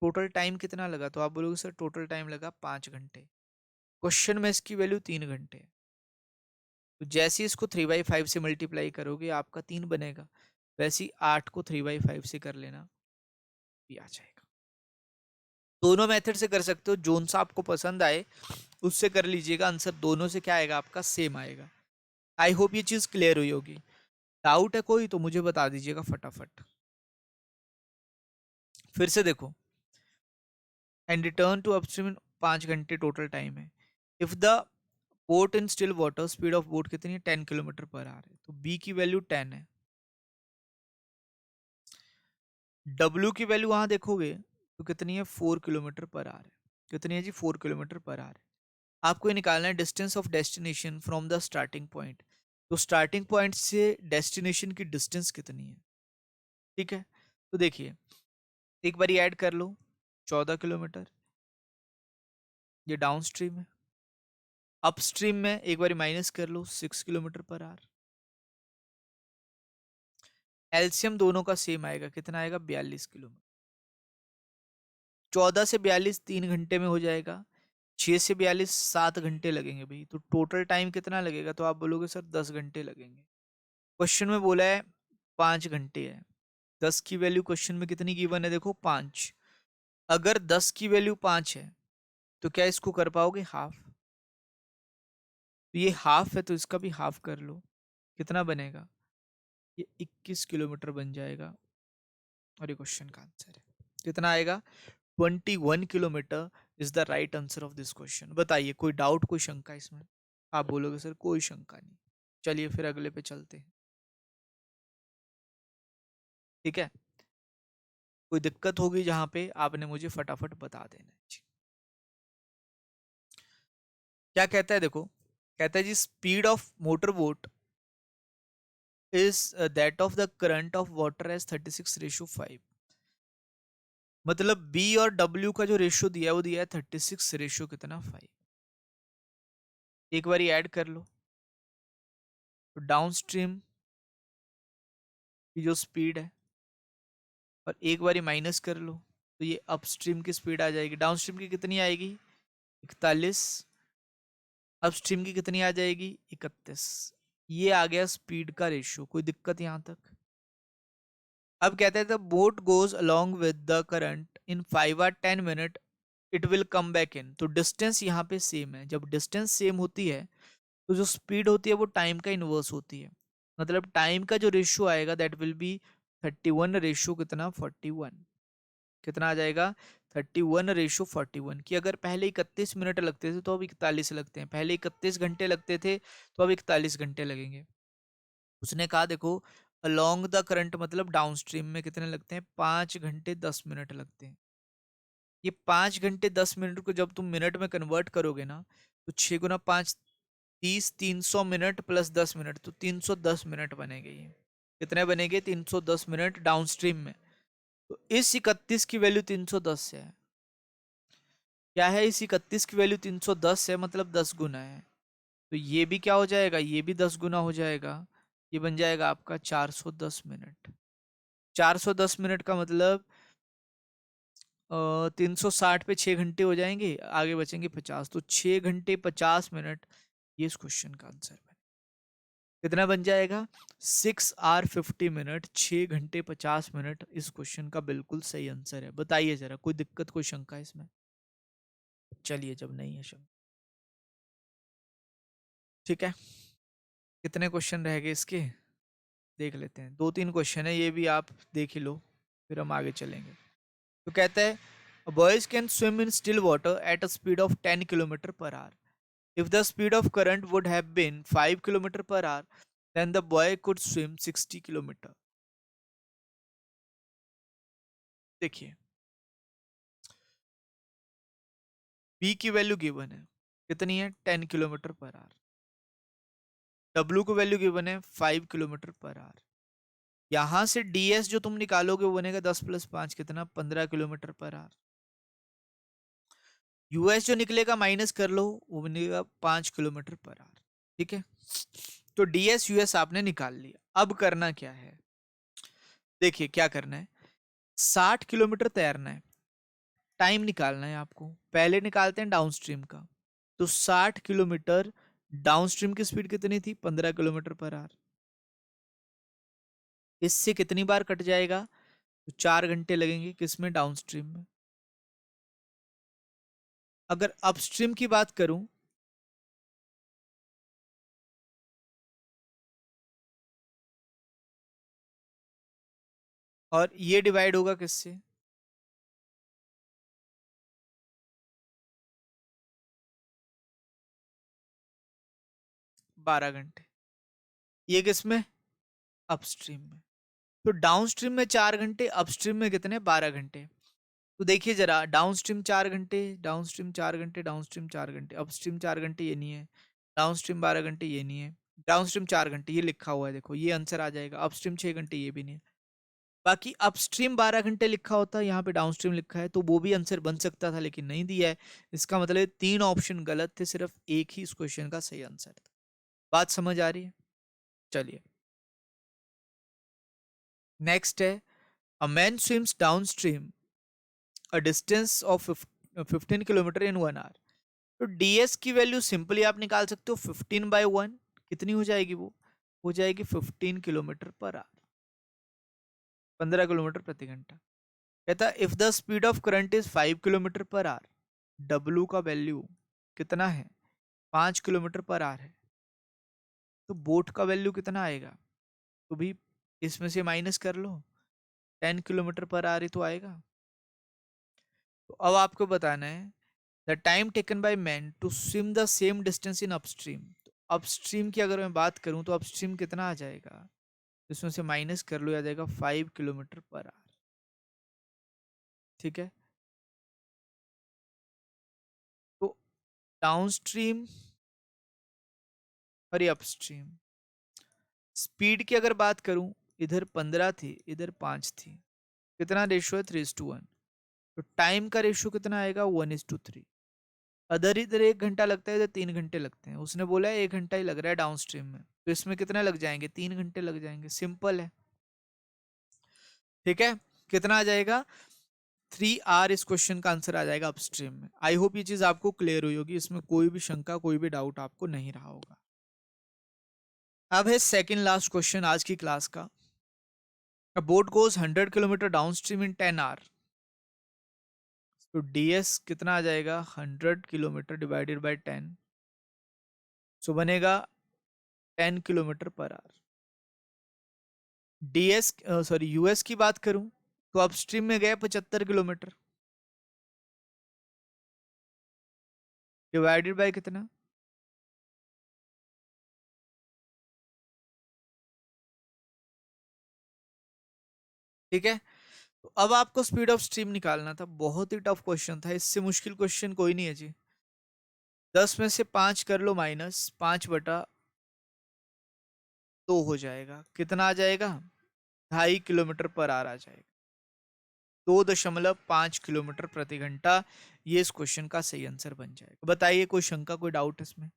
टोटल टाइम कितना लगा, तो आप बोलोगे सर टोटल टाइम लगा 5 घंटे। क्वेश्चन में इसकी वैल्यू 3 घंटे है। तो जैसे ही इसको 3/5 से मल्टीप्लाई करोगे आपका 3 बनेगा, वैसे ही 8 को 3/5 से कर लेना, भी आ जाएगा। दोनों मेथड से कर सकते हो, जोन सा आपको पसंद आए उससे कर लीजिएगा, आंसर दोनों से क्या आएगा आपका, सेम आएगा। आई होप ये चीज क्लियर हुई होगी। डाउट है कोई तो मुझे बता दीजिएगा फटाफट। फिर से देखो, एंड रिटर्न टू अपस्ट्रीम 5 घंटे टोटल टाइम है। If the boat in still water, speed of boat कितनी है, 10 किलोमीटर पर आवर है, तो बी की वैल्यू 10 है। डब्ल्यू की वैल्यू वहां देखोगे तो कितनी है, 4 किलोमीटर पर आवर है। कितनी है जी, 4 किलोमीटर पर आवर है। आपको ये निकालना है distance of destination from the starting point. तो स्टार्टिंग पॉइंट से डेस्टिनेशन की डिस्टेंस कितनी है, ठीक है। तो देखिए एक बार ऐड कर लो, 14 किलोमीटर, ये डाउन स्ट्रीम है। अपस्ट्रीम में एक बार माइनस कर लो, 6 किलोमीटर पर आवर। एलसीएम दोनों का सेम आएगा, कितना आएगा, 42 किलोमीटर। 14 से 42 3 घंटे में हो जाएगा, 6 से 42 7 घंटे लगेंगे भाई। तो टोटल टाइम कितना लगेगा, तो आप बोलोगे सर 10 घंटे लगेंगे। क्वेश्चन में बोला है 5 घंटे है। 10 की वैल्यू क्वेश्चन में कितनी गिवन है, देखो 5। अगर 10 की वैल्यू 5 है तो क्या इसको कर पाओगे हाफ, तो ये हाफ है तो इसका भी हाफ कर लो, कितना बनेगा, ये 21 किलोमीटर बन जाएगा। और ये क्वेश्चन का आंसर है, कितना आएगा, 21 kilometre is the right answer of this question. बताइए कोई डाउट, कोई शंका इसमें, आप बोलोगे सर कोई शंका नहीं। चलिए फिर अगले पे चलते हैं, ठीक है। कोई दिक्कत होगी जहां पे आपने मुझे फटाफट बता देना है जी। क्या कहता है देखो, कहता है जी speed of motor boat is that of the current of water as 36:5। मतलब बी और डब्ल्यू का जो रेशियो दिया है वो दिया है 36 रेशियो कितना 5। एक बार ऐड कर लो, तो डाउन स्ट्रीम की जो स्पीड है, और एक बार माइनस कर लो, तो ये अपस्ट्रीम की स्पीड आ जाएगी। डाउन स्ट्रीम की कितनी आएगी, 41। अपस्ट्रीम की कितनी आ जाएगी, 31। ये आ गया स्पीड का रेशियो, कोई दिक्कत यहां तक। अब कहते हैं the boat goes along with the current in 5 or 10 minute it will come back in. तो डिस्टेंस यहाँ पे सेम है, जब डिस्टेंस सेम होती है तो जो स्पीड होती है वो टाइम का इनवर्स होती है। मतलब टाइम का जो रेशियो आएगा दैट विल बी 31 रेशियो कितना 41। कितना आ जाएगा, 31:41। कि अगर पहले 31 मिनट लगते थे तो अब 41 लगते हैं, पहले 31 घंटे लगते थे तो अब 41 घंटे लगेंगे। उसने कहा देखो अलोंग द करंट मतलब डाउन स्ट्रीम में कितने लगते हैं, 5 घंटे 10 मिनट लगते हैं। ये 5 घंटे 10 मिनट को जब तुम मिनट में कन्वर्ट करोगे ना, तो 6 × 5 30, 300 मिनट प्लस 10 मिनट, तो 310 मिनट बनेंगे। ये कितने बनेंगे, 310 मिनट डाउन स्ट्रीम में। तो इस 31 की वैल्यू 310 है। क्या है, इस 31 की वैल्यू 310 है, मतलब 10 गुना है। तो ये भी क्या हो जाएगा, ये भी 10 गुना हो जाएगा। ये बन जाएगा आपका 410 मिनट। 410 मिनट का मतलब 360 पे 6 घंटे हो जाएंगे, आगे बचेंगे 50, तो 6 घंटे 50 मिनट। ये इस क्वेश्चन का आंसर बने, कितना बन जाएगा, 6 hours 50 minutes, 6 घंटे 50 मिनट इस क्वेश्चन का बिल्कुल सही आंसर है। बताइए जरा कोई दिक्कत, कोई शंका इसमें। चलिए जब नहीं है शंका, ठीक है। कितने क्वेश्चन रह गए इसके, देख लेते हैं। 2-3 क्वेश्चन है, ये भी आप देख ही लो, फिर हम आगे चलेंगे। तो कहता है boys can swim in still water at a speed of 10 kilometre per hour. If the speed of current would have been 5 kilometre per hour, then the boy could swim 60 kilometre. देखिए बी की value given है, कितनी है, 10 kilometre per hour. W की value given है 5 kilometre per our. यहां से ds जो तुम निकालोगे वो बनेगा 10 + 5 कितना 15 किलोमीटर पर आवर। यूएस जो निकलेगा माइनस कर लो, वो बनेगा 5 किलोमीटर पर आवर। ठीक है, तो ds यूएस आपने निकाल लिया। अब करना क्या है, देखिए क्या करना है। 60 किलोमीटर तैरना है, टाइम निकालना है आपको। पहले निकालते हैं डाउनस्ट्रीम का। तो 60 किलोमीटर डाउनस्ट्रीम की स्पीड कितनी थी, 15 किलोमीटर पर आवर। इससे कितनी बार कट जाएगा, तो 4 घंटे लगेंगे किसमें, डाउनस्ट्रीम में। अगर अपस्ट्रीम की बात करूं, और ये डिवाइड होगा किससे, 12 घंटे। ये किसमें, अपस्ट्रीम में। तो डाउनस्ट्रीम में 4 घंटे, अपस्ट्रीम में कितने, 12 घंटे। तो देखिए जरा, डाउनस्ट्रीम 4 घंटे, डाउनस्ट्रीम 4 घंटे, डाउनस्ट्रीम 4 घंटे, अपस्ट्रीम 4 घंटे, ये नहीं है। डाउनस्ट्रीम 12 घंटे, ये नहीं है। डाउनस्ट्रीम 4 घंटे, ये लिखा हुआ है, देखो ये आंसर आ जाएगा। अपस्ट्रीम 6 घंटे, ये भी नहीं है। बाकी अपस्ट्रीम 12 घंटे लिखा होता है, यहाँ पे डाउनस्ट्रीम लिखा है, तो वो भी आंसर बन सकता था, लेकिन नहीं दिया है। इसका मतलब 3 ऑप्शन गलत थे, सिर्फ एक ही इस क्वेश्चन का सही आंसर था। बात समझ आ रही है। चलिए नेक्स्ट है, a man swims downstream a distance of 15 kilometre in 1 hour. तो ds की वैल्यू सिंपली आप निकाल सकते हो, 15/1 कितनी हो जाएगी, वो हो जाएगी 15 किलोमीटर पर आवर, 15 किलोमीटर प्रति घंटा। कहता है if the speed of current is 5 kilometre per our, W का वैल्यू कितना है, 5 किलोमीटर पर आवर है, तो बोट का वैल्यू कितना आएगा। तो भी इसमें से माइनस कर लो, 10 किलोमीटर पर आवर ही तो आएगा। तो अब आपको बताना है, the time taken by man to swim the same distance in upstream. तो अपस्ट्रीम की अगर मैं बात करूं, तो अपस्ट्रीम कितना आ जाएगा, इसमें से माइनस कर लो, आ जाएगा 5 किलोमीटर पर आवर। ठीक है, तो डाउनस्ट्रीम और अपस्ट्रीम स्पीड की अगर बात करूं, इधर 15 थी, इधर 5 थी, कितना रेशियो है, 3:1। तो टाइम का रेशियो कितना आएगा, 1:3। अदर इधर 1 घंटा लगता है, इधर 3 घंटे लगते हैं। उसने बोला है 1 घंटा ही लग रहा है डाउनस्ट्रीम में, तो इसमें कितने लग जाएंगे, 3 घंटे लग जाएंगे, सिंपल है। ठीक है, कितना आ जाएगा, 3 आवर इस क्वेश्चन का आंसर आ जाएगा अपस्ट्रीम में। आई होप ये चीज आपको क्लियर हुई होगी, इसमें कोई भी शंका, कोई भी डाउट आपको नहीं रहा होगा। अब है सेकंड लास्ट क्वेश्चन आज की क्लास का। A boat goes 100 kilometre downstream in 10 hour. तो ds कितना आ जाएगा, 100 किलोमीटर डिवाइडेड बाय 10, सो बनेगा 10 kilometre per our. ds sorry US की बात करूं, तो अपस्ट्रीम में गए 75 किलोमीटर, डिवाइडेड बाय कितना, ठीक है। तो अब आपको स्पीड ऑफ स्ट्रीम निकालना था, बहुत ही टफ क्वेश्चन था, इससे मुश्किल क्वेश्चन कोई नहीं है जी। 10 में से 5 कर लो माइनस, 5/2 हो जाएगा, कितना आ जाएगा, 2.5 किलोमीटर पर आवर आ जाएगा, 2.5 किलोमीटर प्रति घंटा। ये इस क्वेश्चन का सही आंसर बन जाएगा। बताइए कोई शंका, कोई डाउट इसमें।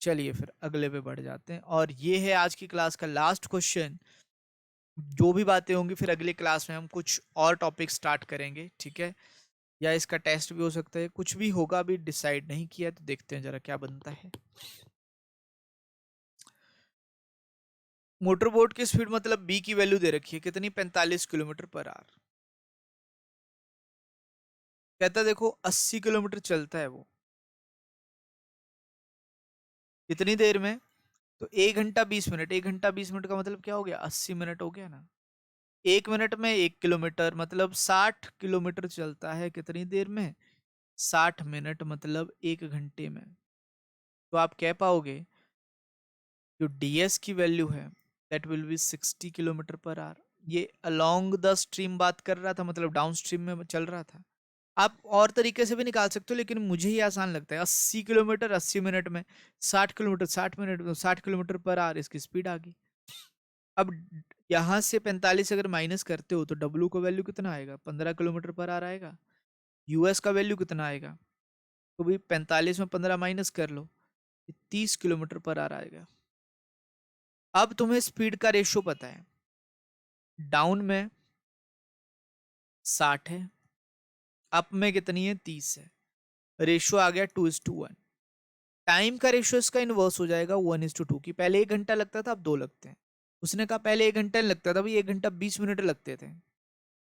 चलिए फिर अगले पे बढ़ जाते हैं, और ये है आज की क्लास का लास्ट क्वेश्चन। जो भी बातें होंगी फिर अगले क्लास में हम कुछ और टॉपिक स्टार्ट करेंगे, ठीक है। या इसका टेस्ट भी हो सकता है, कुछ भी होगा, अभी डिसाइड नहीं किया, तो देखते हैं जरा क्या बनता है। मोटर बोट की स्पीड मतलब बी की वैल्यू दे रखी है कितनी, 45 किलोमीटर पर आवर। कहता है देखो 80 किलोमीटर चलता है वो, कितनी देर में, तो 1 घंटा 20 मिनट। 1 घंटा 20 मिनट का मतलब क्या हो गया, 80 मिनट हो गया ना। 1 मिनट में 1 किलोमीटर, मतलब 60 किलोमीटर चलता है कितनी देर में, 60 मिनट, मतलब 1 घंटे में। तो आप कह पाओगे जो ds की वैल्यू है that will be 60 kilometre per our. ये अलोंग द स्ट्रीम बात कर रहा था, मतलब डाउन स्ट्रीम में चल रहा था। आप और तरीके से भी निकाल सकते हो, लेकिन मुझे ही आसान लगता है। 80 किलोमीटर 80 मिनट में, 60 किलोमीटर 60 मिनट में, 60 किलोमीटर पर आवर इसकी स्पीड आ गई। अब यहाँ से 45 अगर माइनस करते हो तो डब्ल्यू का वैल्यू कितना आएगा, 15 किलोमीटर पर आवर आएगा। यूएस का वैल्यू कितना आएगा, तो भाई 45 में 15 माइनस कर लो, 30 किलोमीटर पर आवर आएगा। अब तुम्हें स्पीड का रेशियो पता है, डाउन में 60 है, अप में कितनी है, 30 है। रेशियो आ गया 2:1। टाइम का रेशियो इसका इनवर्स हो जाएगा 1:2 की। पहले 1 घंटा लगता था, अब 2 लगते हैं। उसने कहा पहले 1 घंटा नहीं लगता था भाई, 1 घंटा 20 मिनट लगते थे।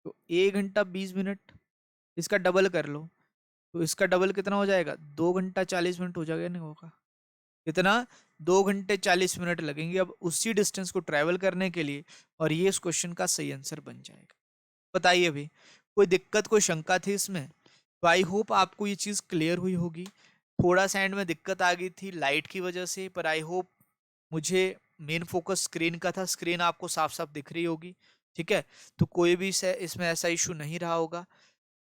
तो 1 घंटा 20 मिनट, इसका डबल कर लो, तो इसका डबल कितना हो जाएगा, 2 घंटा 40 मिनट हो जाएगा, नहीं होगा कितना, 2 घंटे 40 मिनट लगेंगे अब उसी डिस्टेंस को ट्रेवल करने के लिए। और ये इस क्वेश्चन का सही आंसर बन जाएगा। बताइए अभी कोई दिक्कत, कोई शंका थी इसमें? तो आई होप आपको ये चीज़ क्लियर हुई होगी। थोड़ा सा एंड में दिक्कत आ गई थी लाइट की वजह से, पर आई होप मुझे मेन फोकस स्क्रीन का था, स्क्रीन आपको साफ साफ दिख रही होगी, ठीक है। तो कोई भी इसमें ऐसा इशू नहीं रहा होगा।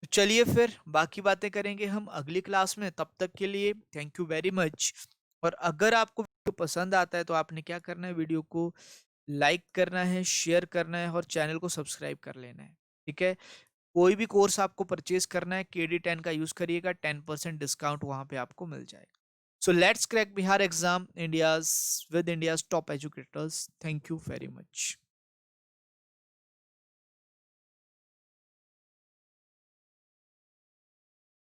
तो चलिए फिर बाकी बातें करेंगे हम अगली क्लास में। तब तक के लिए थैंक यू वेरी मच। और अगर आपको वीडियो पसंद आता है तो आपने क्या करना है, वीडियो को लाइक करना है, शेयर करना है और चैनल को सब्सक्राइब कर लेना है, ठीक है। कोई भी कोर्स आपको परचेज करना है, KD10 का यूज करिएगा, 10% डिस्काउंट वहां पे आपको मिल जाएगा। So let's crack Bihar exam India's with India's top educators. Thank you very much.